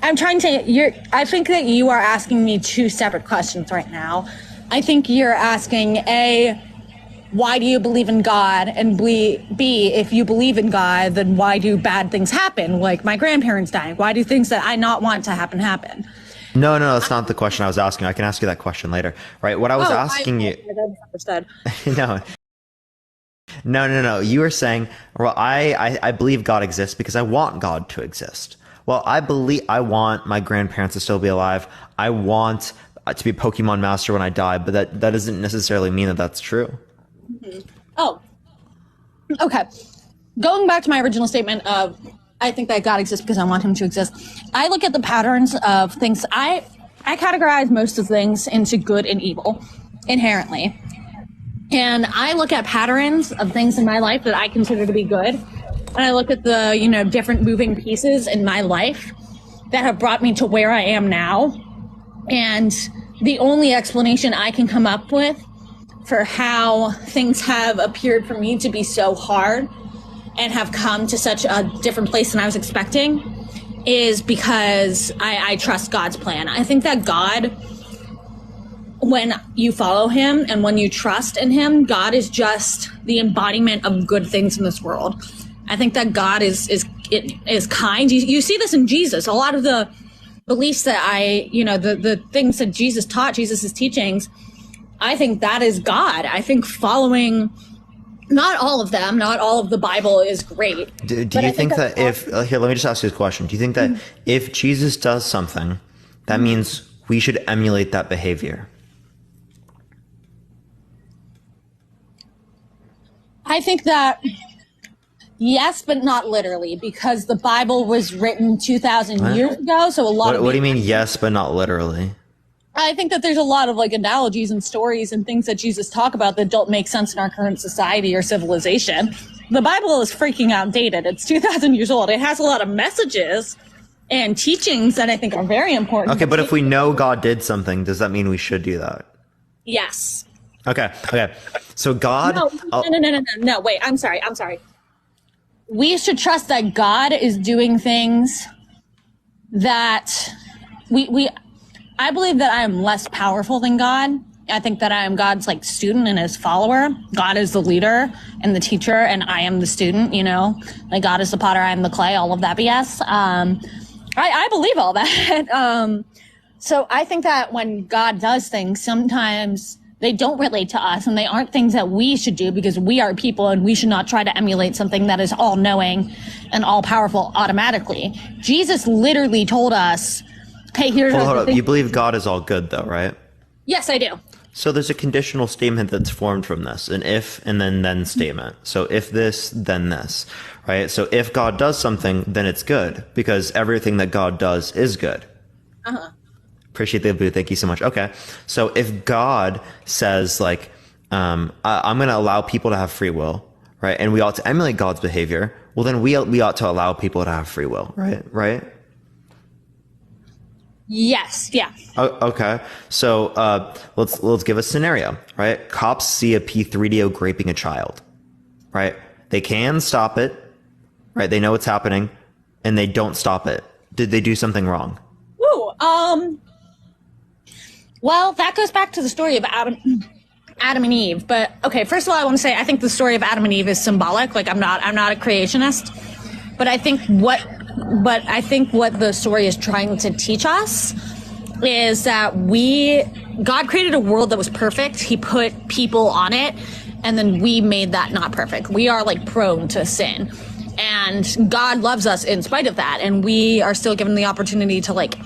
I'm trying to, I think that you are asking me two separate questions right now. I think you're asking, A, why do you believe in God? And B, if you believe in God, then why do bad things happen? Like my grandparents dying. Why do things that I not want to happen? No, that's not the question I was asking. I can ask you that question later, right? What I was asking you. No. You were saying, well, I believe God exists because I want God to exist. Well, I want my grandparents to still be alive. I want to be a Pokemon master when I die, but that doesn't necessarily mean that that's true. Mm-hmm. Oh, okay. Going back to my original statement of, I think that God exists because I want him to exist. I look at the patterns of things. I categorize most of things into good and evil inherently. And I look at patterns of things in my life that I consider to be good. And I look at the, different moving pieces in my life that have brought me to where I am now. And the only explanation I can come up with for how things have appeared for me to be so hard and have come to such a different place than I was expecting is because I trust God's plan. I think that God, when you follow him and when you trust in him, God is just the embodiment of good things in this world. I think that God is kind. You see this in Jesus. A lot of the beliefs that the things that Jesus taught, Jesus' teachings, I think that is God. I think following, not all of them, not all of the Bible is great. Do you think that here, let me just ask you this question. Do you think that if Jesus does something, that means we should emulate that behavior? I think that yes, but not literally, because the Bible was written 2,000 years ago. So what do you mean yes, but not literally? I think that there's a lot of analogies and stories and things that Jesus talk about that don't make sense in our current society or civilization. The Bible is freaking outdated. It's 2,000 years old. It has a lot of messages and teachings that I think are very important. Okay, but if we know God did something, does that mean we should do that? Yes. Okay. So God... No, wait, I'm sorry. We should trust that God is doing things that I believe that I am less powerful than God. I think that I am God's student and his follower. God is the leader and the teacher, and I am the student, God is the potter, I am the clay, all of that BS. I believe all that. So I think that when God does things, sometimes they don't relate to us and they aren't things that we should do because we are people and we should not try to emulate something that is all knowing and all powerful automatically. Jesus literally told us, hey, here's hold up. You believe God is all good though, right? Yes, I do. So there's a conditional statement that's formed from this, an if and then statement. So if this, then this, right? So if God does something, then it's good because everything that God does is good. Uh-huh. Appreciate the boo. Thank you so much. Okay. So if God says I'm going to allow people to have free will, right? And we ought to emulate God's behavior. Well, then we ought to allow people to have free will, right? Right? Yes. Yeah. Okay. So let's give a scenario, right? Cops see a P3DO raping a child, right? They can stop it, right? They know what's happening, and they don't stop it. Did they do something wrong? Ooh. Well, that goes back to the story of Adam and Eve. But okay, first of all, I want to say I think the story of Adam and Eve is symbolic. I'm not a creationist, but I think what the story is trying to teach us is that God created a world that was perfect. He put people on it, and then we made that not perfect. We are prone to sin. And God loves us in spite of that. And we are still given the opportunity to like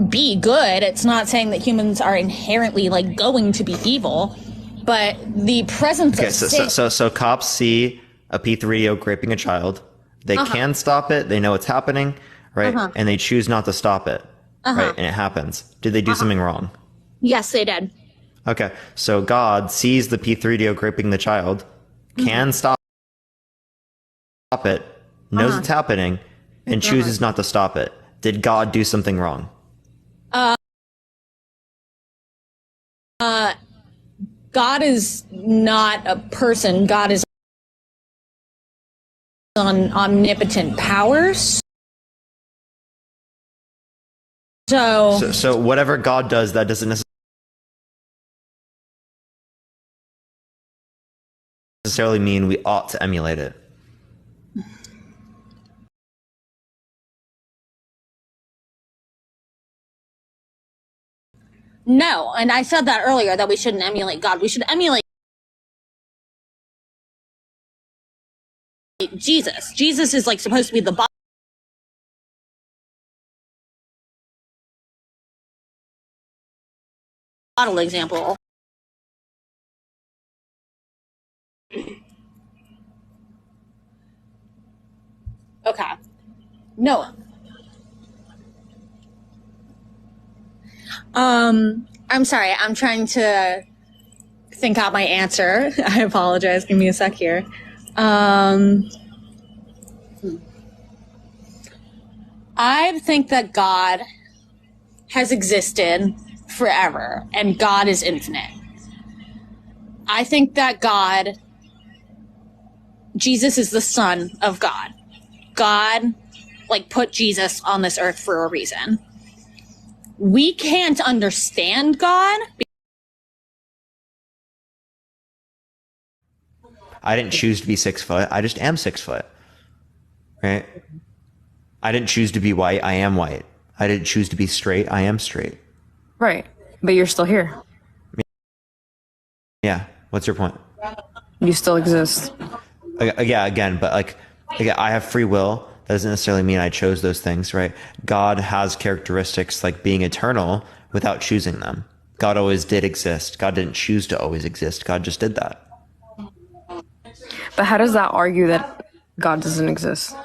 be good. It's not saying that humans are inherently like going to be evil, but the presence of sin. So cops see a P3 video raping a child. They can stop it. They know it's happening, right? And they choose not to stop it, right? And it happens. Did they do something wrong? Yes, they did. Okay, so God sees the P3 video raping the child, can stop it, knows it's happening, and chooses not to stop it. Did God do something wrong? God is not a person. God is omnipotent powers. So whatever God does, that doesn't necessarily mean we ought to emulate it. No, and I said that earlier, that we shouldn't emulate God. We should emulate Jesus. Jesus is like supposed to be the model example. Okay. No. I'm sorry. I'm trying to think out my answer. I apologize. Give me a sec here. I think that God has existed forever and God is infinite. I think that Jesus is the Son of God. God, like, put Jesus on this earth for a reason. We can't understand God. I didn't choose to be 6 foot. I just am 6 foot. Right? I didn't choose to be white. I am white. I didn't choose to be straight. I am straight. Right. But you're still here. Yeah. What's your point? You still exist. Yeah, again, but like, again, I have free will. That doesn't necessarily mean I chose those things, right? God has characteristics like being eternal without choosing them. God always did exist. God didn't choose to always exist. God just did that. But how does that argue that God doesn't exist?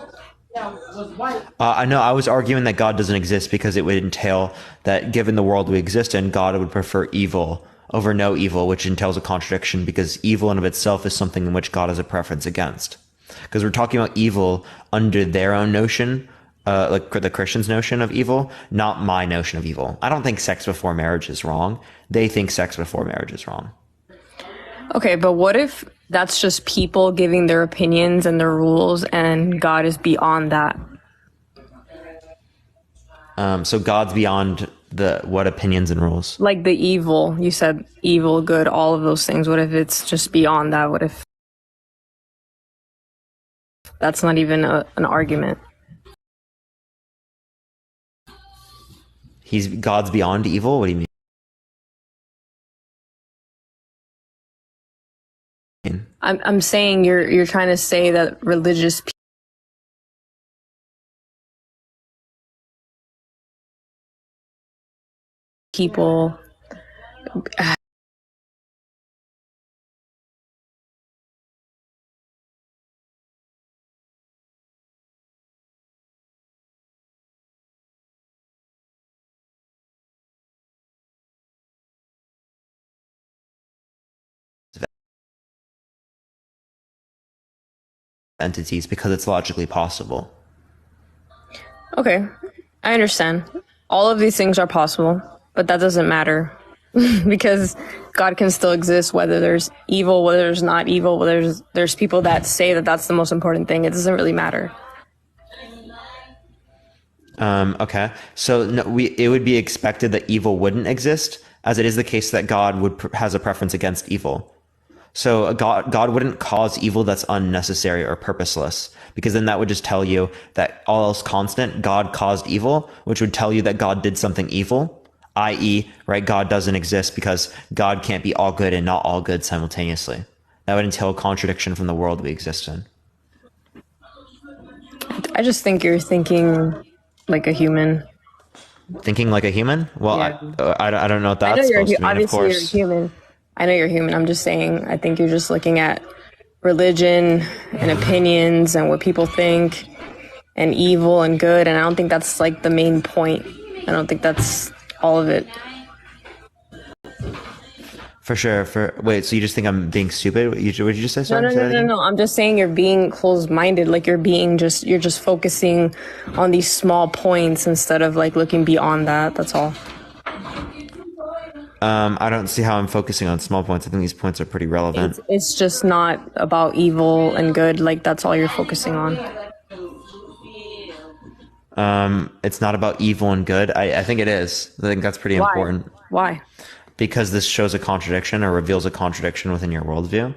I know I was arguing that God doesn't exist because it would entail that given the world we exist in, God would prefer evil over no evil, which entails a contradiction because evil in of itself is something in which God has a preference against. Because we're talking about evil under their own notion, like the Christians' notion of evil, not my notion of evil. I don't think sex before marriage is wrong. They think sex before marriage is wrong. Okay, but what if that's just people giving their opinions and their rules and God is beyond that? So God's beyond what opinions and rules? Like the evil, you said evil, good, all of those things. What if it's just beyond that? What if that's not even an argument? God's beyond evil? What do you mean? I'm saying you're trying to say that religious people entities because it's logically possible. Okay, I understand. All of these things are possible, but that doesn't matter because God can still exist whether there's evil, whether there's not evil, whether there's people that say that that's the most important thing. It doesn't really matter. Okay, so it would be expected that evil wouldn't exist, as it is the case that God has a preference against evil. So God wouldn't cause evil that's unnecessary or purposeless, because then that would just tell you that all else constant, God caused evil, which would tell you that God did something evil, i.e., right, God doesn't exist because God can't be all good and not all good simultaneously. That would entail a contradiction from the world we exist in. I just think you're thinking like a human. Thinking like a human? Well, Yeah. I don't know what I know that's you're supposed to mean, of obviously you're course. human. I know you're human. I'm just saying. I think you're just looking at religion and opinions and what people think and evil and good, and I don't think that's like the main point. I don't think that's all of it. For sure. Wait, so you just think I'm being stupid? What did you just say? No, Sorry, no, say no, that no, again? no. I'm just saying you're being closed-minded. Like you're just focusing on these small points instead of like looking beyond that. That's all. I don't see how I'm focusing on small points. I think these points are pretty relevant. It's just not about evil and good. Like that's all you're focusing on. It's not about evil and good. I think it is. I think that's pretty Why? important. Why? Because this shows a contradiction or reveals a contradiction within your worldview.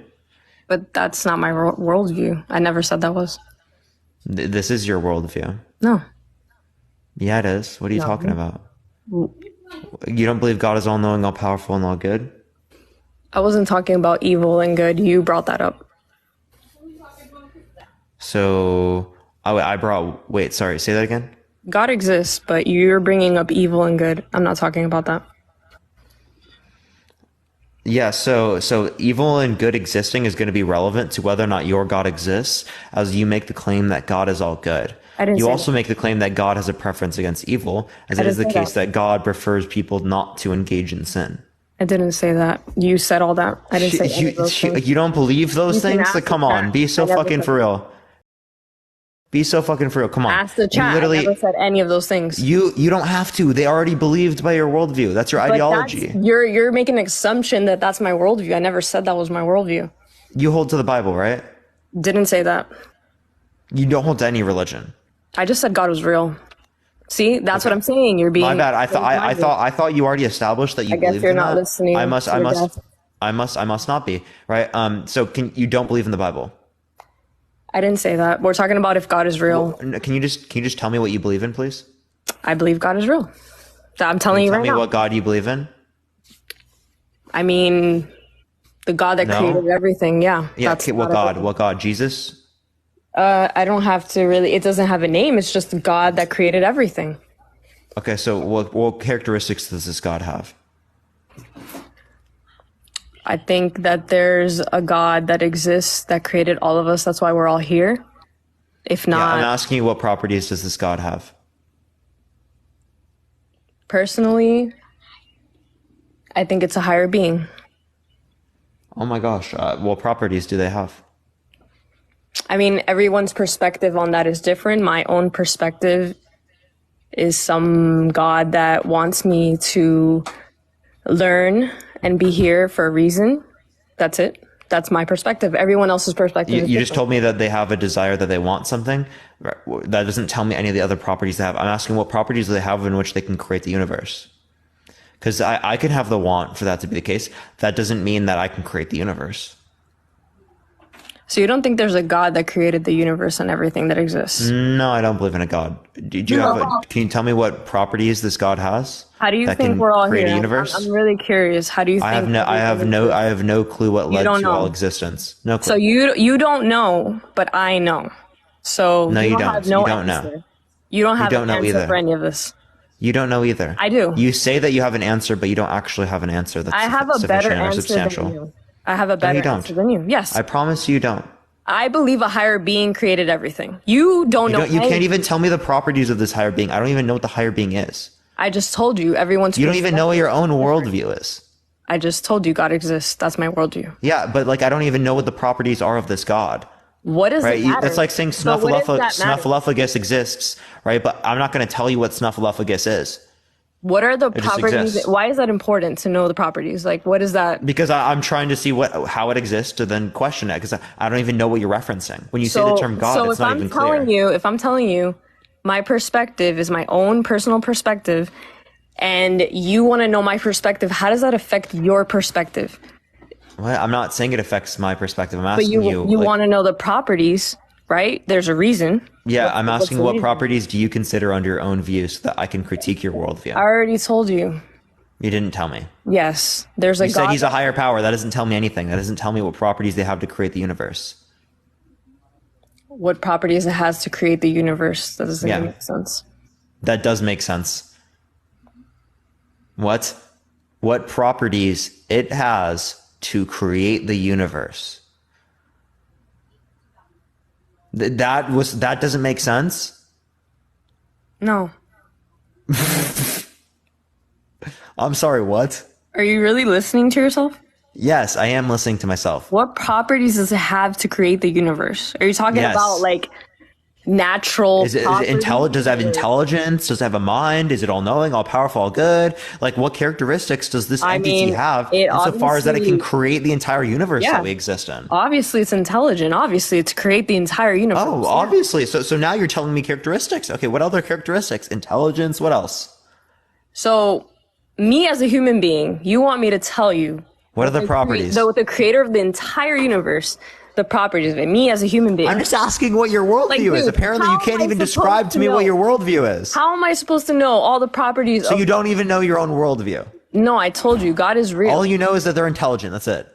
But that's not my worldview. I never said that was. This is your worldview. No. Yeah, it is. What are you No. talking about? You don't believe God is all-knowing, all-powerful, and all good? I wasn't talking about evil and good. You brought that up. So, wait, sorry, say that again? God exists, but you're bringing up evil and good. I'm not talking about that. Yeah, so evil and good existing is going to be relevant to whether or not your God exists, as you make the claim that God is all good. I didn't You say also that. make the claim that God has a preference against evil, as I it is the didn't say case that God prefers people not to engage in sin. I didn't say that. You said all that. I didn't say any of those things. You don't believe those You can things? ask Like, the come on, chat. be so I never fucking said for real. Be so fucking for real. Come on. Ask the You chat. I never said any of those things. You don't have to. They already believed by your worldview. That's your But ideology. you're making an assumption that that's my worldview. I never said that was my worldview. You hold to the Bible, right? Didn't say that. You don't hold to any religion. I just said God was real. See, that's what I'm saying. You're being. My bad. I thought you already established that you I guess believed you're in not that. listening I to must not be, right? So you don't believe in the Bible? I didn't say that. We're talking about if God is real. Can you just tell me what you believe in, please? I believe God is real. I'm telling you right now. Tell me what God you believe in. I mean, the God that created everything. Yeah. Yeah. That's What not God? What God? Jesus? I don't have to really. It doesn't have a name. It's just the God that created everything. Okay. So what characteristics does this God have? I think that there's a God that exists that created all of us. That's why we're all here. If Yeah, not, I'm asking you, what properties does this God have? personally, I think it's a higher being. Oh my gosh. What properties do they have? I mean, everyone's perspective on that is different. My own perspective is some God that wants me to learn and be here for a reason. That's it. That's my perspective. Everyone else's perspective is You different. just told me that they have a desire, that they want something. That doesn't tell me any of the other properties they have. I'm asking what properties do they have in which they can create the universe? Because I can have the want for that to be the case. That doesn't mean that I can create the universe. So you don't think there's a God that created the universe and everything that exists? No, I don't believe in a God. Can you tell me what properties this God has? How do you that think can we're all create here? a universe? I'm really curious. How do you think? I have no clue what led to all existence. No clue. So you don't know, but I know. So No, you don't. have no You don't know. answer. You don't have don't an know answer either. for any of this. You don't know either. I do. You say that you have an answer, but you don't actually have an answer that's I have a better sufficient or answer substantial. than you. I have a better you don't. answer than you. Yes. I promise you don't. I believe a higher being created everything. You don't know. You can't anything. even tell me the properties of this higher being. I don't even know what the higher being is. I just told you everyone's. You don't even know what your own worldview is. I just told you God exists. That's my worldview. Yeah, but like I don't even know what the properties are of this God. What does it matter? That's like saying So what does that matter? snuffleupagus exists, right? But I'm not going to tell you what snuffleupagus is. What are the It just properties? exists. Why is that important to know the properties? Like, what is that? Because I'm trying to see how it exists to then question it. Because I don't even know what you're referencing when you say the term God. So It's if not I'm even telling clear. you, if I'm telling you, my perspective is my own personal perspective, and you want to know my perspective, how does that affect your perspective? Well, I'm not saying it affects my perspective. I'm But asking you like, want to know the properties, right? There's a reason. Yeah, I'm what's asking the what reason? properties do you consider under your own view so that I can critique your worldview? I already told you. You didn't tell me. Yes, there's a You said God. he's a higher power. That doesn't tell me anything. That doesn't tell me what properties they have to create the universe. what properties it has to create the universe. That doesn't Yeah. make sense. That does make sense. What properties it has to create the universe. That doesn't make sense? No. I'm sorry, what? Are you really listening to yourself? Yes, I am listening to myself. What properties does it have to create the universe? Are you talking Yes. about like natural Is it properties? intelligent? Does it have intelligence? Does it have a mind? Is it all knowing, all powerful, all good? Like, what characteristics does this entity have insofar as that it can obviously- create the entire universe Yeah. that we exist in? Obviously, it's intelligent. Obviously, to create the entire universe. Oh, obviously. So now you're telling me characteristics. Okay, what other characteristics? Intelligence, what else? So, me as a human being, you want me to tell you What are the properties? the creator of the entire universe, the properties of it. Me as a human being. I'm just asking what your worldview is. dude, Apparently, how you can't am I even supposed describe to me know? what your worldview is. How am I supposed to know all the properties So of... you don't even know your own worldview. No, I told you, God is real. All you know is that they're intelligent. That's it.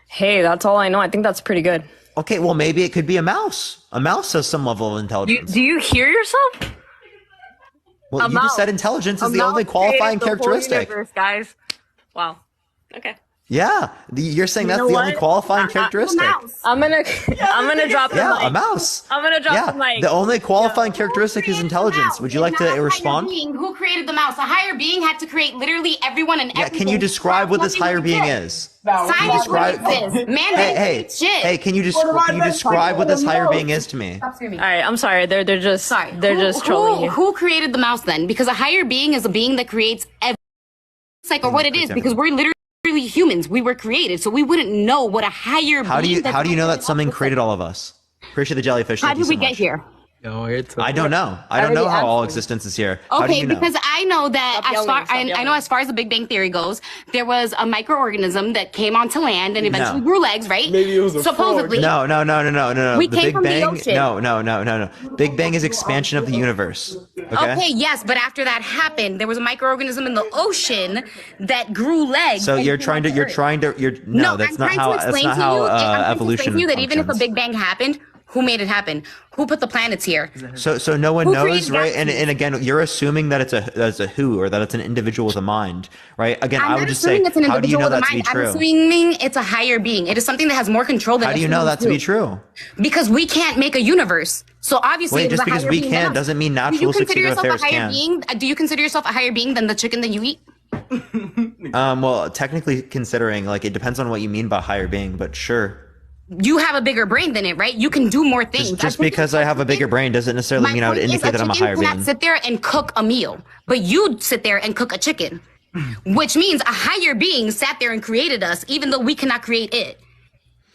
Hey, that's all I know. I think that's pretty good. Okay, well, maybe it could be a mouse. A mouse has some level of intelligence. Do you hear yourself? Well, you just said intelligence is the only qualifying characteristic. Guys. Wow. Okay. Yeah, you're saying that's the only qualifying characteristic. I'm gonna drop the Yeah, mic. a mouse. I'm gonna drop Yeah, the mic. the only qualifying characteristic is intelligence. Would you like to respond? Who created the mouse? A higher being had to create literally everyone and Yeah, everything. can you describe what this higher being is? Science exists. Man, Hey, shit. can you describe what this higher being is to me? All right, I'm sorry. They're just trolling you. Who created the mouse then? Because a higher being is a being that creates everything. It's like, or what it is, because we're literally humans. We were created, so we wouldn't know what a higher How do being. you know that something created all of us? Appreciate the jellyfish. How Thank you did we so get much. here? I don't know. I don't know how all existence is here. How do Okay, you know? because I know that I know as far as the Big Bang Theory goes, there was a microorganism that came onto land and eventually grew legs, right? Maybe it was supposedly. No. We The came Big from the Bang. ocean. No. Big Bang is expansion of the universe. Okay. Yes, but after that happened, there was a microorganism in the ocean that grew legs. So and you're came trying to. onto You're Earth. trying to. You're no. That's I'm not trying how. to That's explain not to how you, I'm trying to evolution explain to you that even if a functions. Big Bang happened, who made it happen? Who put the planets here? So no one Who knows, created right? galaxies? And again, you're assuming that it's a who, or that it's an individual with a mind, right? Again, I'm I would not just say, assuming it's an how do you individual know with a that to be mind. I'm true? assuming it's a higher being. It is something that has more control than How do you us know humans that to be do. true? Because we can't make a universe. So obviously, Wait, it was just a because higher we being can't than us. doesn't mean Do you natural consider six-figure yourself a affairs higher can. being? Do you consider yourself a higher being than the chicken that you eat? Well, technically considering, like, it depends on what you mean by higher being, but sure. You have a bigger brain than it, right? You can do more things. Just because I have a bigger brain doesn't necessarily mean I would indicate that I'm a higher cannot being. sit there and cook a meal, but you sit there and cook a chicken, which means a higher being sat there and created us, even though we cannot create it.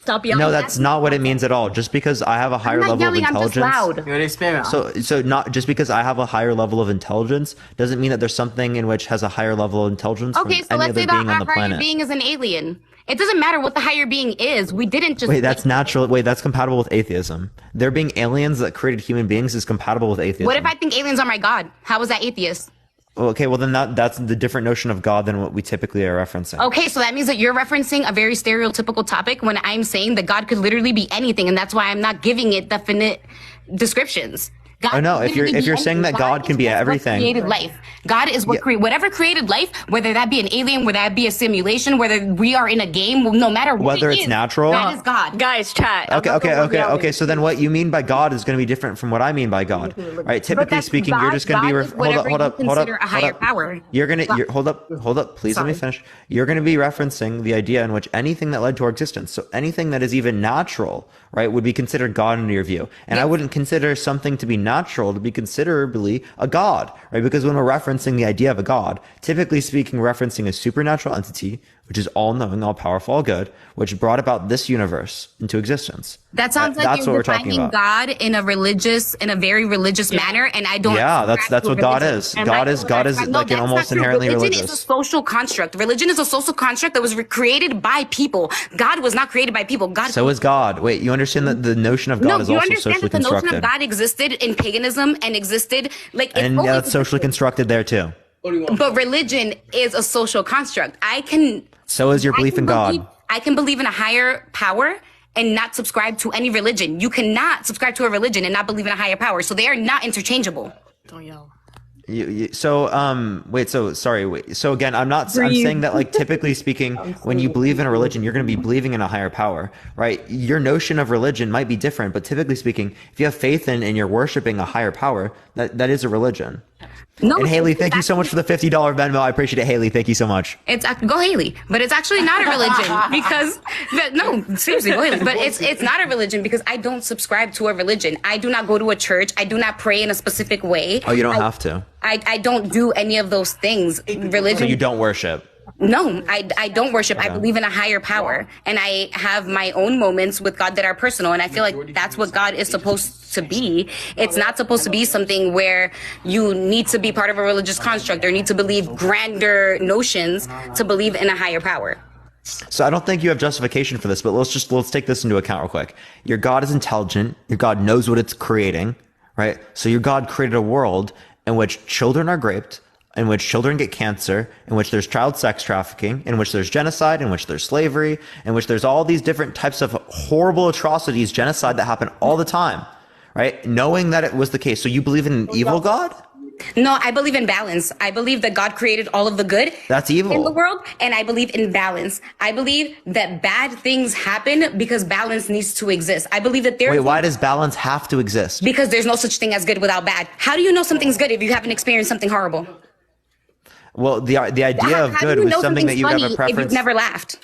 Stop yelling. No, that's not what it means at all. Just because I have a higher not level yelling, of I'm just intelligence. loud. So not just because I have a higher level of intelligence doesn't mean that there's something in which has a higher level of intelligence Okay, from so any let's other say being that on our the higher planet. being is an alien. It doesn't matter what the higher being is. We didn't just Wait, that's natural. Wait, that's compatible with atheism. There being aliens that created human beings is compatible with atheism. What if I think aliens are my god? How is that atheist? Okay, well then that's the different notion of God than what we typically are referencing. Okay, so that means that you're referencing a very stereotypical topic when I'm saying that God could literally be anything, and that's why I'm not giving it definite descriptions. God Oh no, can if you're literally be saying that anything. God can be is what everything. created life. God is what whatever created life, whether that be an alien, whether that be a simulation, whether we are in a game, no matter what Whether it it's is, natural? that is God. Guys, chat. Okay. So then, what you mean by God is going to be different from what I mean by God, right? Typically speaking, you're just going to be hold up. A higher power. Hold up. Please let me finish. You're going to be referencing the idea in which anything that led to our existence, so anything that is even natural, right, would be considered God in your view. And I wouldn't consider something to be natural to be considerably a God, right? Because when we're referencing the idea of a God, typically speaking, referencing a supernatural entity, which is all-knowing, all-powerful, all good, which brought about this universe into existence. That sounds like That's you're what we're talking defining about. God in a very religious manner, and I don't. Yeah, that's what God religion. is. And God I- is No, like an that's almost not true. inherently Religion is a religious. social construct. Religion is a social construct that was created by people. God was not created by people. God. So is God. Wait, you understand that the notion of God no, is you also understand socially that the notion constructed, of God existed in paganism and existed like. and always yeah, it's socially constructed there too. But religion is a social construct. So is your belief in God. I can believe in a higher power, and not subscribe to any religion. You cannot subscribe to a religion and not believe in a higher power. So they are not interchangeable. Don't yell. So again, I'm saying that, like, typically speaking, when you believe in a religion, you're going to be believing in a higher power, right? Your notion of religion might be different, but typically speaking, if you have faith in and you're worshiping a higher power, that is a religion. No, and Haley, thank you so much for the $50 Venmo. I appreciate it, Haley. Thank you so much. Go Haley, but it's actually not a religion because no, seriously, go Haley. But it's not a religion because I don't subscribe to a religion. I do not go to a church. I do not pray in a specific way. Oh, you don't have to. I don't do any of those things. Religion. So you don't worship. No, I don't worship. I believe in a higher power, and I have my own moments with God that are personal, and I feel like that's what God is supposed to be. It's not supposed to be something where you need to be part of a religious construct or need to believe grander notions to believe in a higher power. So I don't think you have justification for this, but let's take this into account real quick. Your God is intelligent. Your God knows what it's creating, right? So your God created a world in which children are raped, in which children get cancer, in which there's child sex trafficking, in which there's genocide, in which there's slavery, in which there's all these different types of horrible atrocities, genocide that happen all the time, right? Knowing that it was the case. So you believe in an evil God? No, I believe in balance. I believe that God created all of the good. That's evil. In the world, and I believe in balance. I believe that bad things happen because balance needs to exist. I believe that Wait, why does balance have to exist? Because there's no such thing as good without bad. How do you know something's good if you haven't experienced something horrible? Well, the idea of good was something that you have a preference. If you've never laughed.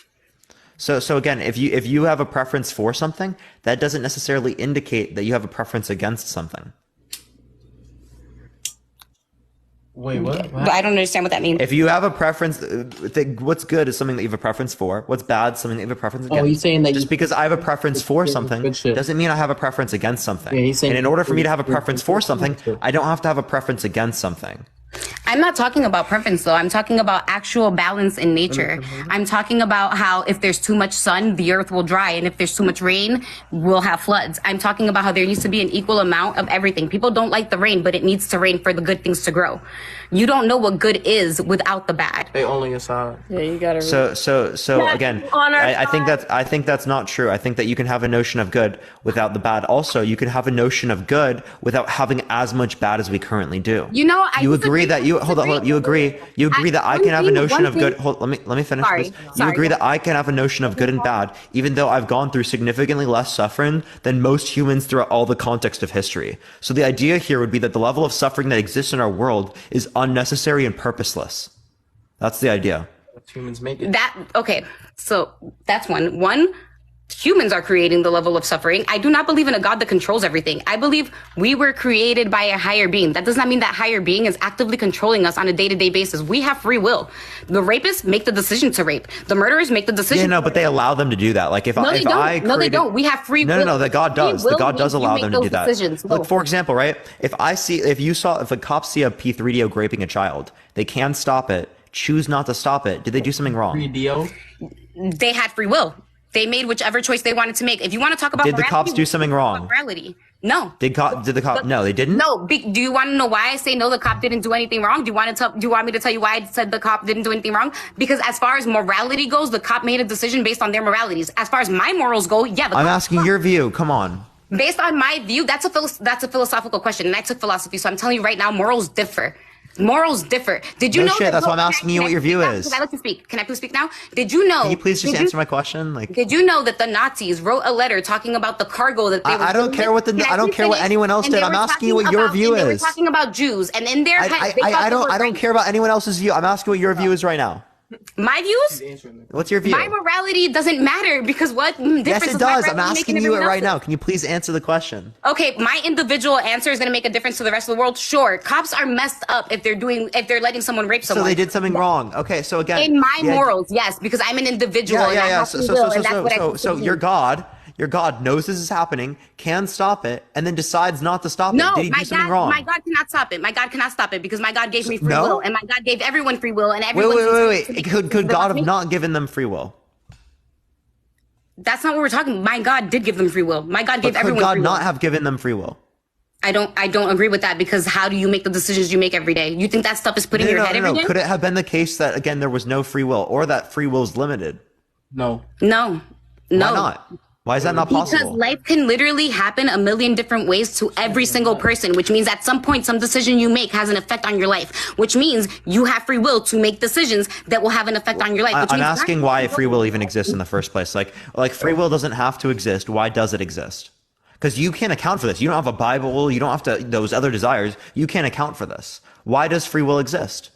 So again, if you have a preference for something, that doesn't necessarily indicate that you have a preference against something. Wait, what? But I don't understand what that means. If you have a preference, what's good is something that you have a preference for. What's bad, something that you have a preference against. Oh, he's saying that just because I have a preference for something doesn't mean I have a preference against something. Yeah, he's saying, and in order for me to have a preference for something, I don't have to have a preference against something. I'm not talking about preference though. I'm talking about actual balance in nature. I'm talking about how if there's too much sun, the earth will dry. And if there's too much rain, we'll have floods. I'm talking about how there needs to be an equal amount of everything. People don't like the rain, but it needs to rain for the good things to grow. You don't know what good is without the bad. They only aside. Yeah, you gotta. So again, I think that's not true. I think that you can have a notion of good without the bad. Also, you can have a notion of good without having as much bad as we currently do. You know, you agree that you hold on. You agree that I can have a notion of good. Hold, let me finish this. You agree that I can have a notion of good and bad, even though I've gone through significantly less suffering than most humans throughout all the context of history. So the idea here would be that the level of suffering that exists in our world is unnecessary and purposeless. That's the idea. Humans make it. Okay, so that's one. Humans are creating the level of suffering. I do not believe in a God that controls everything. I believe we were created by a higher being. That does not mean that higher being is actively controlling us on a day-to-day basis. We have free will. The rapists make the decision to rape. The murderers make the decision. Yeah, no, but they allow them to do that. Like if I they don't. We have free will. No, that God does. The God does allow them to do that. Decisions. Like for example, right? If the cops see a P3DO raping a child, they can stop it. Choose not to stop it. Did they do something wrong? 3DO? They had free will. They made whichever choice they wanted to make. If you want to talk about did the cops do something wrong? Morality. No. No, they didn't. No. Do you want to know why I say no? The cop didn't do anything wrong. Do you want me to tell you why I said the cop didn't do anything wrong? Because as far as morality goes, the cop made a decision based on their moralities. As far as my morals go, yeah. I'm asking your view. Come on. Based on my view, that's a philosophical question, and I took philosophy, so I'm telling you right now, morals differ. Morals differ. Did you know? Shit, that's why I'm asking you what your view is. Can I let you speak? Can I please speak now? Did you know? Can you please just answer my question? Did you know that the Nazis wrote a letter talking about the cargo that they were? I don't care what anyone else did. I'm asking you what your view is. They were talking about Jews, and in their head, I don't care about anyone else's view. I'm asking what your view is right now. My views? What's your view? My morality doesn't matter because what difference Yes, it does. I'm asking you it right now. Can you please answer the question? Okay, my individual answer is going to make a difference to the rest of the world. Sure, cops are messed up if they're letting someone rape someone. So they did something wrong. Okay, so again, in my morals, yes, because I'm an individual. So your God knows this is happening, can stop it, and then decides not to stop it. Did he do something wrong? My God cannot stop it. My God cannot stop it because my God gave me free will, and my God gave everyone free will, and everyone. Wait. Could God have not given them free will? That's not what we're talking. My God did give them free will. My God gave everyone free will. Could God not have given them free will? I don't agree with that because how do you make the decisions you make every day? You think that stuff is put in your head every day? Could it have been the case that again there was no free will, or that free will is limited? No. Why not? Why is that not Because possible? life can literally happen a million different ways to every single person, which means at some point, some decision you make has an effect on your life, which means you have free will to make decisions that will have an effect on your life. Which I'm means asking why free will even exists in the first place. Like free will doesn't have to exist. Why does it exist? Because you can't account for this. You don't have a Bible. You don't have to those other desires. You can't account for this. Why does free will exist?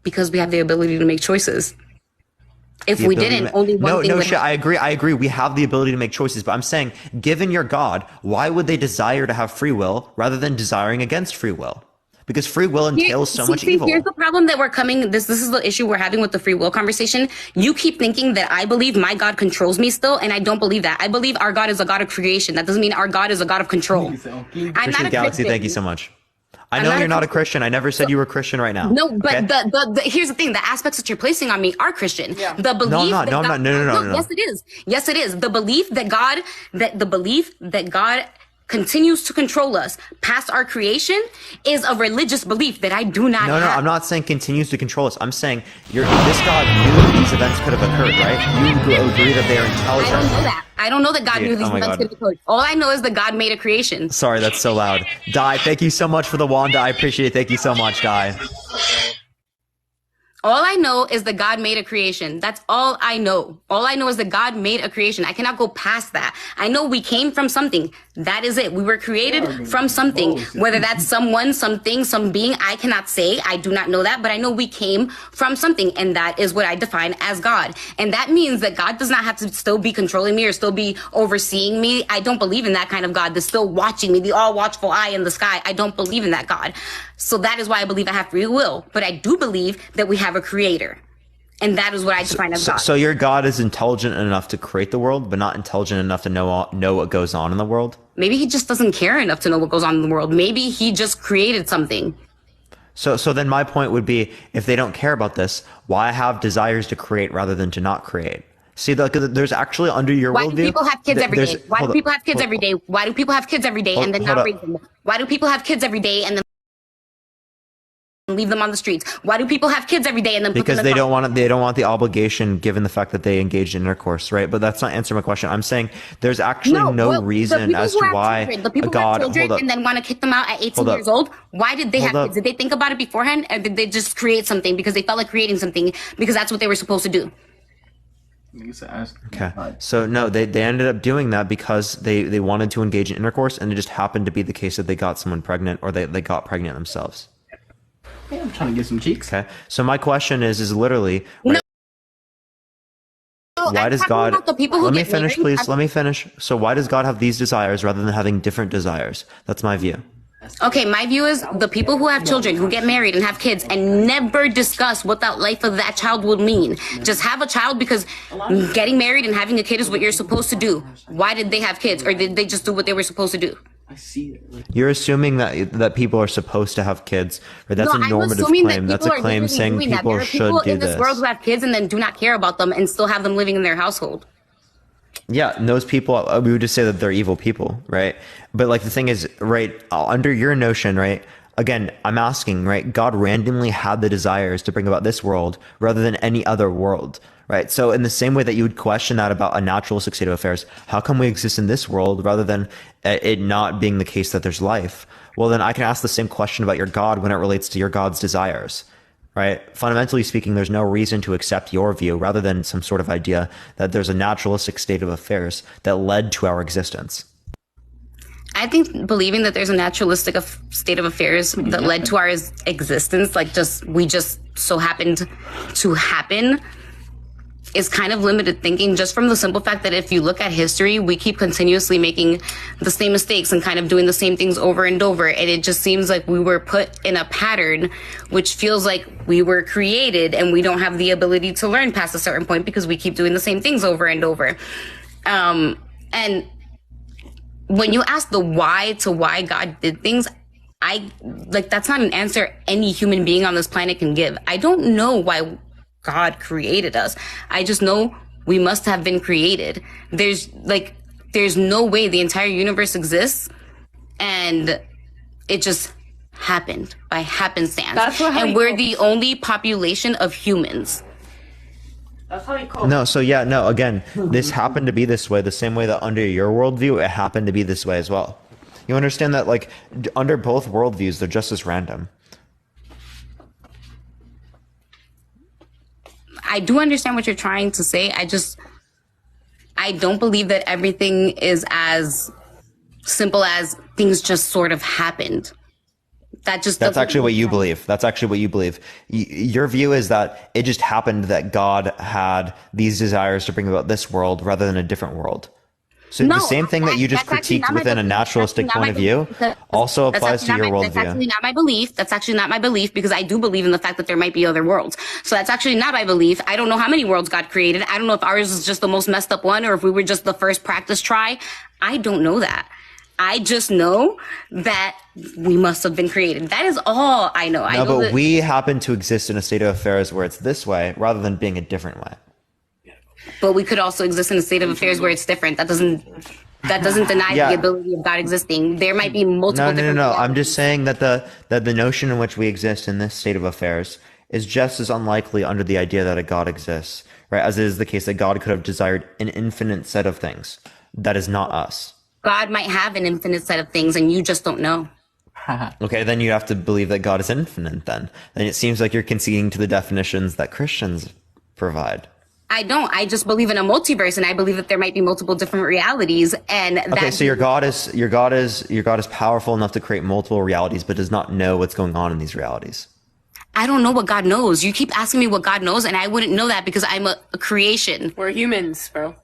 Because we have the ability to make choices. If we didn't, only one thing would happen. I agree. We have the ability to make choices, but I'm saying, given your God, why would they desire to have free will rather than desiring against free will? Because free will entails so much evil. Here's the problem that we're coming. This is the issue we're having with the free will conversation. You keep thinking that I believe my God controls me still, and I don't believe that. I believe our God is a God of creation. That doesn't mean our God is a God of control. I'm not a Galaxy, Christian. thank you so much. I know you're not a Christian. I never said you were a Christian right now. No, but okay? the here's the thing: the aspects that you're placing on me are Christian. Yeah. The belief. No, I'm not. No. Yes, it is. Yes, it is. The belief that God continues to control us past our creation is a religious belief that I do not have. No, I'm not saying continues to control us. I'm saying this God knew these events could have occurred, right? You agree that they are intelligent. I don't know that. I don't know that God knew these events could have occurred. All I know is that God made a creation. Sorry, that's so loud. Dai, thank you so much for the Wanda. I appreciate it. Thank you so much, Dai. All I know is that God made a creation. That's all I know. All I know is that God made a creation. I cannot go past that. I know we came from something. That is it. We were created from something. Whether that's someone, something, some being, I cannot say. I do not know that, but I know we came from something, and that is what I define as God. And that means that God does not have to still be controlling me or still be overseeing me. I don't believe in that kind of God that's still watching me, the all watchful eye in the sky. I don't believe in that God. So that is why I believe I have free will. But I do believe that we have a creator. And that is what I define as God. So your God is intelligent enough to create the world, but not intelligent enough to know what goes on in the world? Maybe he just doesn't care enough to know what goes on in the world. Maybe he just created something. So then my point would be, if they don't care about this, why have desires to create rather than to not create? See, there's actually under your worldview. Why do people have kids every day? Why do people have kids every day? Why do people have kids every day and then not raise them? Why do people have kids every day and then leave them on the streets? Why do people have kids every day and then because they don't want the obligation given the fact that they engaged in intercourse, right? But that's not answering my question. I'm saying there's actually no reason as to why the people who have children and then want to kick them out at 18 years old. Why did they have kids? Did they think about it beforehand, or did they just create something because they felt like creating something because that's what they were supposed to do? Okay, so no, they ended up doing that because they wanted to engage in intercourse, and it just happened to be the case that they got someone pregnant, or they got pregnant themselves. Hey, I'm trying to get some cheeks. Okay, so my question is literally, right, why does God? Let me finish, please. Let me finish. So why does God have these desires rather than having different desires? That's my view. Okay, my view is the people who have children, who get married and have kids and never discuss what that life of that child would mean. Just have a child because getting married and having a kid is what you're supposed to do. Why did they have kids, or did they just do what they were supposed to do? You're assuming that people are supposed to have kids, right? That's a normative claim. That's a claim saying people should do this. There are people in this world who have kids and then do not care about them and still have them living in their household. Yeah, and those people, we would just say that they're evil people, right? But like the thing is, right, under your notion, right, again, I'm asking, right, God randomly had the desires to bring about this world rather than any other world, right? So in the same way that you would question that about a naturalistic state of affairs, how come we exist in this world rather than it not being the case that there's life? Well, then I can ask the same question about your God when it relates to your God's desires. Right? Fundamentally speaking, there's no reason to accept your view rather than some sort of idea that there's a naturalistic state of affairs that led to our existence. I think believing that there's a naturalistic state of affairs that led to our existence, like we just so happened to happen, is kind of limited thinking, just from the simple fact that if you look at history, we keep continuously making the same mistakes and kind of doing the same things over and over. And it just seems like we were put in a pattern, which feels like we were created and we don't have the ability to learn past a certain point because we keep doing the same things over and over. And when you ask the why to why God did things, that's not an answer any human being on this planet can give. I don't know why God created us. I just know we must have been created. There's no way the entire universe exists and it just happened by happenstance. And we're the only population of humans. That's how you call No, so yeah, no, again, this happened to be this way, the same way that under your worldview, it happened to be this way as well. You understand that, like, under both worldviews, they're just as random. I do understand what you're trying to say. I don't believe that everything is as simple as things just sort of happened. That's actually what you believe. That's actually what you believe. Your view is that it just happened that God had these desires to bring about this world rather than a different world. So the same thing that you just critiqued within a naturalistic point of view also applies to your worldview. That's actually not my belief. That's actually not my belief, because I do believe in the fact that there might be other worlds. So that's actually not my belief. I don't know how many worlds God created. I don't know if ours is just the most messed up one or if we were just the first practice try. I don't know that. I just know that we must have been created. That is all I know. I know but that we happen to exist in a state of affairs where it's this way rather than being a different way. But we could also exist in a state of affairs where it's different. That doesn't deny the ability of God existing. There might be multiple different No. I'm just saying that the notion in which we exist in this state of affairs is just as unlikely under the idea that a God exists, right? As it is the case that God could have desired an infinite set of things. That is not us. God might have an infinite set of things and you just don't know. Okay, then you have to believe that God is infinite then. Then it seems like you're conceding to the definitions that Christians provide. I don't. I just believe in a multiverse, and I believe that there might be multiple different realities. And okay, so your God is powerful enough to create multiple realities, but does not know what's going on in these realities. I don't know what God knows. You keep asking me what God knows, and I wouldn't know that because I'm a creation. We're humans, bro.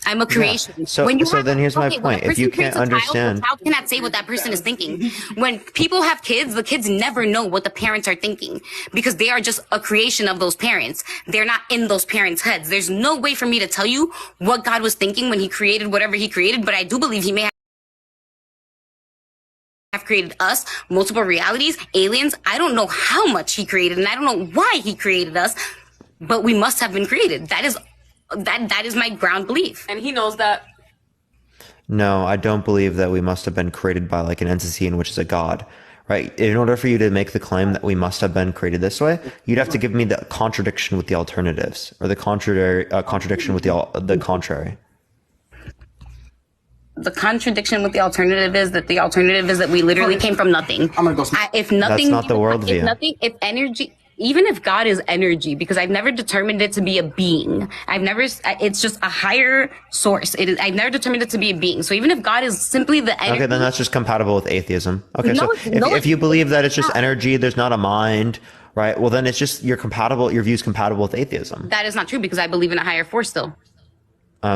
I'm a creation. Yeah. So then here's my point. If you can't understand, the child cannot say what that person is thinking. When people have kids, the kids never know what the parents are thinking because they are just a creation of those parents. They're not in those parents' heads. There's no way for me to tell you what God was thinking when he created whatever he created, but I do believe he may have created us, multiple realities, aliens. I don't know how much he created, and I don't know why he created us, but we must have been created. That is my ground belief. And he knows that. No, I don't believe that we must have been created by like an entity in which is a God, right? In order for you to make the claim that we must have been created this way, you'd have to give me the contradiction with the alternatives, or the contradiction with the contrary. The contradiction with the alternative is that we literally came from nothing. I'm gonna go. If nothing, that's not the worldview. If energy. Even if God is energy, because I've never determined it to be a being. It's just a higher source. I've never determined it to be a being. So even if God is simply the energy. Okay, then that's just compatible with atheism. Okay, so if you believe that it's just energy, there's not a mind, right? Well, then it's just your view is compatible with atheism. That is not true because I believe in a higher force still.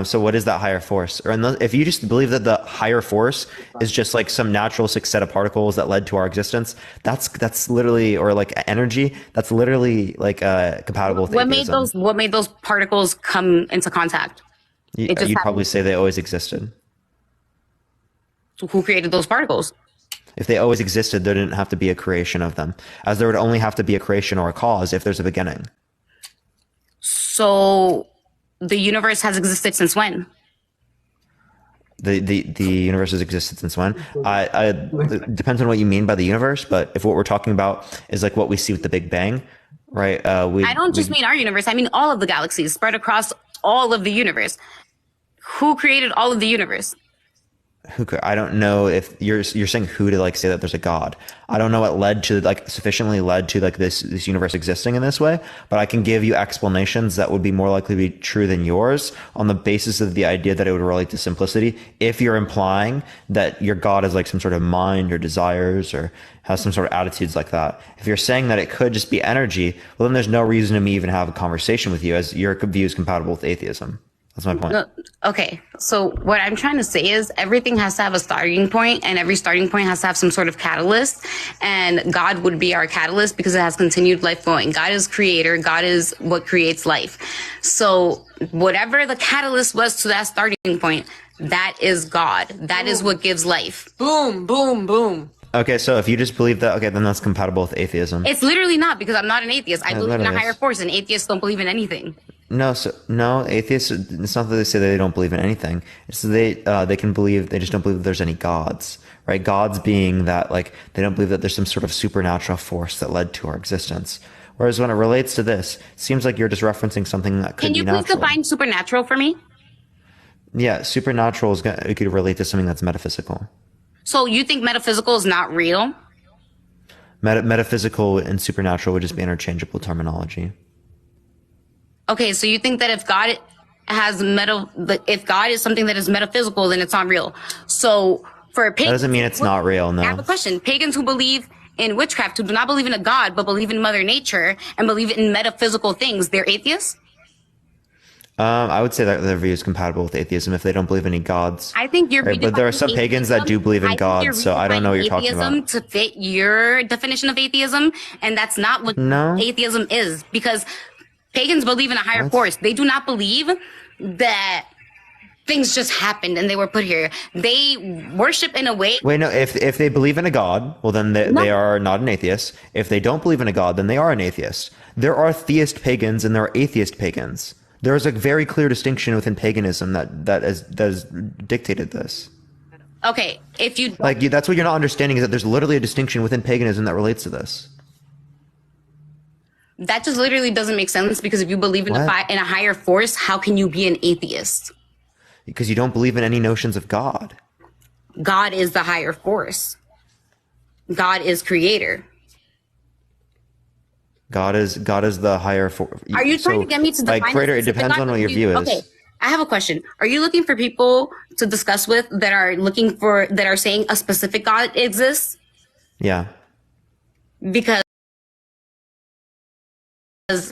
So what is that higher force? Or if you just believe that the higher force is just like some natural set of particles that led to our existence, that's literally, or like energy, that's literally like compatible with atheism. What made those particles come into contact? You'd probably say they always existed. So who created those particles? If they always existed, there didn't have to be a creation of them, as there would only have to be a creation or a cause if there's a beginning. So the universe has existed since when? The universe has existed since when? It depends on what you mean by the universe, but if what we're talking about is like what we see with the Big Bang, right? I don't just mean our universe. I mean all of the galaxies spread across all of the universe. Who created all of the universe? I don't know if you're saying who to like say that there's a God. I don't know what sufficiently led to like this universe existing in this way, but I can give you explanations that would be more likely to be true than yours on the basis of the idea that it would relate to simplicity. If you're implying that your God is like some sort of mind or desires or has some sort of attitudes like that. If you're saying that it could just be energy, well then there's no reason to me even have a conversation with you, as your view is compatible with atheism. That's my point. No, okay. So what I'm trying to say is everything has to have a starting point, and every starting point has to have some sort of catalyst. And God would be our catalyst because it has continued life going. God is creator. God is what creates life. So whatever the catalyst was to that starting point, that is God. That is what gives life. Boom, boom, boom. Okay, so if you just believe that, okay, then that's compatible with atheism. It's literally not, because I'm not an atheist. I believe in a higher force, and atheists don't believe in anything. No, atheists, it's not that they say that they don't believe in anything. It's that they can believe, they just don't believe that there's any gods, right? Gods being that, like, they don't believe that there's some sort of supernatural force that led to our existence. Whereas when it relates to this, it seems like you're just referencing something that could Can be you please natural. define supernatural for me? Yeah, supernatural it could relate to something that's metaphysical. So you think metaphysical is not real? Metaphysical and supernatural would just be interchangeable terminology. Okay, so you think that if God if God is something that is metaphysical, then it's not real. So for That pagans, doesn't mean it's not real, I have no. a question. Pagans who believe in witchcraft, who do not believe in a God, but believe in Mother Nature and believe in metaphysical things, they're atheists? I would say that their view is compatible with atheism if they don't believe in any gods. I think you're Right, but there are some pagans that do believe in gods, so I don't know what you're talking atheism about. to fit your definition of atheism, and that's not what No. atheism is, because pagans believe in a higher force. They do not believe that things just happened and they were put here. They worship in a way. Wait, no, if they believe in a god, well then they are not an atheist. If they don't believe in a god, then they are an atheist. There are theist pagans and there are atheist pagans. There is a very clear distinction within paganism that has dictated this. Okay, if you Like that's what you're not understanding is that there's literally a distinction within paganism that relates to this. that just literally doesn't make sense, because if you believe in What? in a higher force, how can you be an atheist? Because you don't believe in any notions of God. God is the higher force. God is creator. God is the higher force. Are you trying to get me to define like creator? a It specific depends God? on what your view is. Okay, I have a question. Are you looking for people to discuss with that are saying a specific God exists? Yeah. Because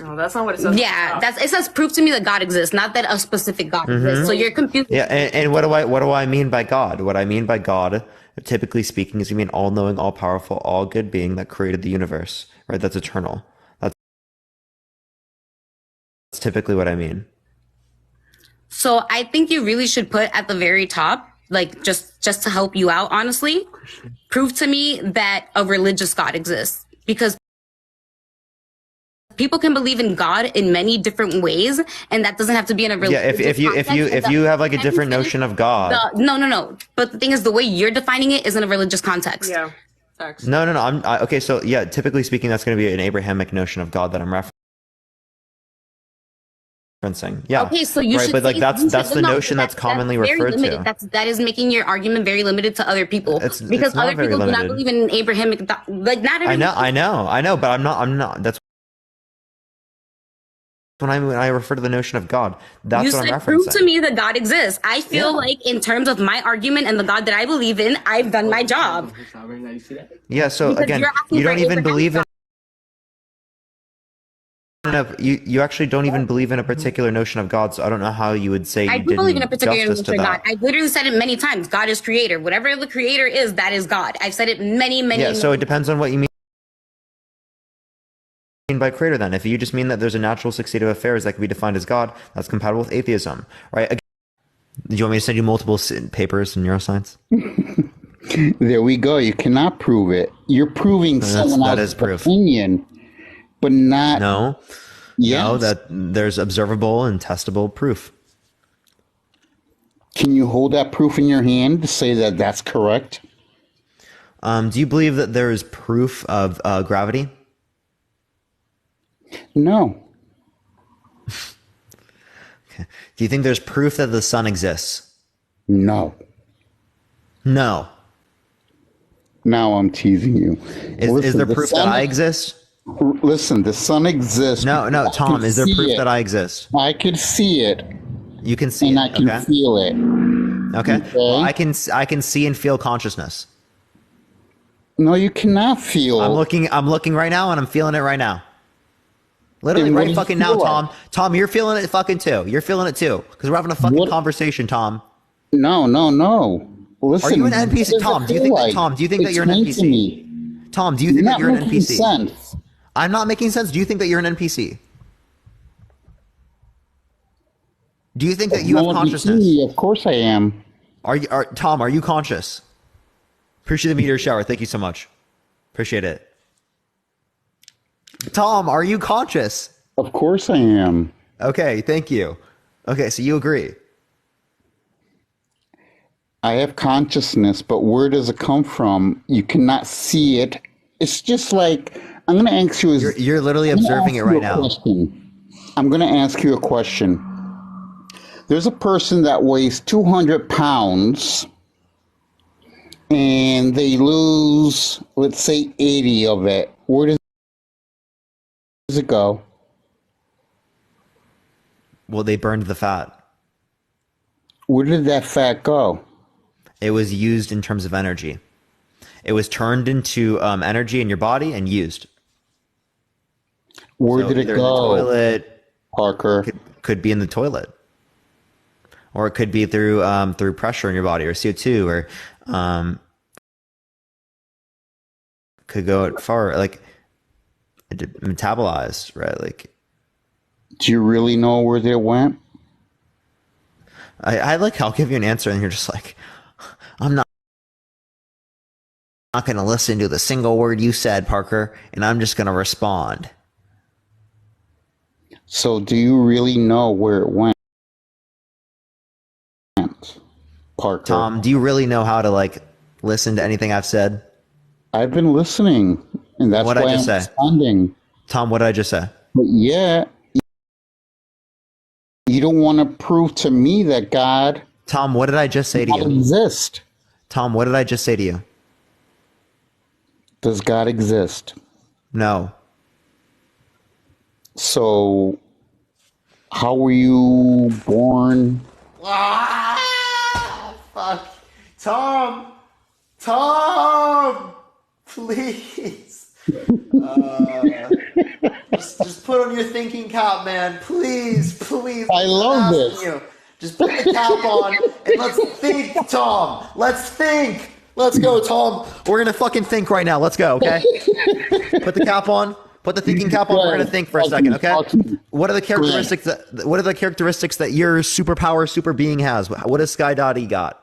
No, that's not what it says. yeah, it says prove to me that God exists, not that a specific God exists. So you're confused. Yeah, and what do I mean by God? What I mean by God, typically speaking, is you mean all knowing, all powerful, all good being that created the universe. Right? That's eternal. That's typically what I mean. So I think you really should put at the very top, like just to help you out, honestly, prove to me that a religious God exists, because people can believe in God in many different ways, and that doesn't have to be in a religious if you have like a different notion of God. No. But the thing is, the way you're defining it is in a religious context. Yeah. Facts. No. Okay, so yeah, typically speaking, that's going to be an Abrahamic notion of God that I'm referencing. Yeah. Okay, so you right, should but like say- that's you the should- no, notion that's commonly very referred limited. to. That is making your argument very limited to other people, because not other very people do not limited. believe in Abrahamic. Like not everyone. I know, but I'm not. That's when I refer to the notion of God. That's You what said I'm prove to referencing. me that God exists. I feel like in terms of my argument and the God that I believe in, I've done my job. Yeah. So Because again, you're asking you for don't even Abrahamic believe in. God. You actually don't even believe in a particular notion of God, so I don't know how you would say I you do believe in a did particular justice to notion of God. that. I've literally said it many times. God is creator. Whatever the creator is, that is God. I've said it many. Yeah, so it depends on what you mean by creator then. If you just mean that there's a natural state of affairs that can be defined as God, that's compatible with atheism, right? Again, do you want me to send you multiple papers in neuroscience? There we go. You cannot prove it. You're proving someone that else's is proof. opinion, but not. No. Yes. No, that there's observable and testable proof. Can you hold that proof in your hand to say that that's correct? Do you believe that there is proof of gravity? No. Okay. Do you think there's proof that the sun exists? No. No. Now I'm teasing you. Is there proof that I exist? Listen, the sun exists. No, Tom, is there proof that I exist? I could see it. You can see and it. I can okay. feel it. Okay. Well, I can see and feel consciousness. No, you cannot feel. I'm looking right now and I'm feeling it right now. Literally right fucking now, Tom. Like? Tom, you're feeling it fucking too. You're feeling it too. Because we're having a fucking conversation, Tom. No. Listen. Are you an NPC? Tom, do you think that you're an NPC? Tom, do you think that you're an NPC? Sense. I'm not making sense. Do you think that you're an NPC? Do you think that you have consciousness? Of course I am. Tom, are you conscious? Appreciate the meteor shower. Thank you so much. Appreciate it. Tom, are you conscious? Of course I am. Okay, thank you. Okay, so you agree. I have consciousness, but where does it come from? You cannot see it. It's just like I'm gonna ask you. You're literally observing it right now. I'm gonna ask you a question. There's a person that weighs 200 pounds, and they lose, let's say, 80 of it. Where does it go? Well, they burned the fat. Where did that fat go? It was used in terms of energy. It was turned into energy in your body and used. Where did it go? In the toilet, Parker. Could be in the toilet, or it could be through pressure in your body, or CO2, or could go far, like metabolized, right? Like, do you really know where they went? I like, I'll give you an answer, and you're just like, I'm not going to listen to the single word you said, Parker, and I'm just going to respond. So do you really know where it went, Parker? Tom, do you really know how to like listen to anything I've said? I've been listening, and that's what why I just I'm say. responding. Tom, what did I just say? But yeah, you don't want to prove to me that God. Tom, what did I just say to you? Exist. Tom, what did I just say to you? Does God exist? No. So, how were you born? Ah, fuck. Tom, please. Just put on your thinking cap, man. Please. I love this. You. Just put the cap on and let's think, Tom. Let's think. Let's go, Tom. We're gonna fucking think right now. Let's go, okay? Put the cap on. Put the thinking cap on. We're gonna think for a second, okay? What are the characteristics that your superpower, super being has? What does Sky Dottie got?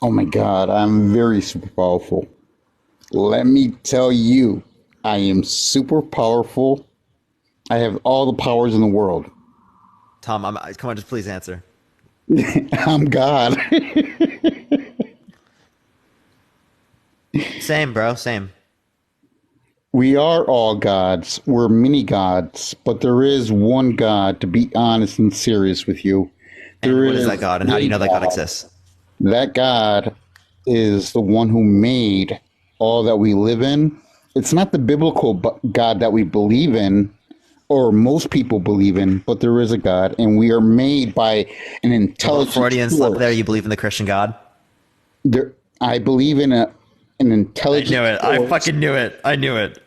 Oh my God, I'm very super powerful. Let me tell you, I am super powerful. I have all the powers in the world. Tom, come on, just please answer. I'm God. Same, bro, same. We are all gods. We're mini gods, but there is one God, to be honest and serious with you. And what is that God, and how do you know that God exists? That God is the one who made all that we live in. It's not the biblical God that we believe in, or most people believe in, but there is a God, and we are made by an intelligent Freudian slip there. You believe in the Christian God? I believe in an intelligent. I knew it. I fucking knew it. I knew it.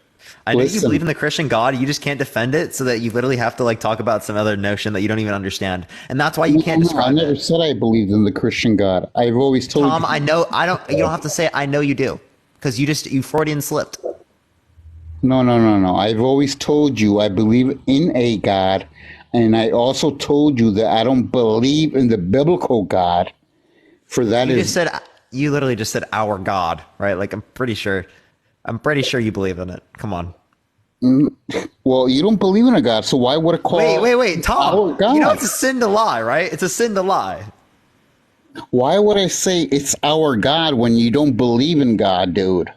I know you believe in the Christian God. You just can't defend it, so that you literally have to like talk about some other notion that you don't even understand, and that's why you can't describe it. I never said I believed in the Christian God. I've always told Tom, I know. I don't. You don't have to say it. I know you do, because you Freudian slipped. No. I've always told you I believe in a God, and I also told you that I don't believe in the biblical God. You literally just said our God, right? Like I'm pretty sure you believe in it. Come on. Well, you don't believe in a God, so why would it call? Wait, Tom. You know it's a sin to lie, right? It's a sin to lie. Why would I say it's our God when you don't believe in God, dude?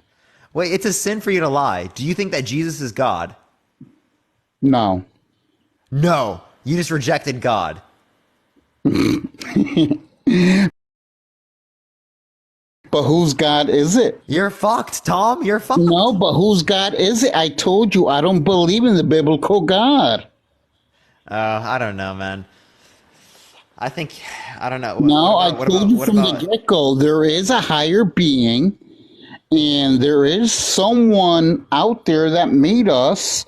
Wait, it's a sin for you to lie. Do you think that Jesus is God? No. No, you just rejected God. But whose God is it? You're fucked, Tom. You're fucked. No, but whose God is it? I told you I don't believe in the biblical God. I don't know, man. I don't know. I told you from the get-go, there is a higher being, and there is someone out there that made us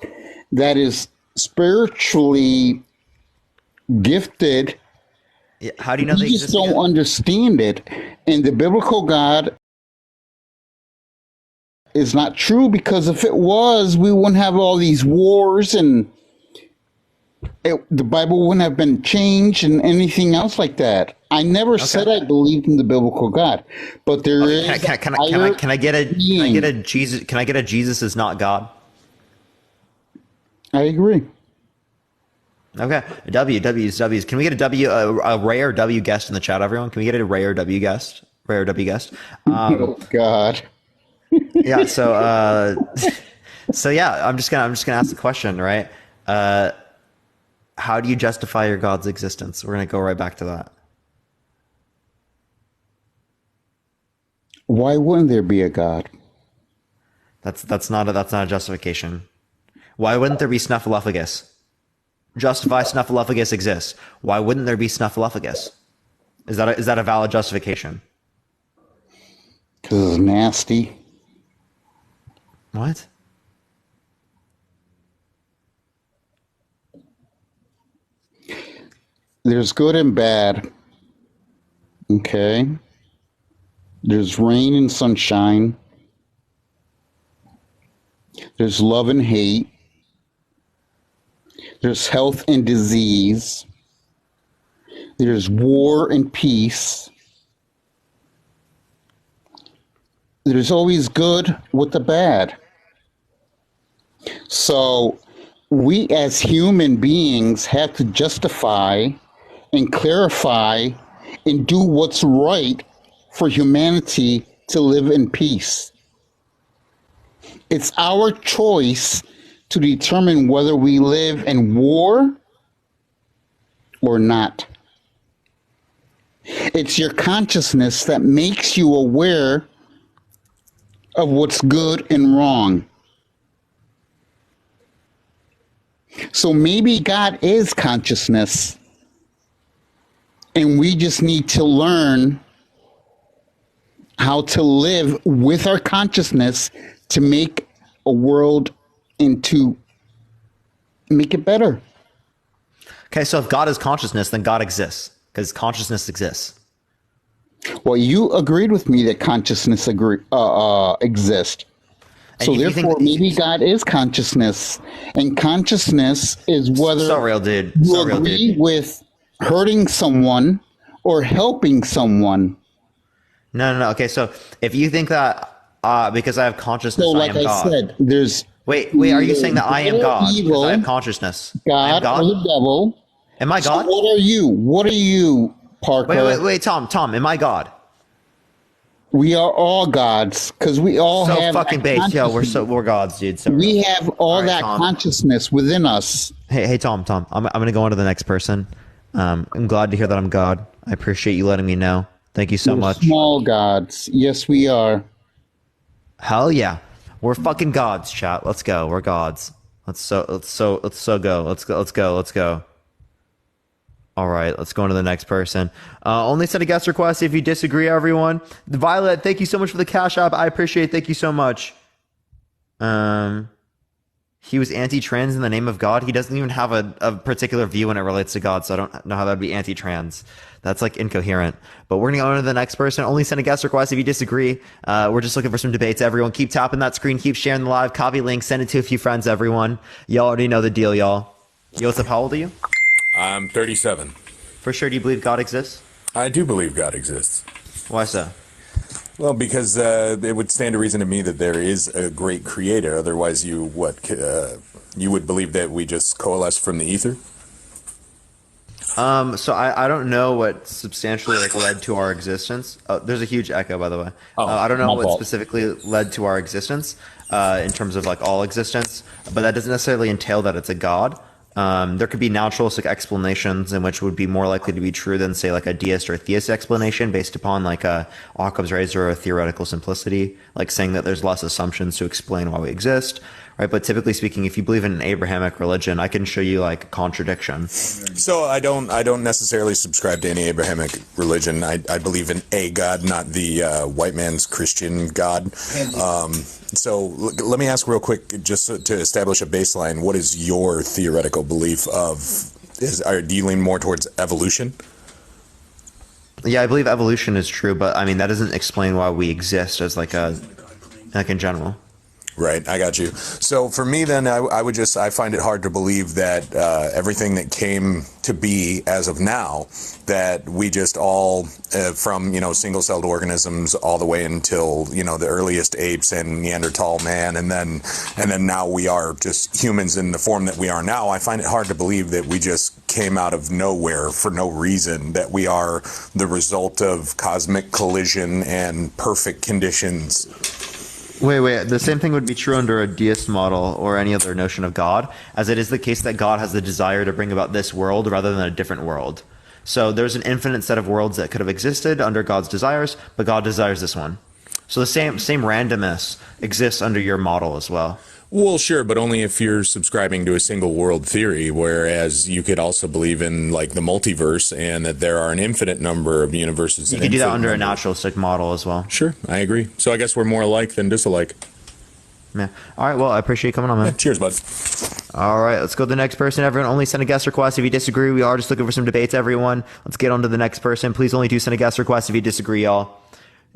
that is spiritually gifted. Yeah, how do you know they just don't understand it? And the biblical God is not true, because if it was, we wouldn't have all these wars, and the Bible wouldn't have been changed and anything else like that. I never said I believed in the biblical God, but there is. Can I get a Jesus? Can I get a Jesus is not God? I agree. Okay, W's. Can we get a W, a rare W guest in the chat, everyone? Can we get a rare W guest? Oh, God. Yeah, so So yeah, I'm just gonna ask the question, right? How do you justify your God's existence? We're gonna go right back to that. Why wouldn't there be a God? That's not a justification. Why wouldn't there be Snuffleupagus? Justify Snuffleupagus exists. Why wouldn't there be Snuffleupagus? Is that a valid justification? Because it's nasty. What? There's good and bad. Okay. There's rain and sunshine. There's love and hate. There's health and disease. There's war and peace. There's always good with the bad. So we as human beings have to justify and clarify and do what's right for humanity to live in peace. It's our choice to determine whether we live in war or not. It's your consciousness that makes you aware of what's good and wrong. So maybe God is consciousness, and we just need to learn how to live with our consciousness to make a world and to make it better. Okay, so if God is consciousness, then God exists, because consciousness exists. Well, you agreed with me that consciousness exists. So therefore, maybe God is consciousness, and consciousness is whether So real, dude. you So real, agree dude. with hurting someone or helping someone. No. Okay, so if you think that because I have consciousness, So, like I am I God. said, there's Wait. Are you saying that I am God? Because I have consciousness. I am God or the devil. Am I God? So what are you? What are you, Parker? Wait, Tom, am I God? We are all gods because we all So have fucking that base. Yo, consciousness. we're gods, dude. So We have all right, that Tom. consciousness within us. Hey, Tom. I'm gonna go on to the next person. I'm glad to hear that I'm God. I appreciate you letting me know. Thank you so We're much. small gods. Yes, we are. Hell yeah, we're fucking gods, chat. Let's go. We're gods. Let's go. Let's go. All right, let's go on to the next person. Only send a guest request if you disagree, everyone. Violet, thank you so much for the cash app. I appreciate it. Thank you so much. He was anti-trans in the name of God. He doesn't even have a particular view when it relates to God, so I don't know how that would be anti-trans. That's like incoherent. But we're going to go on to the next person. Only send a guest request if you disagree. We're just looking for some debates. Everyone, keep tapping that screen. Keep sharing the live. Copy link. Send it to a few friends, everyone. Y'all already know the deal, y'all. Yo, what's up? How old are you? I'm 37. For sure, do you believe God exists? I do believe God exists. Why so? Well, because it would stand to reason to me that there is a great creator. Otherwise, you would believe that we just coalesce from the ether? So I don't know what substantially led to our existence. There's a huge echo, by the way. I don't know what specifically led to our existence in terms of all existence, but that doesn't necessarily entail that it's a god. There could be naturalistic explanations in which would be more likely to be true than, say, a deist or theist explanation based upon Occam's razor or theoretical simplicity, saying that there's less assumptions to explain why we exist, right? But typically speaking, if you believe in an Abrahamic religion, I can show you contradiction. So I don't necessarily subscribe to any Abrahamic religion. I believe in a God, not the white man's Christian God. So let me ask real quick, just to establish a baseline, what is your theoretical belief of, do you lean more towards evolution? Yeah, I believe evolution is true, but I mean, that doesn't explain why we exist as in general. Right, I got you. So for me then, I find it hard to believe that everything that came to be as of now, that we just all, from, single-celled organisms all the way until, the earliest apes and Neanderthal man, and then now we are just humans in the form that we are now. I find it hard to believe that we just came out of nowhere for no reason, that we are the result of cosmic collision and perfect conditions. Wait. The same thing would be true under a deist model or any other notion of God, as it is the case that God has the desire to bring about this world rather than a different world. So there's an infinite set of worlds that could have existed under God's desires, but God desires this one. So the same randomness exists under your model as well. Well, sure, but only if you're subscribing to a single world theory, whereas you could also believe in like the multiverse and that there are an infinite number of universes. You could do that under a naturalistic model as well. Sure, I agree. So I guess we're more alike than disalike. Yeah. All right, well, I appreciate you coming on, man. Yeah, cheers, bud. All right, let's go to the next person. Everyone, only send a guest request if you disagree. We are just looking for some debates, everyone. Let's get on to the next person. Please only do send a guest request if you disagree, y'all.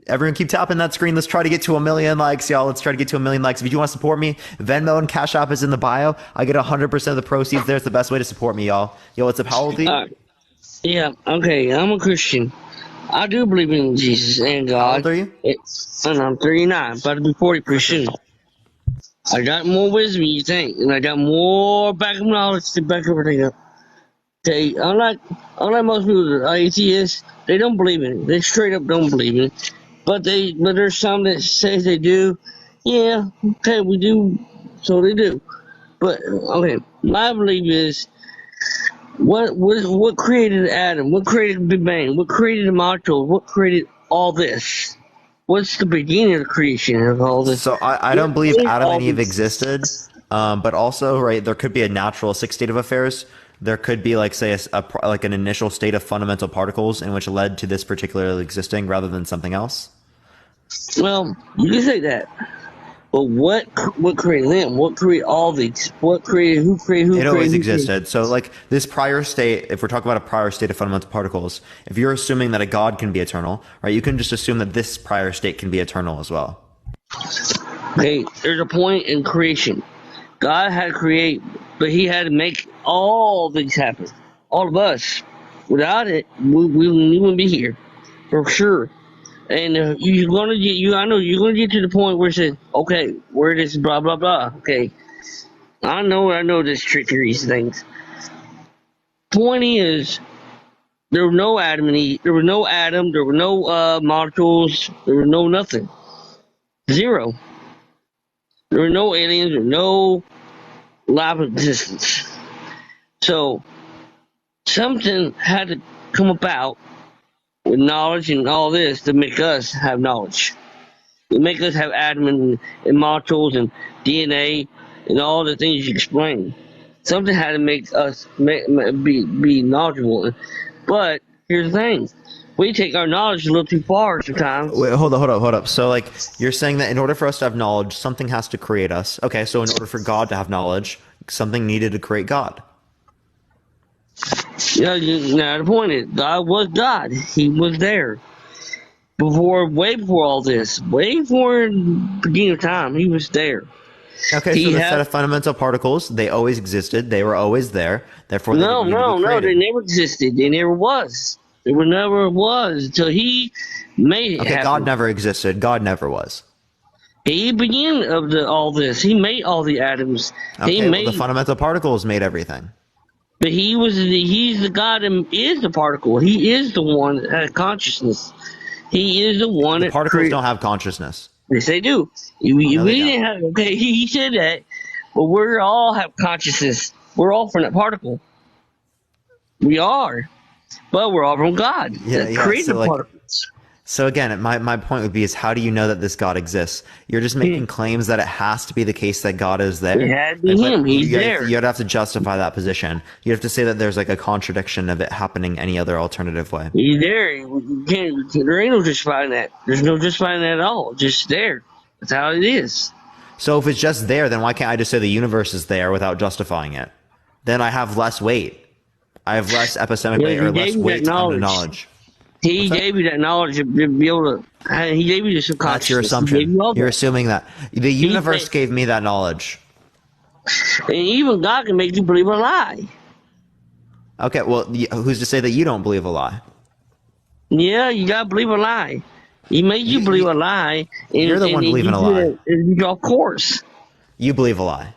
Everyone keep tapping that screen. Let's try to get to 1 million likes, y'all. Let's try to get to 1 million likes. If you do want to support me, Venmo and Cash App is in the bio. I get 100% of the proceeds there. It's the best way to support me, y'all. Yo, what's up? How old are you? Yeah, okay. I'm a Christian. I do believe in Jesus and God. How old are you? And I'm 39, about to be 40 pretty soon. I got more wisdom than you think, and I got more backup knowledge to back everything up. Okay, unlike most people that are atheists, they don't believe in it. They straight up don't believe in it. But there's some that say they do. Yeah, okay, we do. So they do. But okay, my belief is what created Adam? What created the Big Bang? What created the molecule? What created all this? What's the beginning of the creation of all this? So I don't believe Adam and Eve existed, but also, right, there could be a naturalistic state of affairs. There could be, like, say, like an initial state of fundamental particles in which led to this particularly existing rather than something else. Well, you can say that. But what created them? What created all these? Who created who? It always existed. So, like, this prior state, if we're talking about a prior state of fundamental particles, if you're assuming that a God can be eternal, right, you can just assume that this prior state can be eternal as well. Okay, there's a point in creation. God had to create, but he had to make all things happen. All of us. Without it, we wouldn't be here. For sure. And I know you're gonna get to the point where it says, okay, where this blah blah blah. Okay, I know this trickery things. Point is, there was no Adam and Eve. There was no Adam. There were no molecules. There was no nothing. Zero. There were no aliens. There were no life existence. So something had to come about with knowledge and all this to make us have knowledge. To make us have Adam and molecules and DNA and all the things you explain. Something had to make us be knowledgeable. But here's the thing. We take our knowledge a little too far sometimes. Wait, hold up. So, like, you're saying that in order for us to have knowledge, something has to create us. Okay, so in order for God to have knowledge, something needed to create God. Yeah, now the point is, God was God. He was there. Way before all this. Way before the beginning of time, he was there. Okay, so the set of fundamental particles, they always existed. They were always there. Therefore, no, they never existed. They never was. They never was until he made it happen. God never existed. God never was. He began of all this. He made all the atoms. Okay, the fundamental particles made everything. But he's the God and is the particle. He is the one that has consciousness. He is the one that particles don't have consciousness. Yes, they do. We didn't have. Okay, he said that, but we all have consciousness. We're all from that particle. We are, but we're all from God. Created the particles. So again, my point would be is how do you know that this God exists? You're just making claims that it has to be the case that God is there. It had to be him. He's there. You'd have to justify that position. You have to say that there's like a contradiction of it happening any other alternative way. He's there. There ain't no justifying that. There's no justifying that at all. Just there. That's how it is. So if it's just there, then why can't I just say the universe is there without justifying it? Then I have less weight. I have less epistemic weight or less weight to come to knowledge. He gave you that knowledge to be able to. He gave you the subconscious. That's your assumption. You're assuming that the universe gave me that knowledge. And even God can make you believe a lie. Okay, well, who's to say that you don't believe a lie? Yeah, you gotta believe a lie. He made you believe a lie. You're the one believing a lie. Of course. You believe a lie.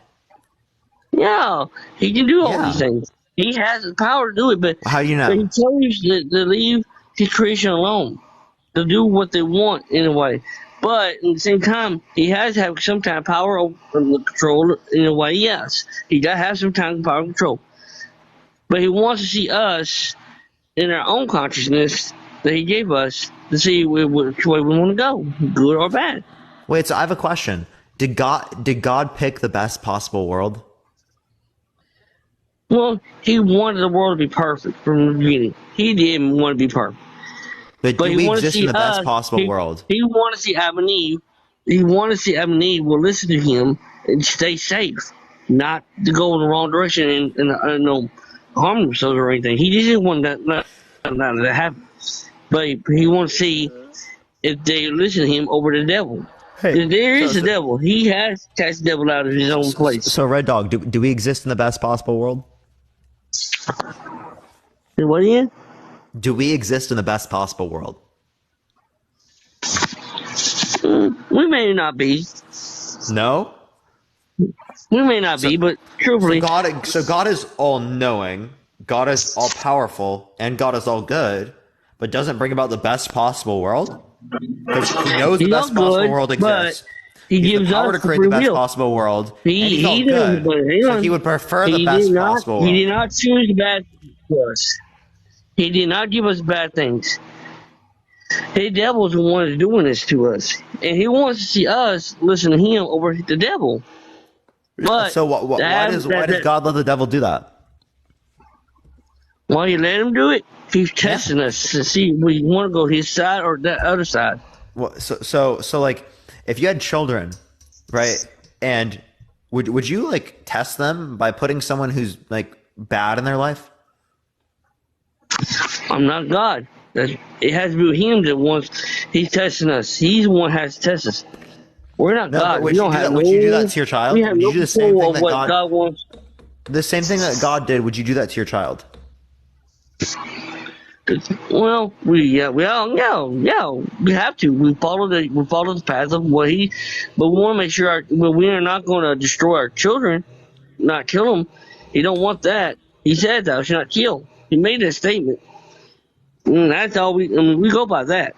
Yeah, he can do all these things. He has the power to do it, but how do you know? He tells you to leave his creation alone, to do what they want in a way. But at the same time, he has to have some kind of power over control in a way. Yes, he does have some kind of power and control, but he wants to see us in our own consciousness that he gave us to see which way we want to go, good or bad. Wait, so I have a question. Did God pick the best possible world? Well, he wanted the world to be perfect from the beginning. He didn't want to be perfect. But do he we wanted to exist in see the best us. possible world? He wanted to see Adam and Eve. He wanted to see Adam and Eve will listen to him and stay safe, not to go in the wrong direction and harm themselves or anything. He didn't want that to happen. But he wants to see if they listen to him over the devil. Hey, there is a devil. He has cast the devil out of his own place. So Red Dog, do we exist in the best possible world? What again? Do we exist in the best possible world? We may not be. No? We may not be, but truthfully. So God is all-knowing, God is all-powerful, and God is all-good, but doesn't bring about the best possible world? Because he knows the best possible world exists. He gives gives the power us to create free the best will. possible world. He and he's all good. So he would prefer the best possible world. He did not choose bad things for us. He did not give us bad things. The devil's the one that's doing this to us. And he wants to see us listen to him over the devil. But so why does God let the devil do that? Why you let him do it? He's testing us to see if we want to go his side or that other side. Well, so like, if you had children, right, and would you like test them by putting someone who's like bad in their life? I'm not God. It has to be him that wants. He's testing us. He's the one who has to test us. We're not God. Would you do that to your child? We have Would you no do the same control thing of that what God wants. The same thing that God did. Would you do that to your child? Well, we have to. We follow the path of what he. But we want to make sure we are not going to destroy our children, not kill them. He don't want that. He said thou shalt not kill. He made that statement. And that's all we go by that.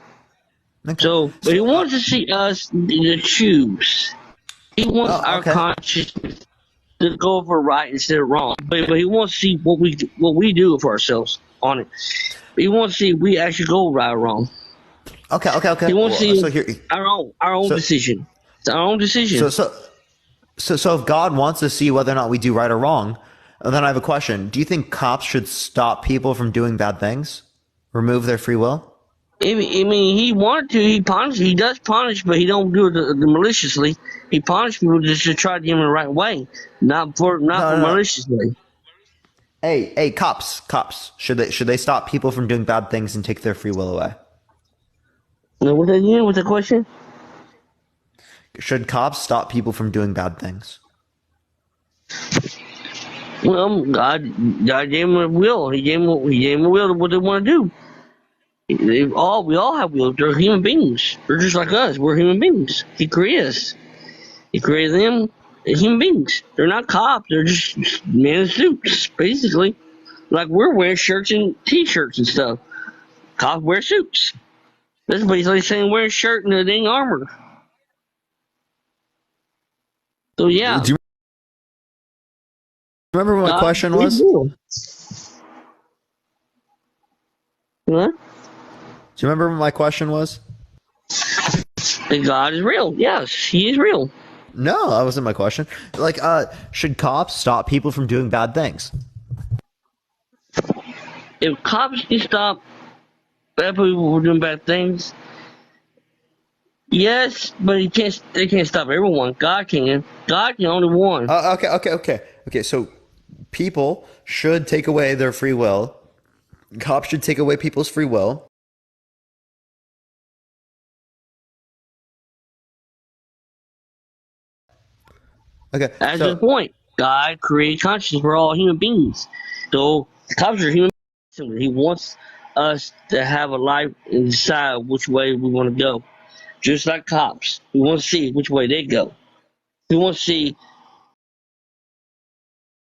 Okay. So, but he wants to see us to choose. He wants our consciousness to go for right instead of wrong. But he wants to see what we do for ourselves on it. He wants to see if we actually go right or wrong. Okay. He wants to see our own decision. It's our own decision. So if God wants to see whether or not we do right or wrong, then I have a question. Do you think cops should stop people from doing bad things? Remove their free will? I mean, he wanted to. He does punish, but he don't do it maliciously. He punishes people just to try to get them in the right way, not maliciously. Hey, cops! Should they stop people from doing bad things and take their free will away? No, what's the question? Should cops stop people from doing bad things? Well, God gave him a will. He gave him a will to what they want to do. We all have wills. They're human beings. They're just like us. We're human beings. He created us. He created them as human beings. They're not cops. They're just men in suits, basically. Like we're wearing shirts and T-shirts and stuff. Cops wear suits. That's basically saying wear a shirt and a dang armor. So yeah. Do you remember what my question was? What? Do you remember what my question was? That God is real. Yes, he is real. No, that wasn't my question. Like, should cops stop people from doing bad things? If cops can stop bad people from doing bad things, yes, but they can't stop everyone. God can. God can only one. Okay. So people should take away their free will. Cops should take away people's free will. Okay. That's the point. God created consciousness. We're all human beings. So cops are human beings. He wants us to have a life and decide which way we want to go. Just like cops. We want to see which way they go. We want to see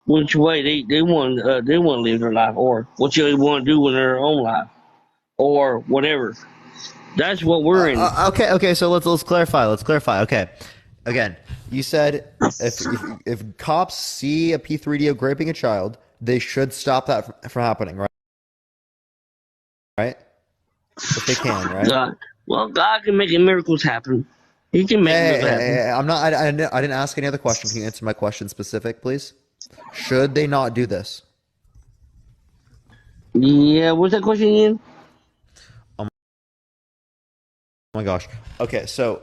which way they want to live their life, or what they want to do with their own life, or whatever. That's what we're in. Okay. So let's clarify. Let's clarify. Okay, again, you said if cops see a P3DO raping a child, they should stop that from happening, right? Right? If they can, right? God. Well, God can make miracles happen. He can make miracles happen. I'm not. I didn't ask any other question. Can you answer my question specific, please? Should they not do this? Yeah. What's that question again? Oh my gosh. Okay, so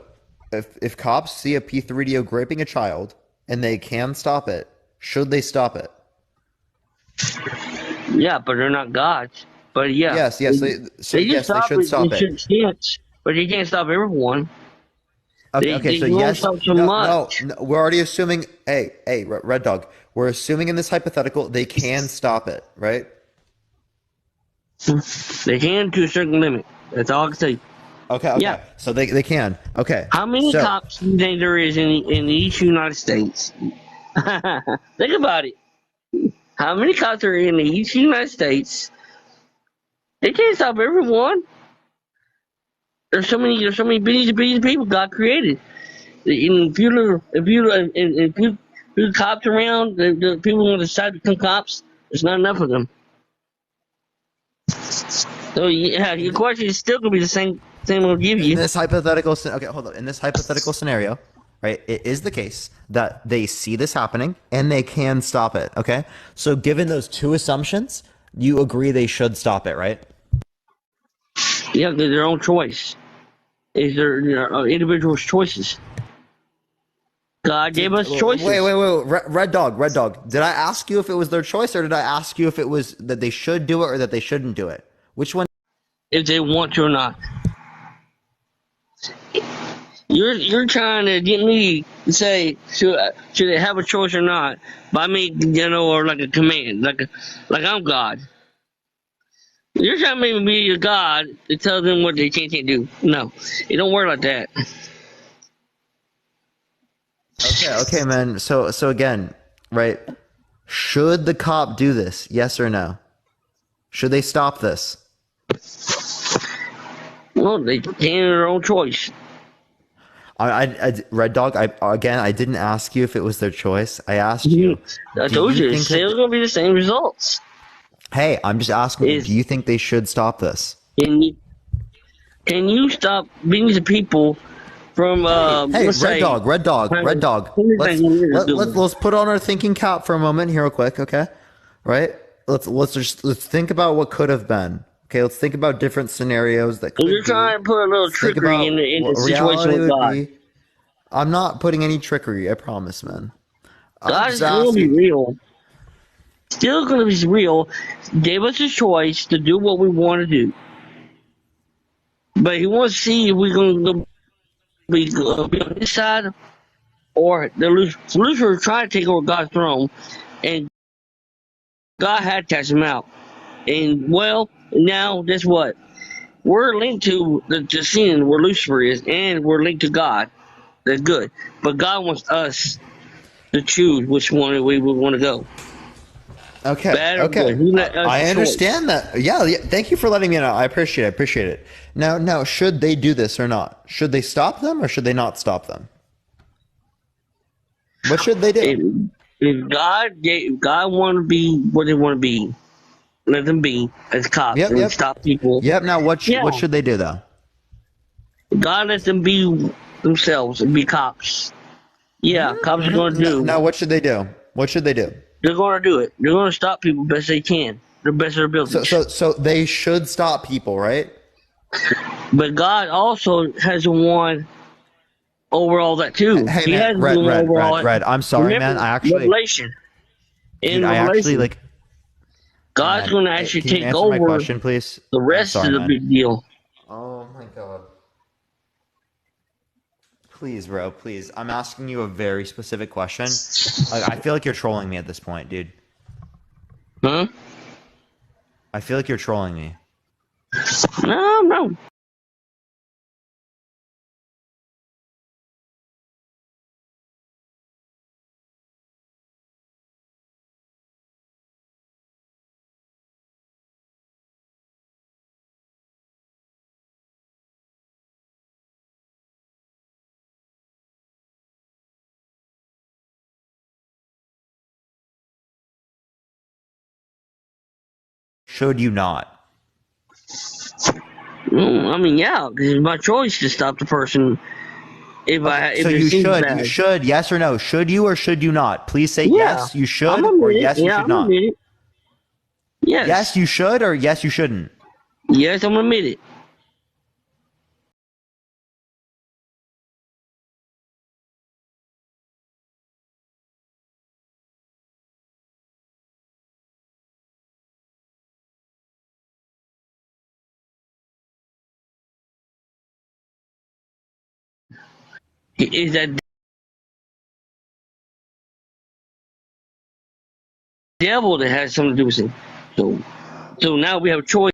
if cops see a P3DO raping a child and they can stop it, should they stop it? Yeah, but they're not gods. But yeah. Yes. They should stop it. But they can't stop everyone. Okay. So can only yes. stop so No. much. We're already assuming. Hey, Red Dog. We're assuming in this hypothetical they can stop it, right? They can to a certain limit. That's all I can say. Okay. Yeah. So they can. Okay. How many cops do you think there is in each United States? Think about it. How many cops are in each United States? They can't stop everyone. There's so many billions and billions of people God created. And if you cops around, the people who decide to become cops, there's not enough of them. So yeah, your question is still gonna be the same I'll give you. In this hypothetical, okay, hold on. In this hypothetical scenario, right, it is the case that they see this happening and they can stop it. Okay, so given those two assumptions, you agree they should stop it, right? Yeah, they're their own choice. Is their individual's choices. God gave us choices. Wait. Red Dog. Did I ask you if it was their choice, or did I ask you if it was that they should do it or that they shouldn't do it? Which one? If they want to or not. You're trying to get me to say should they have a choice or not by me, or like a command, like I'm God. You're trying to make me be a God to tell them what they can't do. No, it don't work like that. Okay, man. So again, right? Should the cop do this? Yes or no? Should they stop this? Well, they can their own choice. Red Dog. I didn't ask you if it was their choice. I asked you. I told you, it's still gonna be the same results. Hey, I'm just asking you. Do you think they should stop this? Can you stop billions of people from? Hey, Red Dog. Let's put on our thinking cap for a moment here, real quick. Okay, right? Let's think about what could have been. Okay, let's think about different scenarios that could. You're trying to put a little trickery in the situation with God. I'm not putting any trickery. I promise, man. God is going to be real. Still going to be real. Gave us a choice to do what we want to do, but He wants to see if we're going to be on His side or the Lucifer trying to take over God's throne, and God had to cast him out. And now guess what? We're linked to the sin where Lucifer is, and we're linked to God. That's good. But God wants us to choose which one we would want to go. Okay. I understand that. Yeah. Thank you for letting me know. I appreciate it. Now, should they do this or not? Should they stop them or should they not stop them? What should they do? If God want to be what they want to be, let them be as cops and stop people. Yep. Now, what should they do though? God let them be themselves and be cops. Yeah, cops are going to do. Now, what should they do? They're going to do it. They're going to stop people best they can. The best of their abilities. So they should stop people, right? But God also has won over all that too. Hey, he man, Red. I'm sorry, man. I actually Revelation. God's going to actually take over. My question, please. The rest of the big deal. Oh my God. Please, bro. Please. I'm asking you a very specific question. I feel like you're trolling me at this point, dude. Huh? I feel like you're trolling me. No. should you not? I mean, yeah, because it's my choice to stop the person if So it you seems should. bad. You should. Yes or no? Should you or should you not? Please say Yeah, yes, you I'm should, admit or it. yes, you Yeah, should I'm not. admit it. Yes. Yes, you should, or yes, you shouldn't. Yes, I'm admit it. Is that devil that has something to do with it? So now we have a choice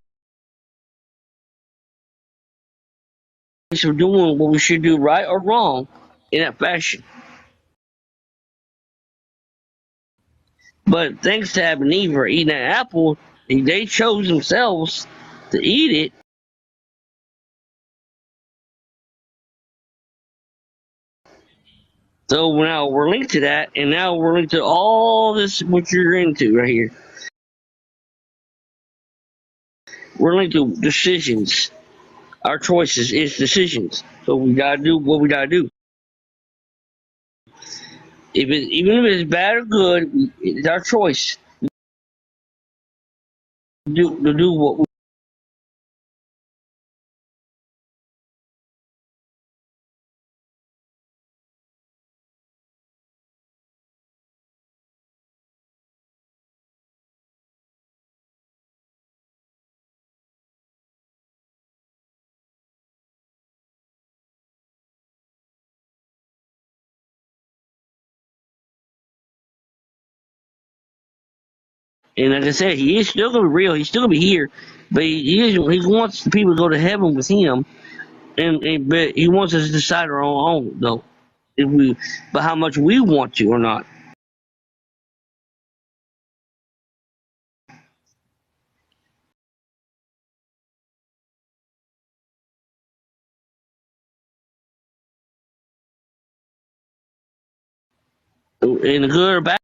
of doing what we should do, right or wrong, in that fashion. But thanks to Adam and Eve for eating that apple, they chose themselves to eat it. So now we're linked to that, and now we're linked to all this what you're into right here. We're linked to decisions. Our choices is decisions. So we gotta do what we gotta do. Even if it's bad or good, it's our choice to do what we. And like I said, he is still gonna be real. He's still gonna be here, but he wants the people to go to heaven with him, and but he wants us to decide our own though, but how much we want to or not. In the good or bad.